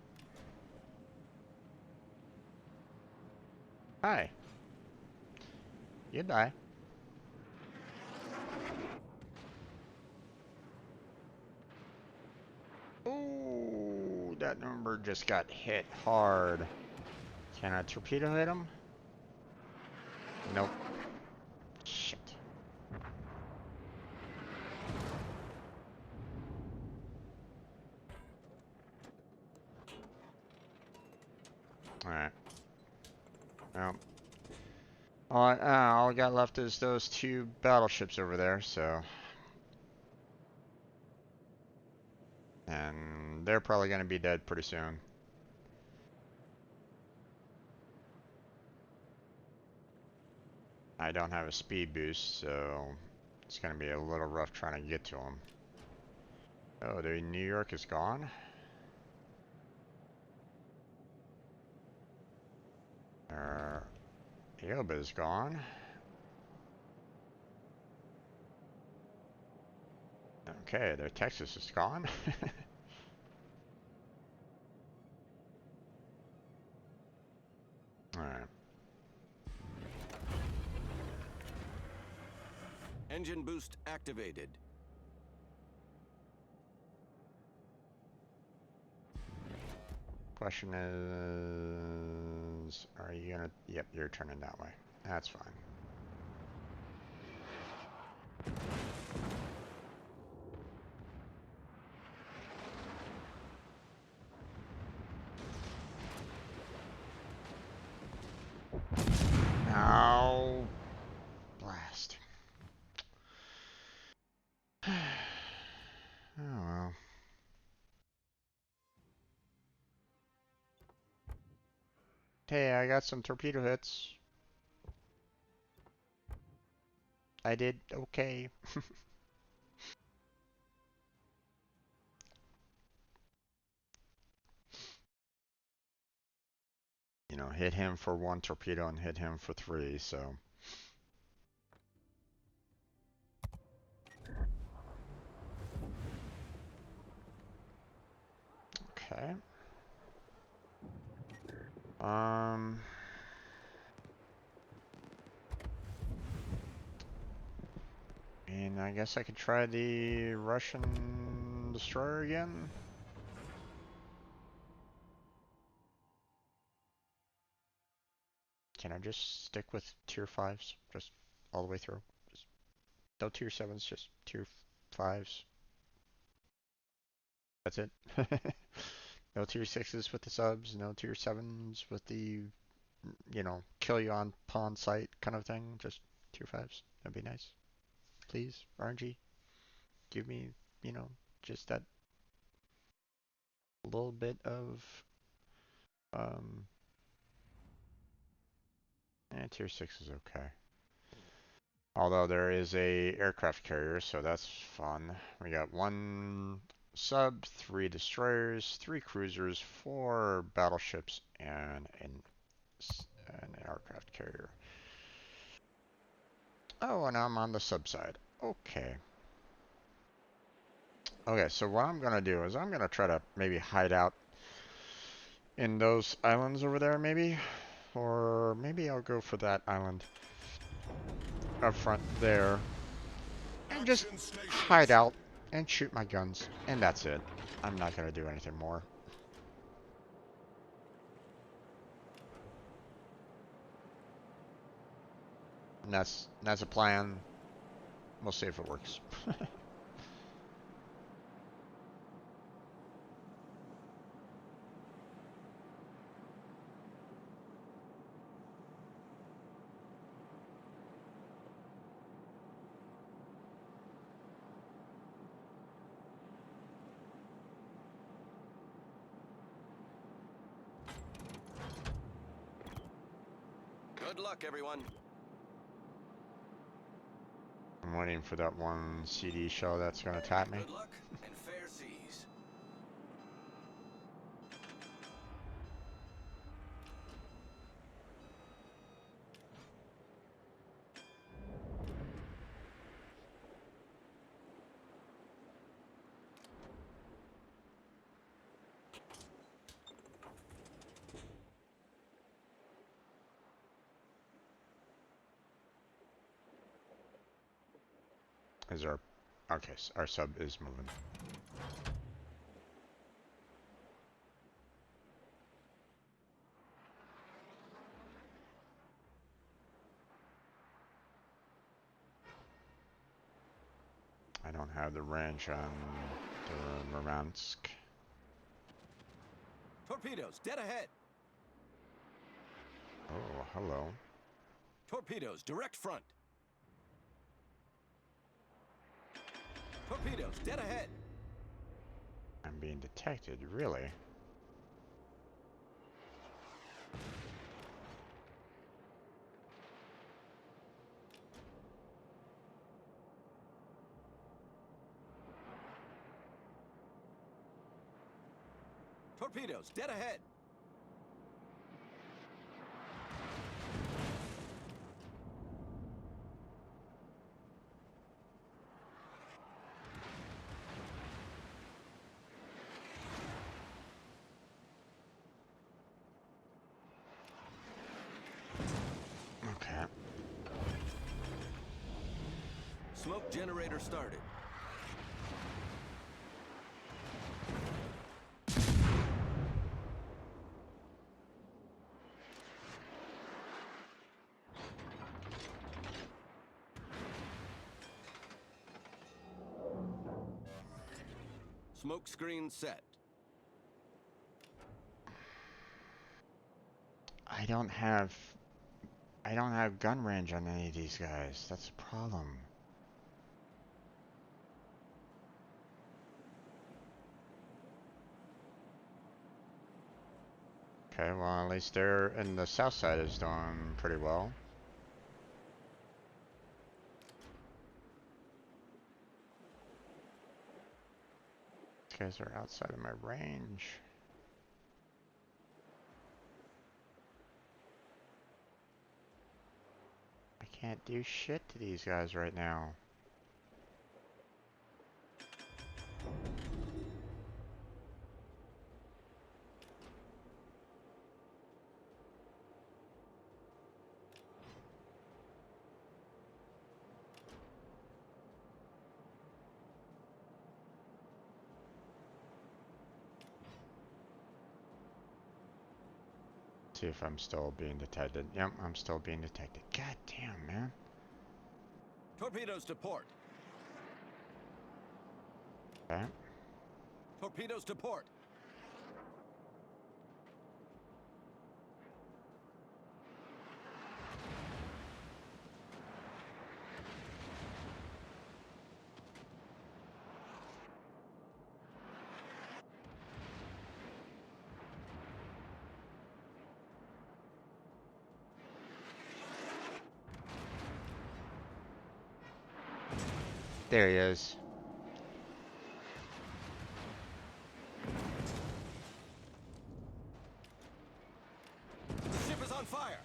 [SPEAKER 1] Hi. You die. Ooh, that number just got hit hard. Can I torpedo hit him? Nope. Shit. Alright. Well, all I got left is those two battleships over there, so. And they're probably going to be dead pretty soon. I don't have a speed boost, so it's going to be a little rough trying to get to them. Oh, the New York is gone? Yoba is gone. Okay, their Texas is gone. Alright.
[SPEAKER 2] Engine boost activated.
[SPEAKER 1] Question is, are you gonna? Yep, you're turning that way. That's fine. Ow. Blast. Oh well. Hey, I got some torpedo hits. I did okay. You know, hit him for 1 torpedo and hit him for 3, so. Okay. And I guess I could try the Russian destroyer again. Can I just stick with tier 5s? Just all the way through? Just no tier 7s, just tier 5s. That's it. No tier 6s with the subs, no tier 7s with the, you know, kill you on pawn site kind of thing. Just tier 5s. That'd be nice. Please, RNG, give me, you know, just that little bit of, um, tier 6 is okay. Although there is a aircraft carrier, so that's fun. We got 1 sub, 3 destroyers, 3 cruisers, 4 battleships, and an aircraft carrier. Oh, and I'm on the sub side. Okay. Okay, so what I'm gonna do is I'm gonna try to maybe hide out in those islands over there, maybe? Or maybe I'll go for that island up front there. And just hide out and shoot my guns. And that's it. I'm not gonna do anything more. And that's a plan. We'll see if it works.
[SPEAKER 2] Good luck, everyone.
[SPEAKER 1] I'm waiting for that one CD shell that's gonna tap me.
[SPEAKER 2] Good luck and fair seas.
[SPEAKER 1] Is our okay? Our sub is moving. I don't have the range on the Murmansk.
[SPEAKER 2] Torpedoes, dead ahead.
[SPEAKER 1] Oh, hello.
[SPEAKER 2] Torpedoes, direct front. Torpedoes, dead ahead.
[SPEAKER 1] I'm being detected, really?
[SPEAKER 2] Torpedoes, dead ahead.
[SPEAKER 1] Okay.
[SPEAKER 2] Smoke generator started. Smoke screen set.
[SPEAKER 1] I don't have gun range on any of these guys. That's a problem. Okay, well at least they're in the south side is doing pretty well. These guys are outside of my range. I can't do shit to these guys right now. See if I'm still being detected. Yep, I'm still being detected. God damn, man.
[SPEAKER 2] Torpedoes to port.
[SPEAKER 1] Okay.
[SPEAKER 2] Torpedoes to port.
[SPEAKER 1] There he is.
[SPEAKER 2] The ship is on fire.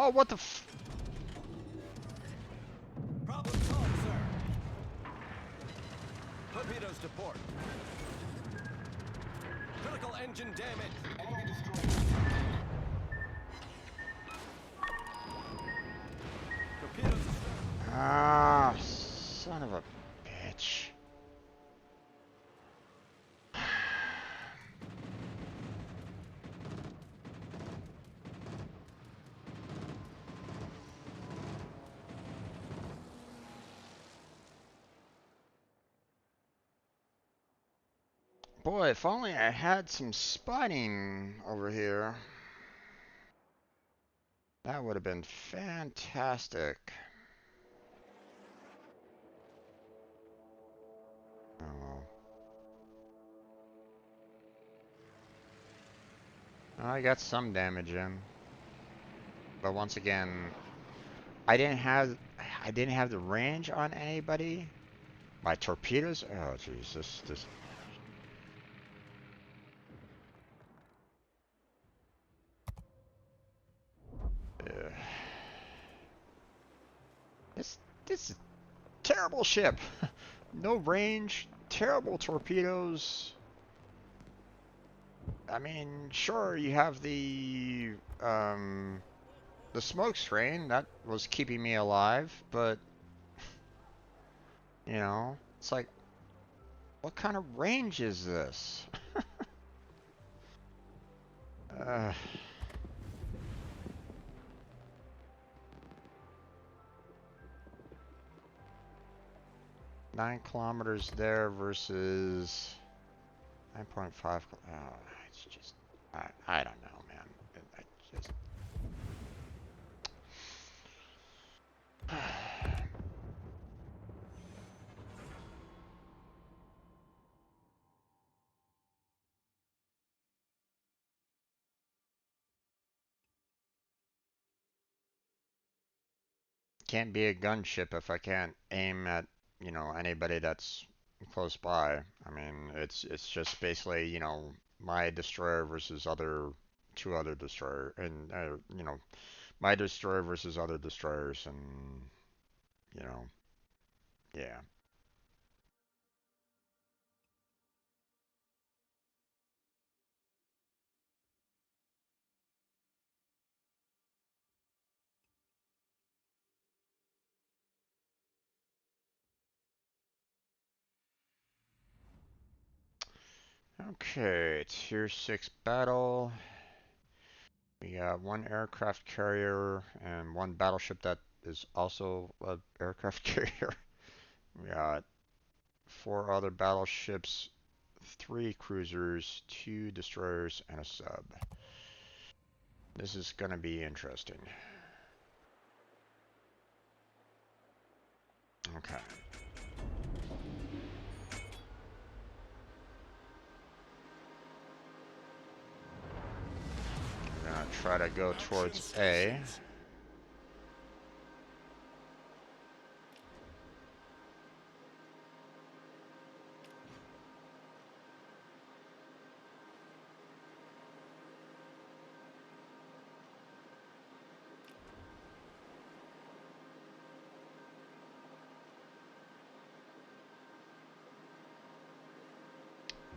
[SPEAKER 1] Oh, what the f-
[SPEAKER 2] Problem solved, sir. Torpedoes to port. Critical engine damage.
[SPEAKER 3] Enemy destroyed.
[SPEAKER 2] Torpedoes astern.
[SPEAKER 1] Ah, son of a bitch. Boy, if only I had some spotting over here. That would have been fantastic. Oh well. I got some damage in. But once again, I didn't have the range on anybody. My torpedoes? Oh jeez, this uh, this is terrible ship. No range, terrible torpedoes. I mean, sure, you have the smoke screen that was keeping me alive, but you know, it's like, what kind of range is this? uh, 9 kilometers there versus 9.5. Oh, it's just, I don't know, man. I just. Can't be a gunship if I can't aim at, anybody that's close by. I mean, it's just basically, my destroyer versus two other destroyer, and my destroyer versus other destroyers, and you know, yeah. Okay, tier 6 battle. We got one aircraft carrier and one battleship that is also an aircraft carrier. We got 4 other battleships, 3 cruisers, 2 destroyers, and a sub. This is gonna be interesting. Okay. We're gonna try to go towards A.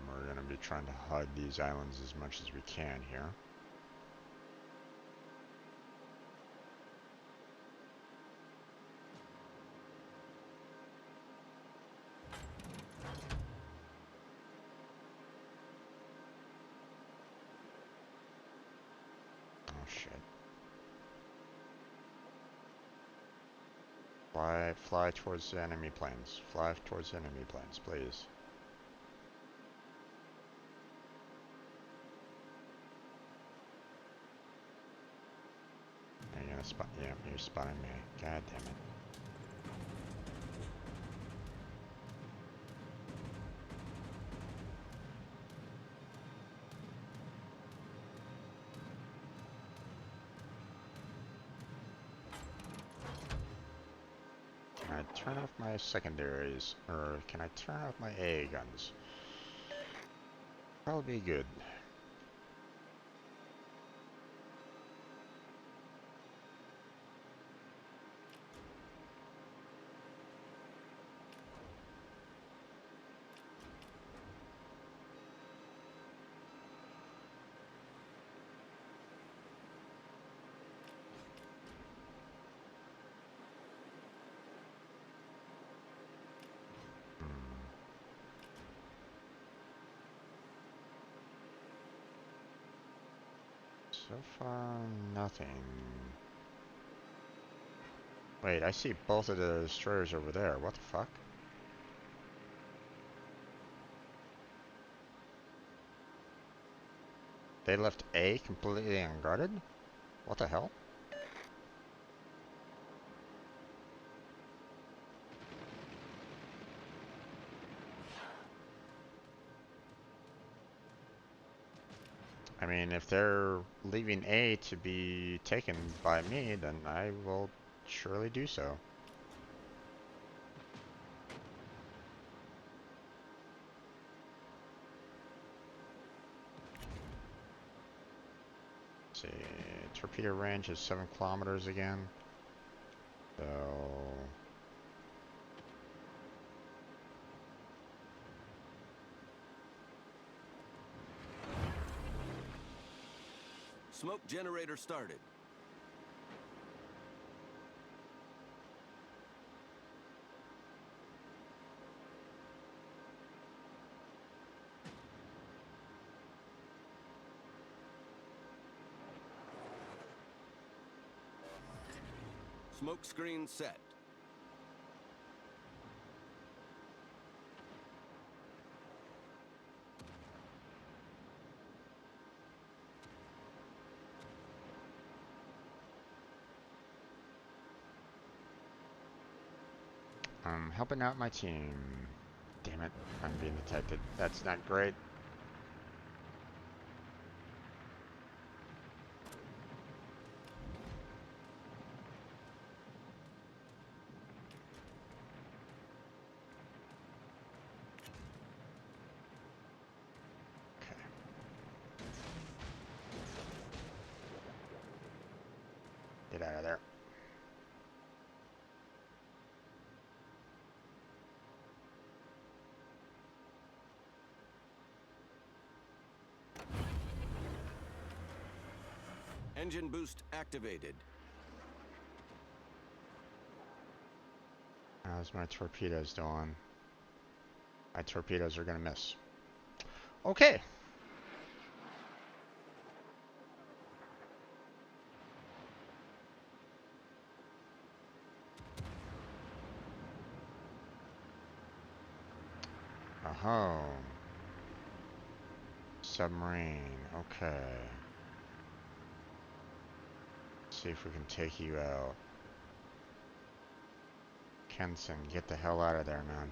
[SPEAKER 1] We're gonna be trying to HUD these islands as much as we can here. Oh shit. Fly towards the enemy planes. Fly towards the enemy planes, please. You're gonna spot, yeah, you're spotting me. God damn it. Can I turn off my secondaries, or can I turn off my AA guns? Probably be good. So far, nothing. Wait, I see both of the destroyers over there. What the fuck? They left A completely unguarded? What the hell? I mean, if they're leaving A to be taken by me, then I will surely do so. Let's see, torpedo range is 7 kilometers again. So
[SPEAKER 2] Smoke generator started. Smoke screen set.
[SPEAKER 1] I'm helping out my team. Damn it, I'm being detected. That's not great. Okay. Get out of there.
[SPEAKER 2] Engine boost activated.
[SPEAKER 1] How's my torpedoes doing? My torpedoes are gonna miss. Okay. Oh. Submarine. Okay. See if we can take you out. Kenson, get the hell out of there, man.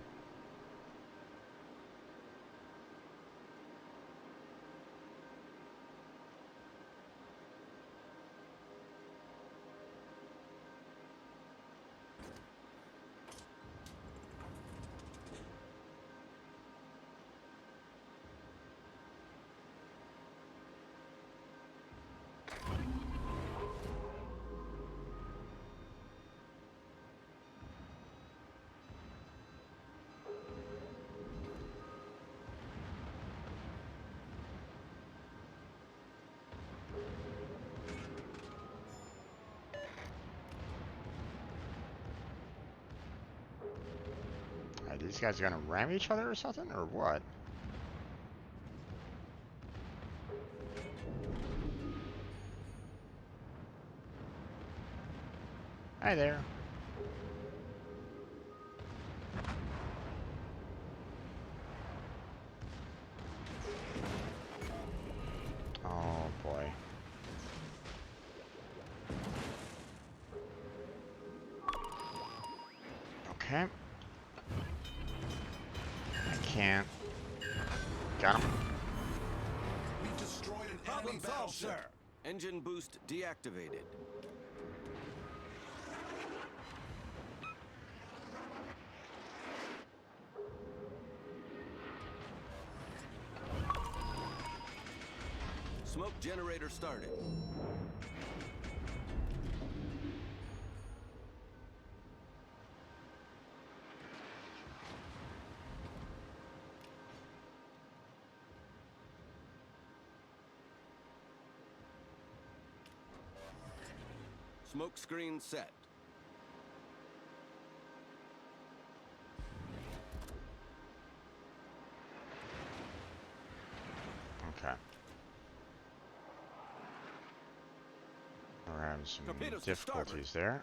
[SPEAKER 1] Are these guys gonna ram each other or something, or what? Hi there. Oh boy. Okay. I can't. Got him.
[SPEAKER 3] We destroyed an
[SPEAKER 2] Problem
[SPEAKER 3] enemy
[SPEAKER 2] solved,
[SPEAKER 3] battleship.
[SPEAKER 2] sir. Engine boost deactivated. Smoke generator started. Smoke screen set.
[SPEAKER 1] Okay. We're having some
[SPEAKER 2] Torpedoes to
[SPEAKER 1] difficulties there.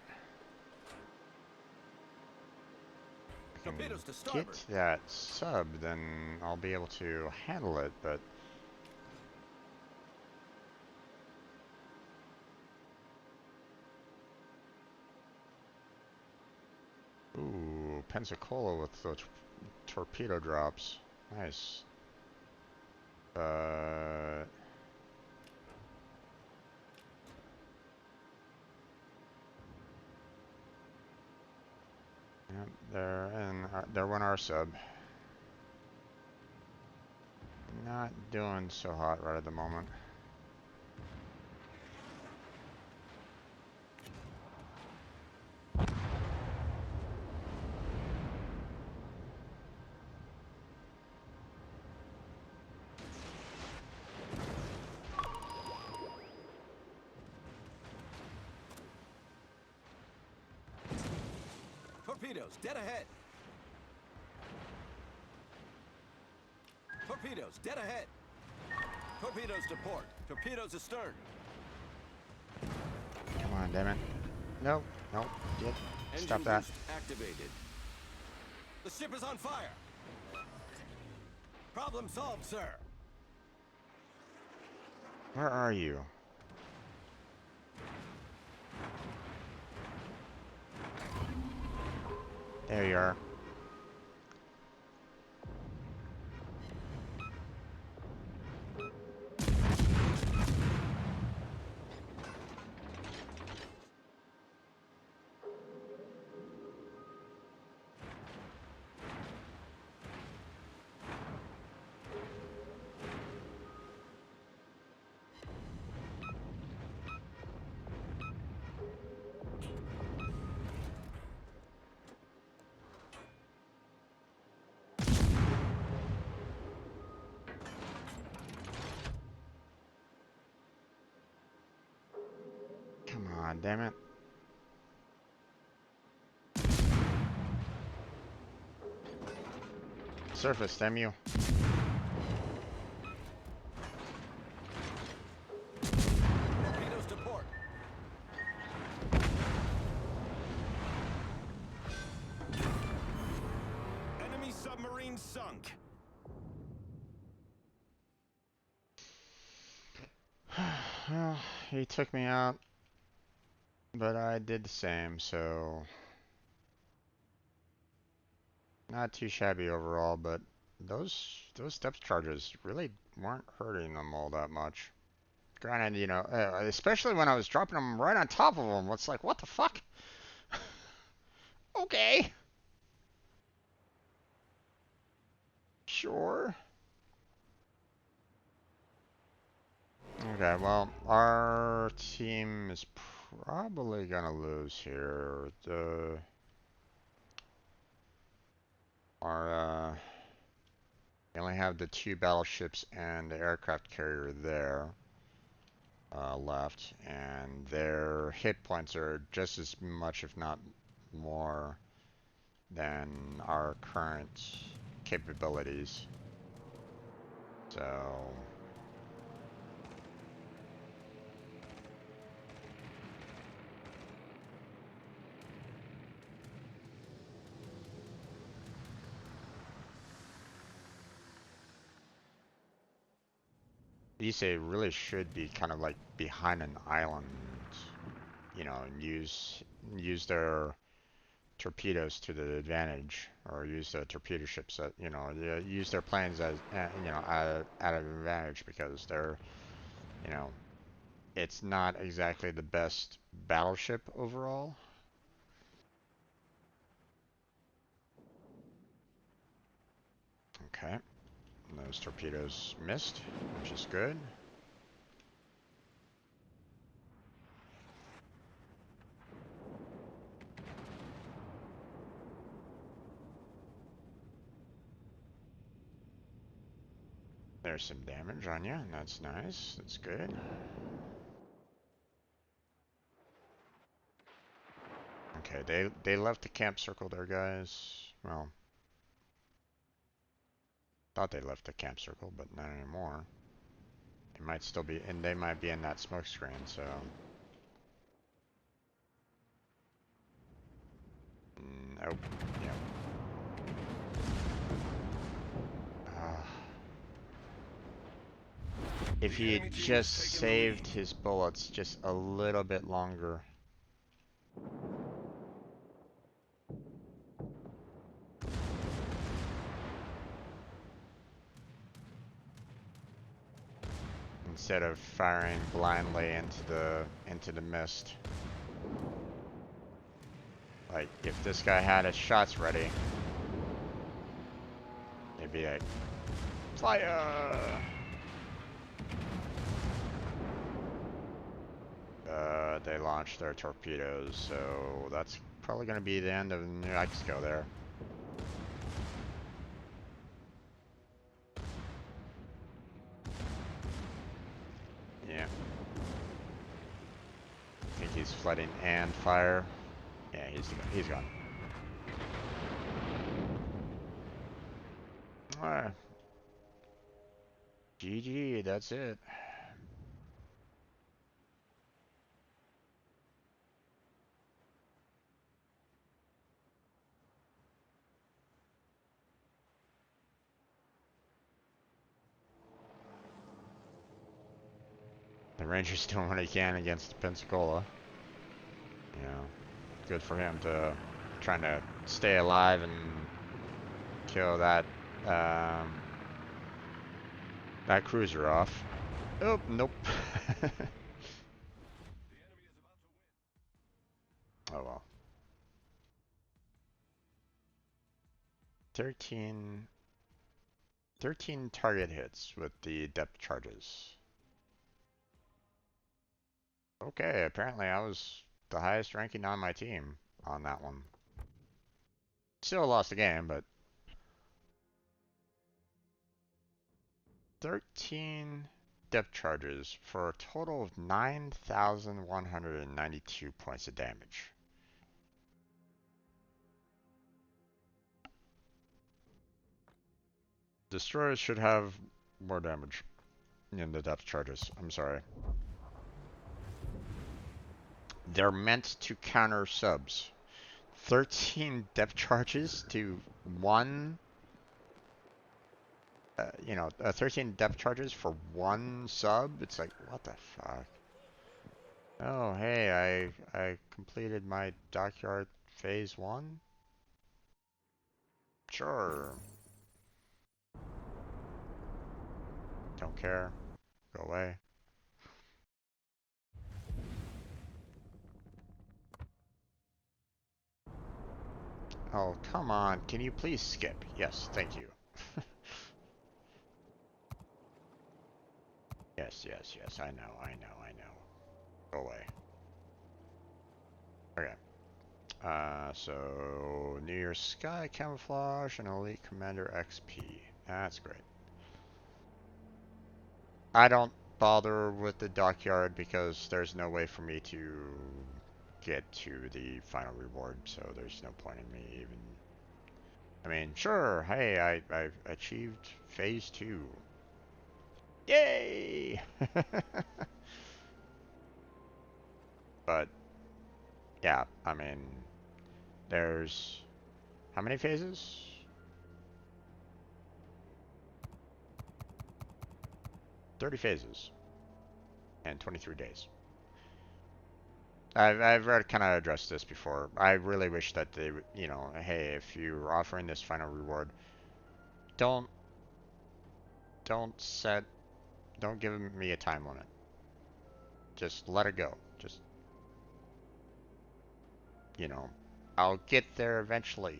[SPEAKER 1] If I can
[SPEAKER 2] Torpedoes to
[SPEAKER 1] get
[SPEAKER 2] starboard.
[SPEAKER 1] that sub, then I'll be able to handle it, but Pensacola with the torpedo drops. Nice. Yep, they're one our sub. Not doing so hot right at the moment.
[SPEAKER 2] Torpedoes, dead ahead. Torpedoes, dead ahead. Torpedoes to port. Torpedoes astern.
[SPEAKER 1] Come on, damn it. Nope, nope. Get,
[SPEAKER 2] Engine
[SPEAKER 1] stop that.
[SPEAKER 2] boost activated. The ship is on fire. Problem solved, sir.
[SPEAKER 1] Where are you? There you are. Come on, damn it. Surface, damn you.
[SPEAKER 2] Torpedoes to port. Enemy submarine sunk.
[SPEAKER 1] Well, he took me out, but I did the same, so not too shabby overall, but those depth charges really weren't hurting them all that much. Granted, you know, especially when I was dropping them right on top of them, it's like, what the fuck? Okay. Sure. Okay, well, our team is probably gonna lose here. We only have the 2 battleships and the aircraft carrier there left, and their hit points are just as much, if not more, than our current capabilities. So these really should be kind of like behind an island, you know, and use their torpedoes to the advantage, or use the torpedo ships that, you know, use their planes as you know, at an advantage, because they're, you know, it's not exactly the best battleship overall. Okay, and those torpedoes missed, which is good. There's some damage on you, and that's nice. That's good. Okay, they left the camp circle there, guys. Well, thought they left the camp circle, but not anymore. They might still be, and they might be in that smoke screen, so. Oh, yeah. If he had just saved his bullets just a little bit longer. instead of firing blindly into the mist. Like, if this guy had his shots ready, it'd be like, fire! They launched their torpedoes, so that's probably going to be the end of New Mexico there. Yeah. I think he's flooding and fire. Yeah, he's gone. Alright. GG, that's it. The Ranger's doing what he can against Pensacola. You know, good for him to trying to stay alive and kill that that cruiser off. Oh, nope. Oh well. 13 target hits with the depth charges. Okay, apparently I was the highest ranking on my team on that one. Still lost the game, but 13 depth charges for a total of 9,192 points of damage. Destroyers should have more damage in the depth charges. I'm sorry. They're meant to counter subs. 13 depth charges to one, 13 depth charges for one sub? It's like, what the fuck? Oh, hey, I completed my dockyard phase 1? Sure. Don't care. Go away. Oh, come on. Can you please skip? Yes, thank you. Yes, I know. Go away. Okay. So New Year's Sky Camouflage and Elite Commander XP. That's great. I don't bother with the dockyard because there's no way for me to get to the final reward, so there's no point in me even. I mean, sure, hey, I've achieved phase 2. Yay! But, yeah, I mean, there's how many phases? 30 phases and 23 days. I've already kind of addressed this before. I really wish that they, you know, hey, if you're offering this final reward, don't set, don't give me a time limit. Just let it go. Just, you know, I'll get there eventually.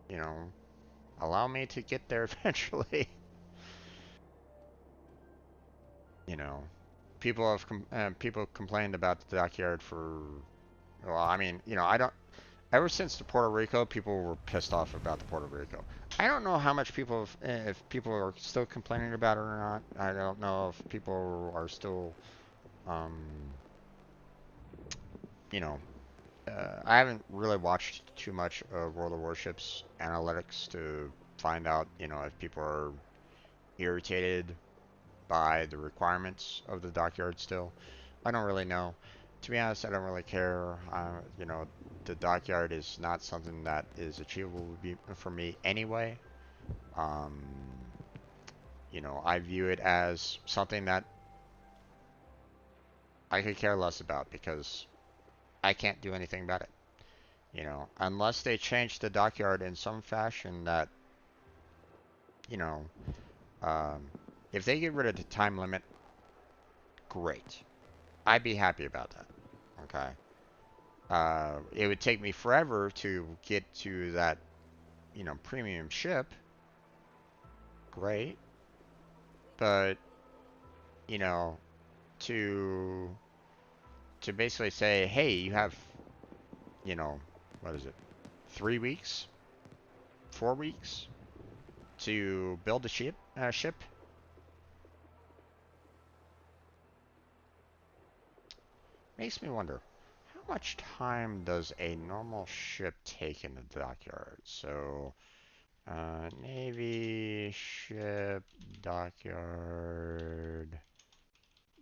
[SPEAKER 1] You know, allow me to get there eventually. You know, people have people complained about the dockyard for, well, I mean, you know, I don't. Ever since the Puerto Rico, people were pissed off about the Puerto Rico. I don't know how much people, if people are still complaining about it or not. I don't know if people are still, um, you know, I haven't really watched too much of World of Warships analytics to find out, you know, if people are irritated by the requirements of the dockyard still. I don't really know. To be honest, I don't really care. You know, the dockyard is not something that is achievable for me anyway. Um, you know, I view it as something that I could care less about because I can't do anything about it. You know, unless they change the dockyard in some fashion that, you know, um, If they get rid of the time limit, great. I'd be happy about that. Okay. It would take me forever to get to that, premium ship. Great. But, you know, to basically say, hey, you have, what is it? 3 weeks, 4 weeks to build a ship. Makes me wonder, how much time does a normal ship take in the dockyard? So, Navy ship dockyard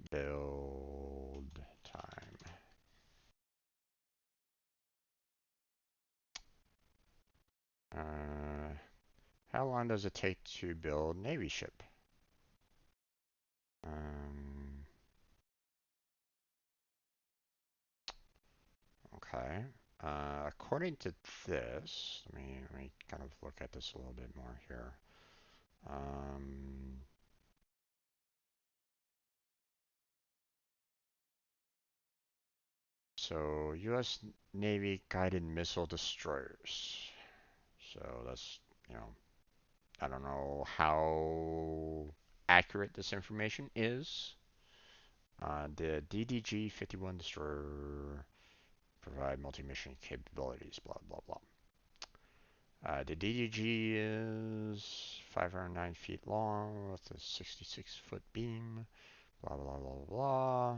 [SPEAKER 1] build time. How long does it take to build Navy ship? Um, okay. According to this, let me kind of look at this a little bit more here. Um, so U.S. Navy guided missile destroyers. So that's, you know, I don't know how accurate this information is. The DDG-51 destroyer provide multi-mission capabilities, blah, blah, blah. The DDG is 509 feet long with a 66-foot beam, blah, blah, blah, blah.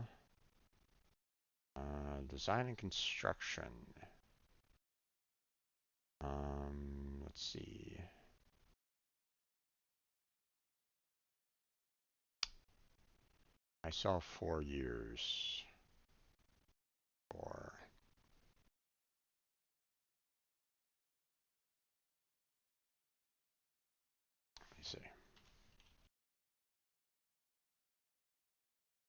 [SPEAKER 1] Design and construction. Let's see. I saw 4 years for. Let me see.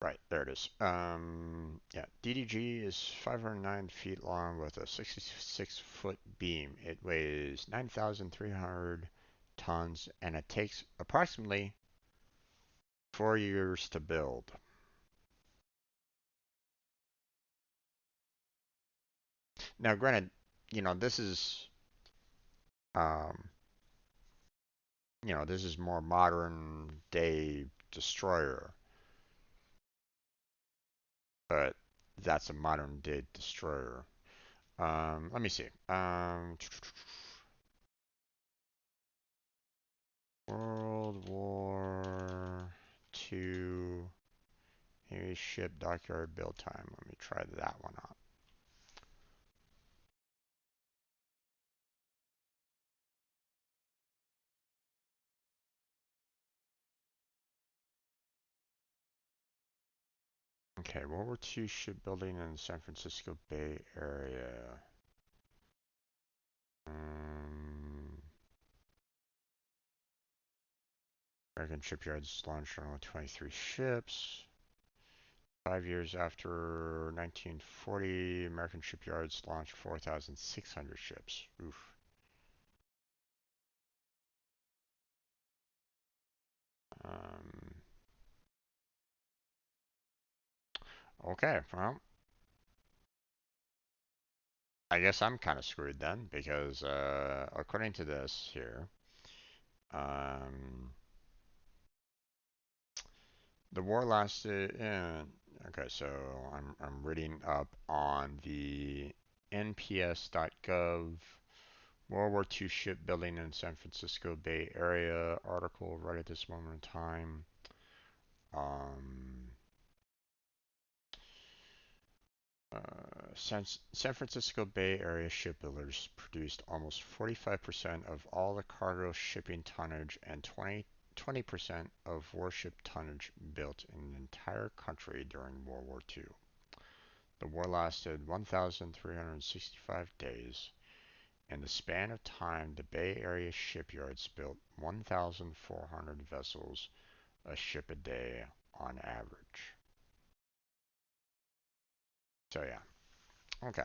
[SPEAKER 1] Right, there it is. Yeah, DDG is 509 feet long with a 66-foot beam. It weighs 9,300 tons and it takes approximately 4 years to build. Now, granted, this is, um, this is more modern day destroyer, but that's a modern day destroyer. Let me see. World War II Navy ship dockyard build time. Let me try that one out. Okay, World War II shipbuilding in the San Francisco Bay Area. American shipyards launched only 23 ships. 5 years after 1940, American shipyards launched 4,600 ships. Oof. Okay, well, I guess I'm kind of screwed then because according to this here, um, the war lasted. Okay, so I'm reading up on the NPS.gov World War II shipbuilding in San Francisco Bay Area article right at this moment in time. Um, San Francisco Bay Area shipbuilders produced almost 45% of all the cargo shipping tonnage and 20% of warship tonnage built in the entire country during World War II. The war lasted 1,365 days. In the span of time, the Bay Area shipyards built 1,400 vessels, a ship a day on average. So yeah, okay.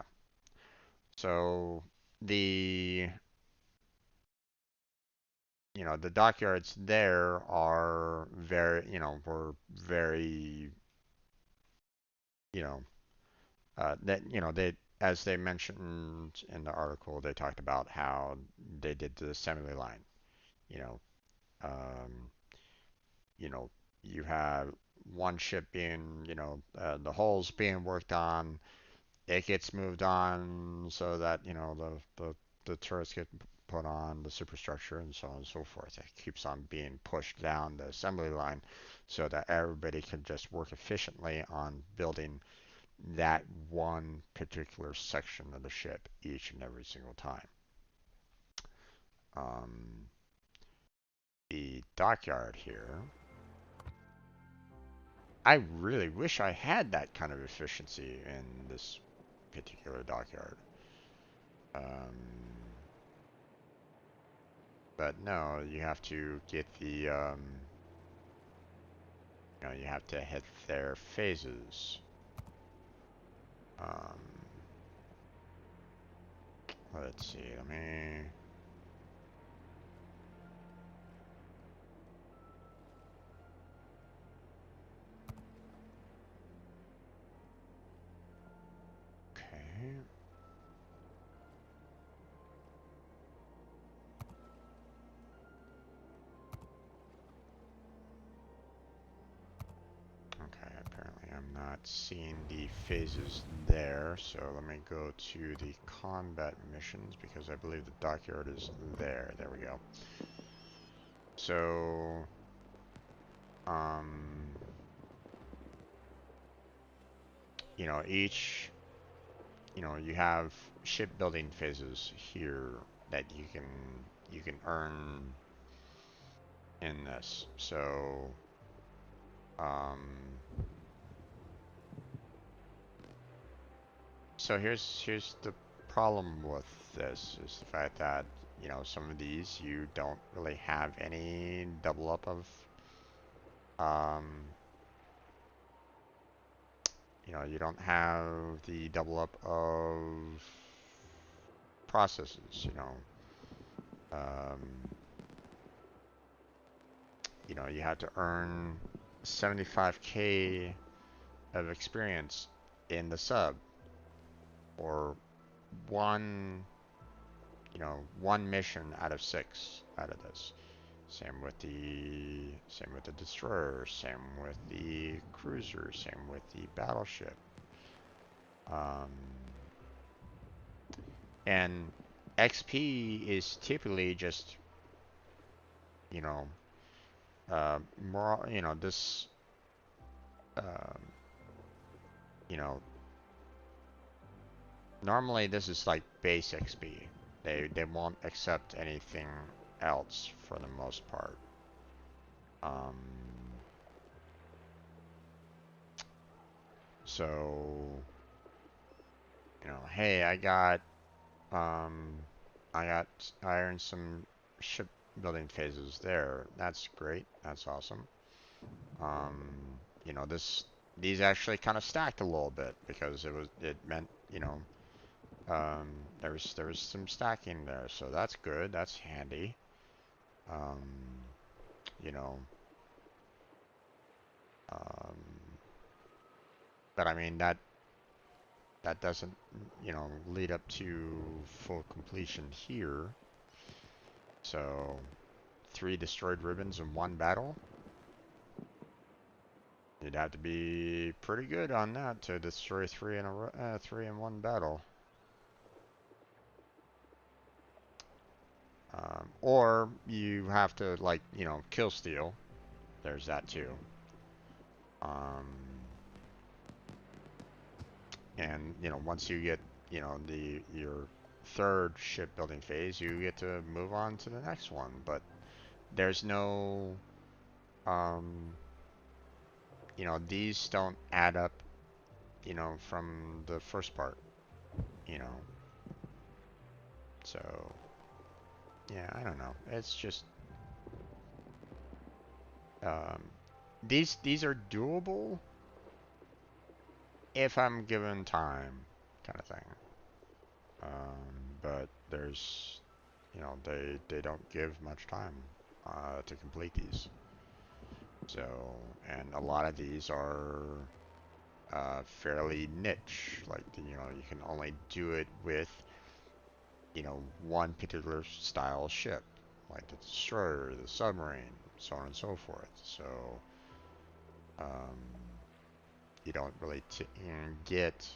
[SPEAKER 1] So the you know, the dockyards there are very, were very, you know, that, they, as they mentioned in the article, they talked about how they did the assembly line, you know, um, you know, you have one ship being, the hulls being worked on, it gets moved on so that, the turrets get put on the superstructure and so on and so forth. It keeps on being pushed down the assembly line so that everybody can just work efficiently on building that one particular section of the ship each and every single time. Um, the dockyard here, I really wish I had that kind of efficiency in this particular dockyard. But no, you have to get the, you have to hit their phases. Um, let's see, let me... Okay. Okay, apparently I'm not seeing the phases there, so let me go to the combat missions because I believe the dockyard is there. There we go. So, each, you have shipbuilding phases here that you can earn in this. So, um, so here's the problem with this is the fact that some of these you don't really have any double up of um, you don't have the double up of processes. Um, you have to earn 75K of experience in the sub or one one mission out of 6 out of this. Same with the destroyer, same with the cruiser, same with the battleship. Um, and XP is typically just you know more this um, you know normally this is like base XP. They won't accept anything else for the most part. Um, so hey, um, I earned some shipbuilding phases there. That's great. That's awesome. Um, these actually kind of stacked a little bit because it meant um, there was some stacking there, so that's good. That's handy. Um, you know, um, but I mean that doesn't lead up to full completion here. So 3 destroyed ribbons in 1 battle. You'd have to be pretty good on that to destroy 3 in 1 battle. Or you have to kill steal. There's that too. Um, and once you get your 3rd shipbuilding phase, you get to move on to the next one. But there's no these don't add up from the first part. you know so yeah, I don't know, it's just um, these are doable if I'm given time, kind of thing. But there's they don't give much time. to complete these. So, and a lot of these are fairly niche. Like, you know, you can only do it with, you know, one particular style ship, like the destroyer, the submarine, so on and so forth. So, um, you don't really get,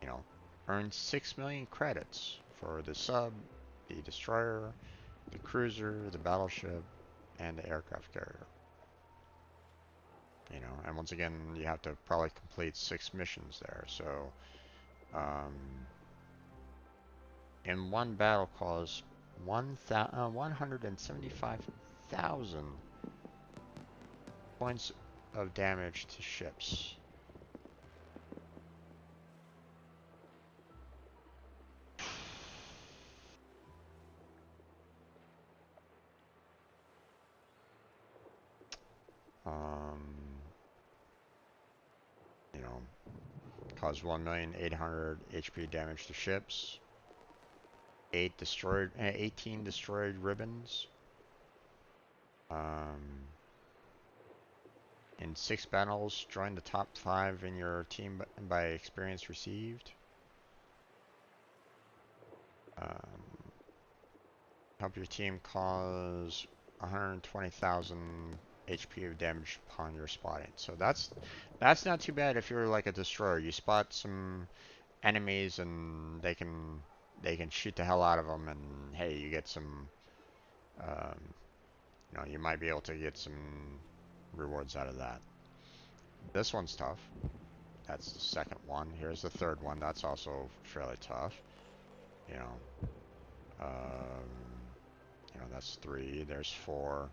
[SPEAKER 1] you know, earn 6 million credits for the sub, the destroyer, the cruiser, the battleship, and the aircraft carrier. You know, and once again, you have to probably complete 6 missions there. So, in one battle cause 175,000 points of damage to ships. You know, cause 1,800,000 HP damage to ships. 18 destroyed ribbons. In 6 battles, join the top 5 in your team by experience received. Help your team cause 120,000 HP of damage upon your spotting. So that's not too bad if you're like a destroyer. You spot some enemies and they can shoot the hell out of them, and hey, you get some, um, you know, you might be able to get some rewards out of that. This one's tough. That's the second one. Here's the third one. That's also fairly tough. You know, um, you know, that's 3. There's 4.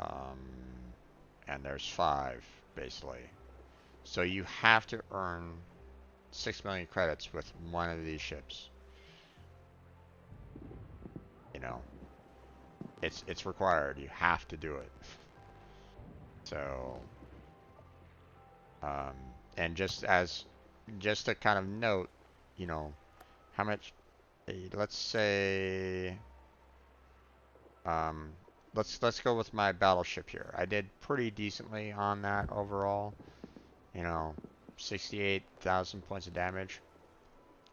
[SPEAKER 1] Um, and there's 5, basically. So you have to earn 6 million credits with one of these ships. You know, it's required. You have to do it. So, um, and just a kind of note, you know, how much? Let's say, um, let's go with my battleship here. I did pretty decently on that overall. You know, 68,000 points of damage.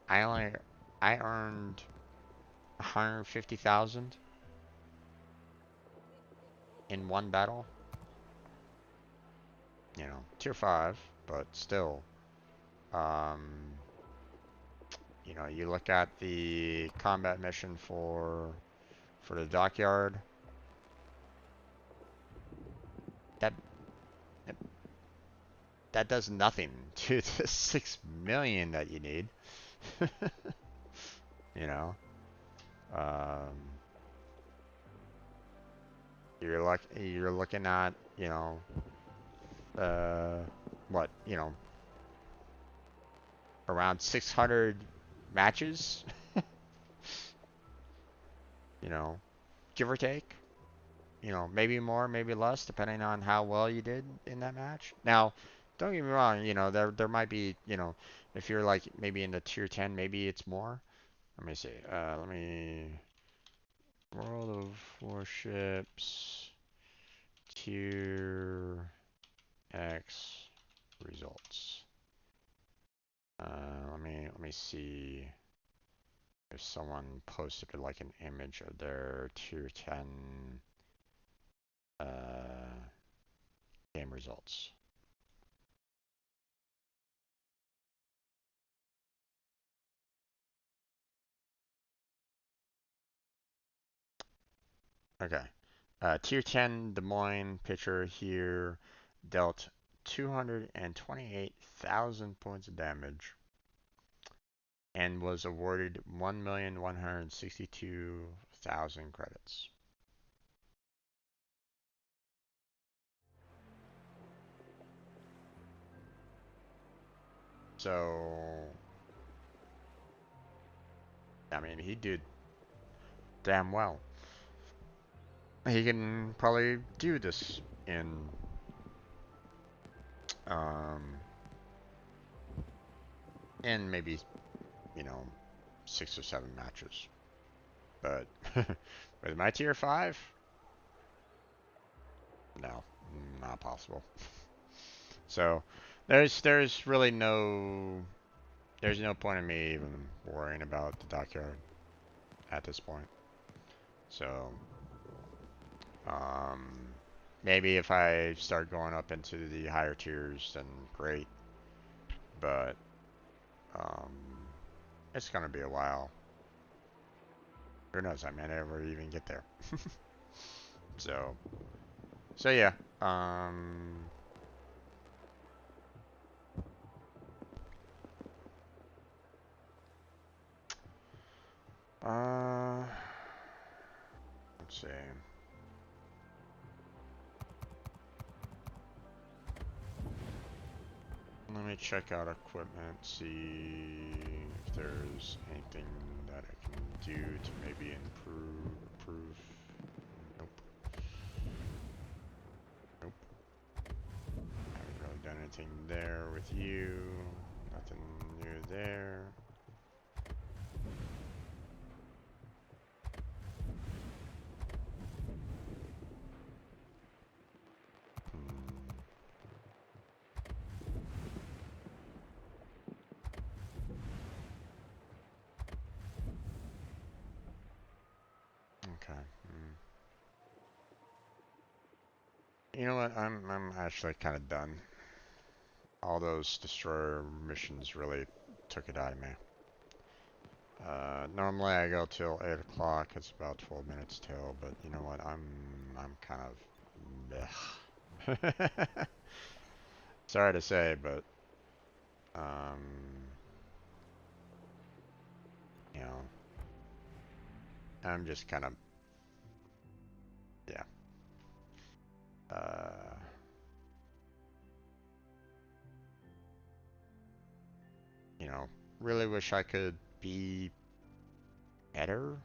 [SPEAKER 1] I earned 150,000 in one battle. You know, tier 5, but still. Um, you know, you look at the combat mission for the dockyard. That that does nothing to the 6 million that you need. You know, um, you're looking at, you know, what, you know, around 600 matches. You know, give or take. You know, maybe more, maybe less, depending on how well you did in that match. Now, don't get me wrong, you know, there might be, you know, if you're like maybe in the tier 10, maybe it's more. Let me see. Let me World of Warships tier X results. Let me see if someone posted like an image of their tier 10 game results. Okay. Tier 10 Des Moines pitcher here dealt 228,000 points of damage and was awarded 1,162,000 credits. So, I mean, he did damn well. He can probably do this um, in maybe, you know, 6 or 7 matches. but with my tier 5, no, not possible. So there's really there's no point in me even worrying about the dockyard at this point. So um, maybe if I start going up into the higher tiers, then great. But um, it's gonna be a while. Who knows? I may never even get there. So yeah. Uh, let's see. Let me check out equipment, see if there's anything that I can do to maybe improve. Nope. Nope. Haven't really done anything there with you. Nothing new there. Okay. You know what? I'm actually kind of done. All those destroyer missions really took it out of me. Normally I go till 8 o'clock. It's about 12 minutes till, but you know what? I'm kind of bleh. Sorry to say, but um, you know, I'm just kind of yeah. You know, really wish I could be better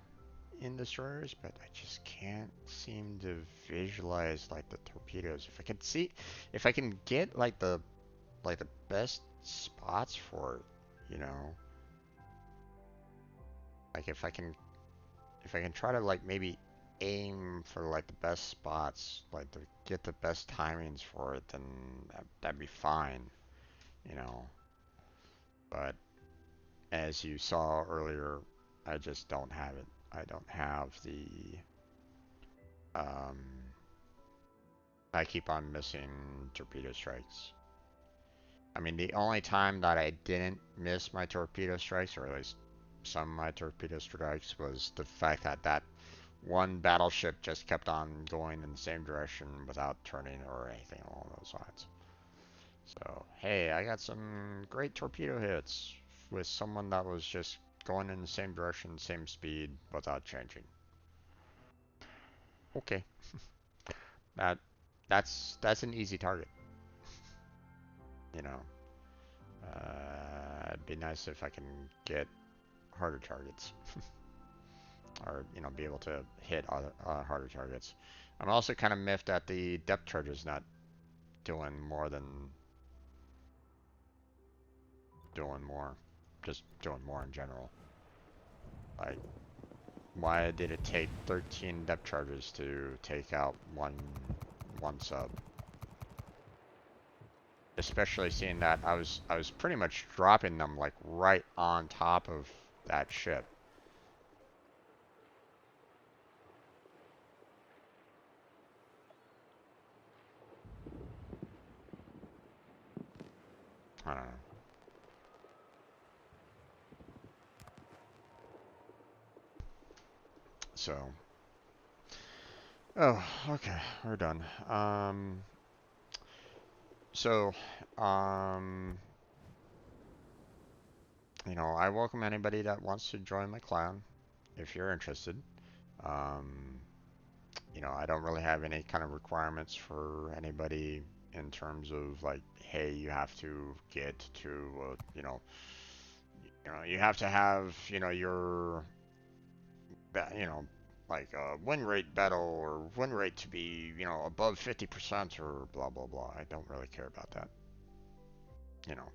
[SPEAKER 1] in destroyers, but I just can't seem to visualize like the torpedoes. If I can see, if I can get like the best spots for it, you know, like if I can try to like maybe aim for like the best spots, like to get the best timings for it, then that'd be fine, you know. But as you saw earlier, I just don't have it. I don't have the um I keep on missing torpedo strikes. I mean, the only time that I didn't miss my torpedo strikes, or at least some of my torpedo strikes, was the fact that that one battleship just kept on going in the same direction without turning or anything along those lines. So, hey, I got some great torpedo hits with someone that was just going in the same direction, same speed, without changing. Okay, that that's an easy target, you know. It'd be nice if I can get harder targets, or you know, be able to hit other harder targets. I'm also kind of miffed that the depth charge is not doing more than doing more, just doing more in general. Like, why did it take 13 depth charges to take out one sub? Especially seeing that I was pretty much dropping them like right on top of that ship. I don't know. So, oh, okay, we're done. So, um, you know, I welcome anybody that wants to join my clan if you're interested. Um, you know, I don't really have any kind of requirements for anybody in terms of like, hey, you have to get to, you have to have, you know, like a win rate battle or win rate to be, above 50% or blah blah blah. I don't really care about that. You know,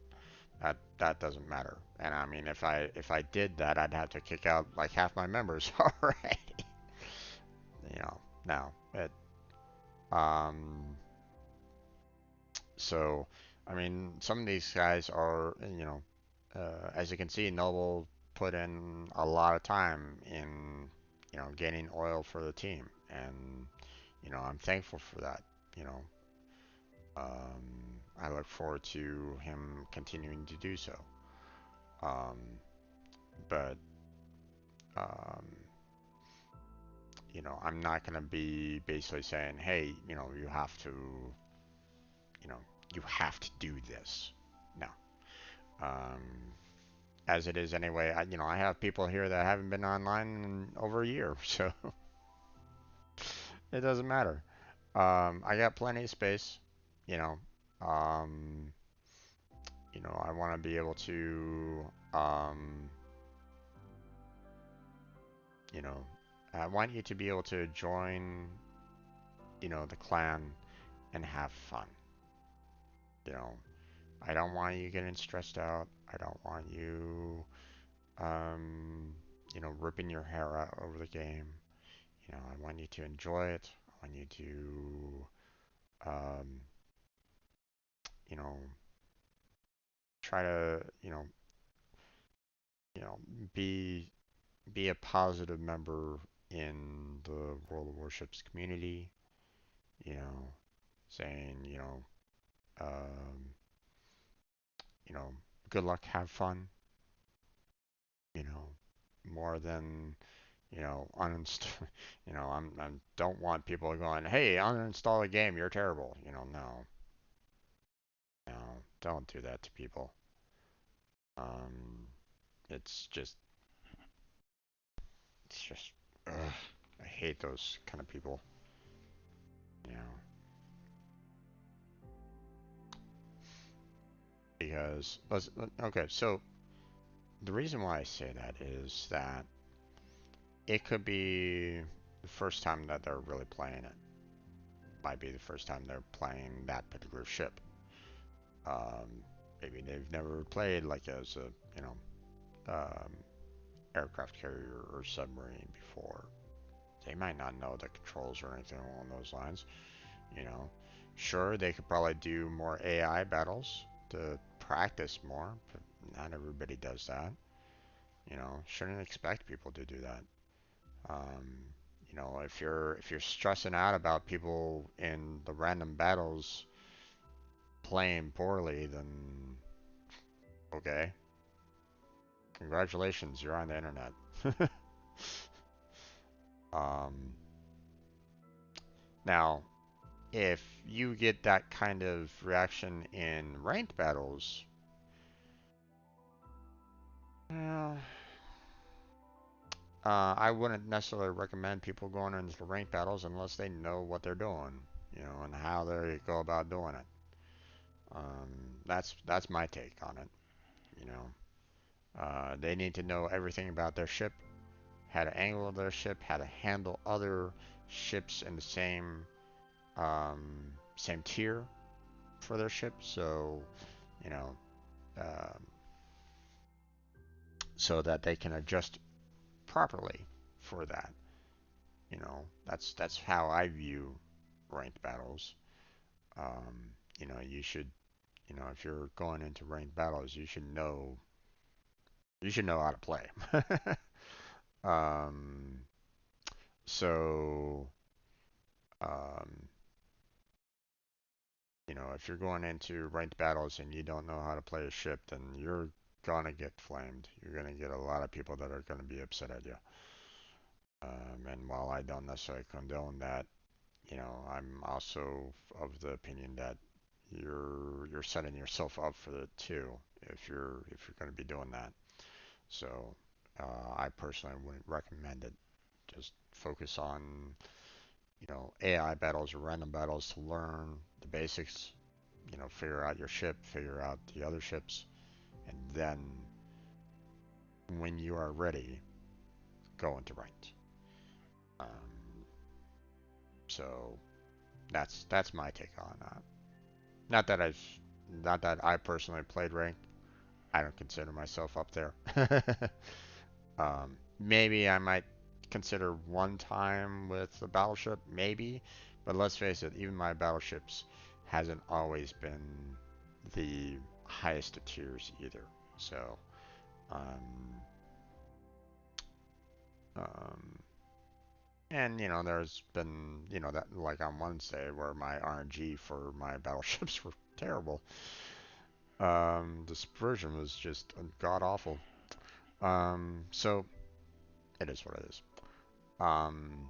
[SPEAKER 1] That doesn't matter. And I mean, if I did that, I'd have to kick out like half my members already. You know, no. Um, so, I mean, some of these guys are, as you can see, Noble put in a lot of time in, gaining oil for the team, and I'm thankful for that. You know, I look forward to him continuing to do so. Um, but um, I'm not gonna be basically saying, hey, you know, you have to do this. No. Um, as it is anyway, I have people here that haven't been online in over a year, so it doesn't matter. I got plenty of space, you know. Um, I want to be able to, you know, I want you to be able to join, the clan and have fun. You know, I don't want you getting stressed out. I don't want you, um, ripping your hair out over the game. I want you to enjoy it. I want you to, um, you know, try to, you know, be be a positive member in the World of Warships community. You know, saying, um, you know, good luck, have fun. You know, more than uninstall. I don't want people going, hey, uninstall a game, you're terrible. No, no, don't do that to people. Um, it's just, it's just, ugh, I hate those kind of people. You know, because okay, so the reason why I say that is that it could be the first time that they're really playing it. Might be the first time they're playing that particular ship. Maybe they've never played like as a, um, aircraft carrier or submarine before. They might not know the controls or anything along those lines. You know, sure, they could probably do more AI battles to practice more, but not everybody does that. Shouldn't expect people to do that. Um, if you're stressing out about people in the random battles playing poorly, then okay, congratulations, you're on the internet. um, Now, if you get that kind of reaction in ranked battles, well, I wouldn't necessarily recommend people going into the ranked battles unless they know what they're doing, and how they go about doing it. That's my take on it. You know, they need to know everything about their ship, how to angle their ship, how to handle other ships in the same tier for their ship. So, you know, um, so that they can adjust properly for that. That's how I view ranked battles. You should, if you're going into ranked battles, you should know how to play. um, so, um, if you're going into ranked battles and you don't know how to play a ship, then you're gonna get flamed. You're gonna get a lot of people that are gonna be upset at you. And while I don't necessarily condone that, I'm also of the opinion that you're setting yourself up for it too if you're going to be doing that. So I personally wouldn't recommend it. Just focus on AI battles or random battles to learn the basics. Figure out your ship, figure out the other ships, and then when you are ready, go into ranked. Um, so that's my take on that. Not that I've, not that I personally played ranked. I don't consider myself up there. Maybe I might consider one time with the battleship, maybe, but let's face it, even my battleships hasn't always been the highest of tiers either. So, um, um, and there's been that like on Wednesday where my RNG for my battleships were terrible. This version was just god awful. So it is what it is. Um,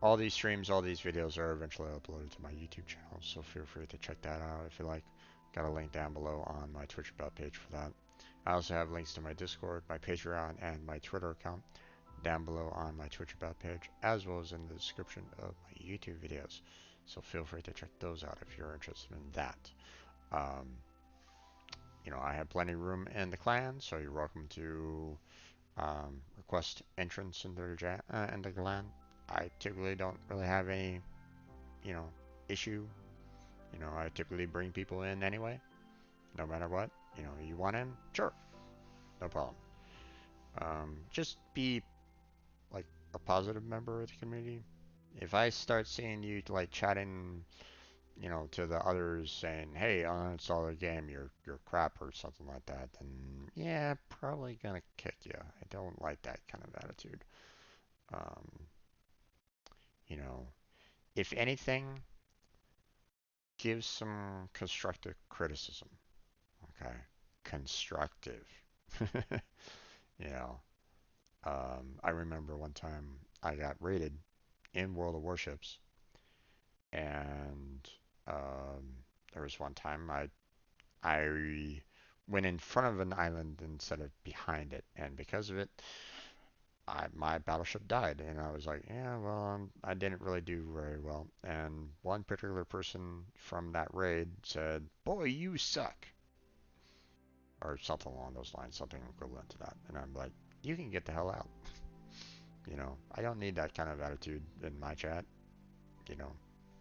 [SPEAKER 1] all these streams, all these videos are eventually uploaded to my YouTube channel, so feel free to check that out if you like. Got a link down below on my Twitch about page for that. I also have links to my Discord, my Patreon, and my Twitter account down below on my Twitch about page, as well as in the description of my YouTube videos. So feel free to check those out if you're interested in that. Um, I have plenty of room in the clan, so you're welcome to request entrance into the clan. I typically don't really have any, you know, issue. I typically bring people in anyway, no matter what. You want in? Sure, no problem. Just be like a positive member of the community. If I start seeing you like chatting, to the others saying, "Hey, uninstall the game, you're crap" or something like that, then yeah, probably gonna kick you. I don't like that kind of attitude. Um, you know, if anything, give some constructive criticism. Okay, constructive. you know, I remember one time I got raided in World of Warships, and um, there was one time I went in front of an island instead of behind it, and because of it, my battleship died, and I was like, yeah, well, I didn't really do very well. And one particular person from that raid said, "Boy, you suck," or something along those lines, something equivalent to that. And I'm like, you can get the hell out. I don't need that kind of attitude in my chat. You know,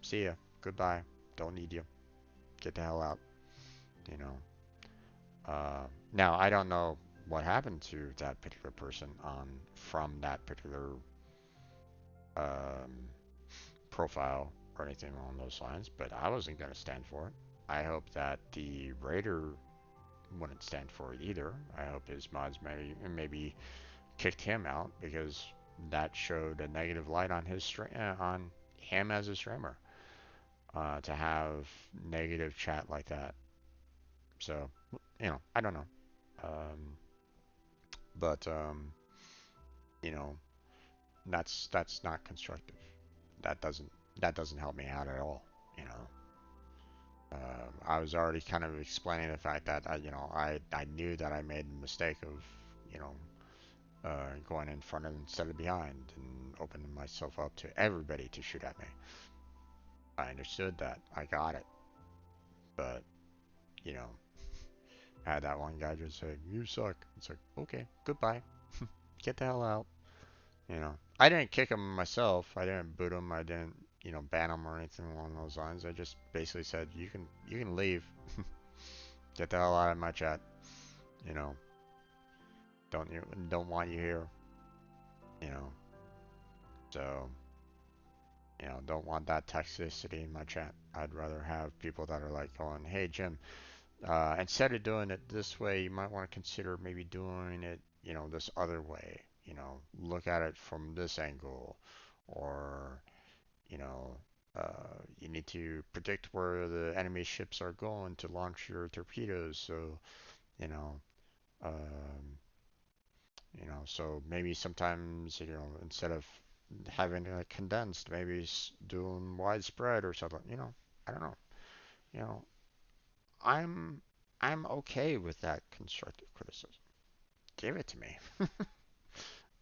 [SPEAKER 1] See ya, goodbye, don't need you, get the hell out. You know. Now I don't know what happened to that particular person on from that particular um, profile or anything along those lines, but I wasn't going to stand for it. I hope that the raider wouldn't stand for it either. I hope his mods maybe kicked him out because that showed a negative light on on him as a streamer to have negative chat like that. So I don't know, um, but you know, that's not constructive. That doesn't that doesn't help me out at all. You know. I was already kind of explaining the fact that I knew that I made the mistake of you know going in front of instead of behind and opening myself up to everybody to shoot at me. I understood that. I got it. But you know, I had that one guy just say, "You suck." It's like, okay, goodbye. Get the hell out. I didn't kick him myself. I didn't boot him. I didn't ban him or anything along those lines. I just basically said, you can leave. Get the hell out of my chat. You know, don't want you here. You know, so don't want that toxicity in my chat. I'd rather have people that are like going, "Hey Jim, instead of doing it this way, you might want to consider maybe doing it, this other way. Look at it from this angle, or you know, you need to predict where the enemy ships are going to launch your torpedoes. So, you know, um, so maybe sometimes, instead of having it condensed, maybe doing widespread or something. I don't know. You know, I'm I'm okay with that constructive criticism. Give it to me.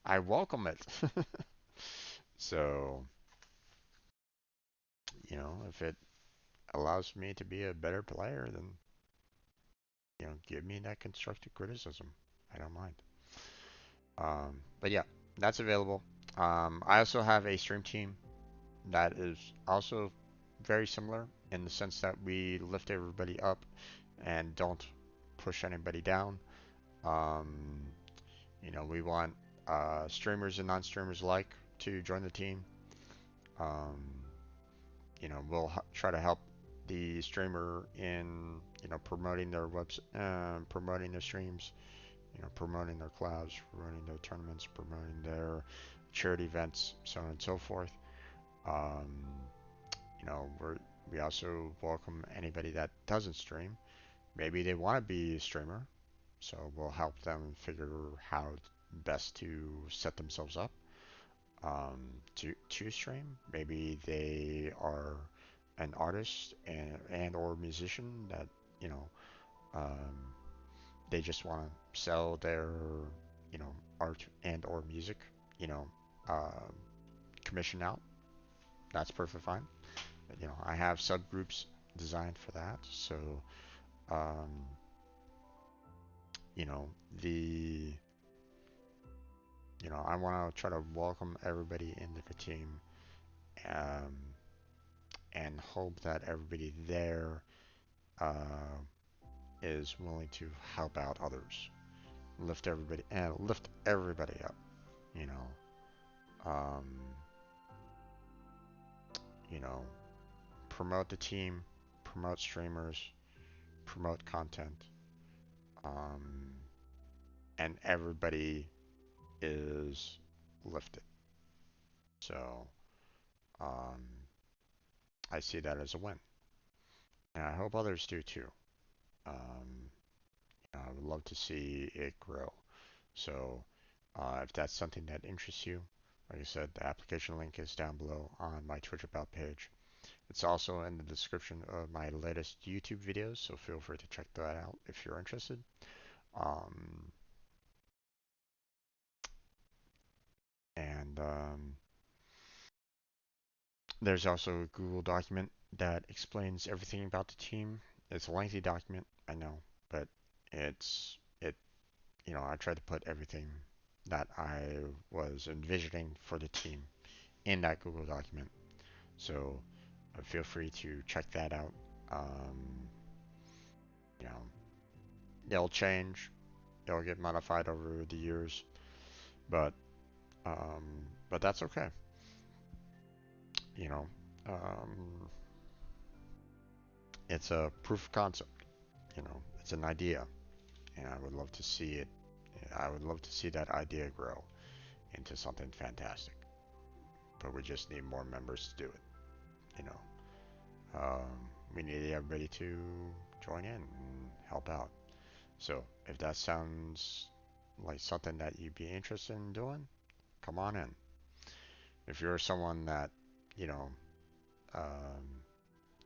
[SPEAKER 1] I welcome it. So, if it allows me to be a better player, then give me that constructive criticism. I don't mind. But yeah, that's available. I also have a stream team that is also very similar in the sense that we lift everybody up and don't push anybody down. Um, we want streamers and non-streamers alike to join the team. Um, we'll try to help the streamer in promoting their promoting their streams, promoting their collabs, promoting their tournaments, promoting their charity events, so on and so forth. Um, we also welcome anybody that doesn't stream. Maybe they want to be a streamer, so we'll help them figure how best to set themselves up to stream. Maybe they are an artist and or musician that you know um, they just want to sell their art and or music, you know, uh, commission out. That's perfectly fine. I have subgroups designed for that. So um, you know the I want to try to welcome everybody into the team, um, and hope that everybody there uh, is willing to help out others, lift everybody up. You know, um, you know, promote the team, promote streamers, promote content, um, and everybody is lifted. So um, I see that as a win, and I hope others do too. Um, I would love to see it grow. So if that's something that interests you, like I said, the application link is down below on my Twitch About page. It's also in the description of my latest YouTube videos, so feel free to check that out if you're interested. Um, and there's also a Google document that explains everything about the team. It's a lengthy document, I know, but it I tried to put everything that I was envisioning for the team in that Google document. So feel free to check that out. Um, you know, it'll change, it'll get modified over the years, but but that's okay. You know, um, it's a proof of concept. It's an idea, and I would love to see it. I would love to see that idea grow into something fantastic. But we just need more members to do it. You know, we need everybody to join in and help out. So if that sounds like something that you'd be interested in doing, come on in. If you're someone that, you know, um,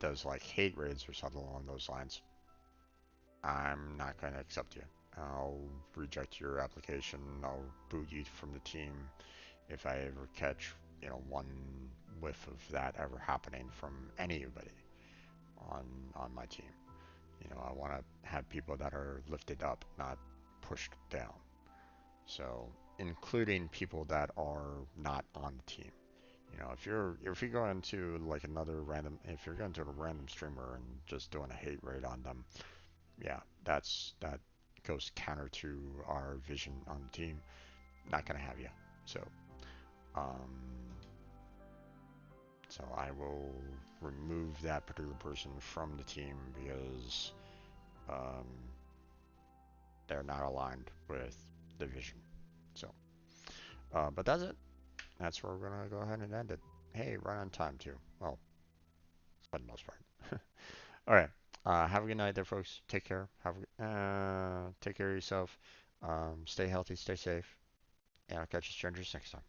[SPEAKER 1] does like hate raids or something along those lines, I'm not going to accept you. I'll reject your application. I'll boot you from the team if I ever catch, one whiff of that ever happening from anybody on my team. I want to have people that are lifted up, not pushed down. So, including people that are not on the team. If you go into like if you're going to a random streamer and just doing a hate raid on them, yeah, that goes counter to our vision on the team. Not gonna have you. So, um, so I will remove that particular person from the team because um, they're not aligned with the vision. So, but that's it. That's where we're gonna go ahead and end it. Hey, right on time too. Well, for the most part. All right. Have a good night there, folks. Take care. Take care of yourself. Stay healthy. Stay safe. And I'll catch you strangers next time.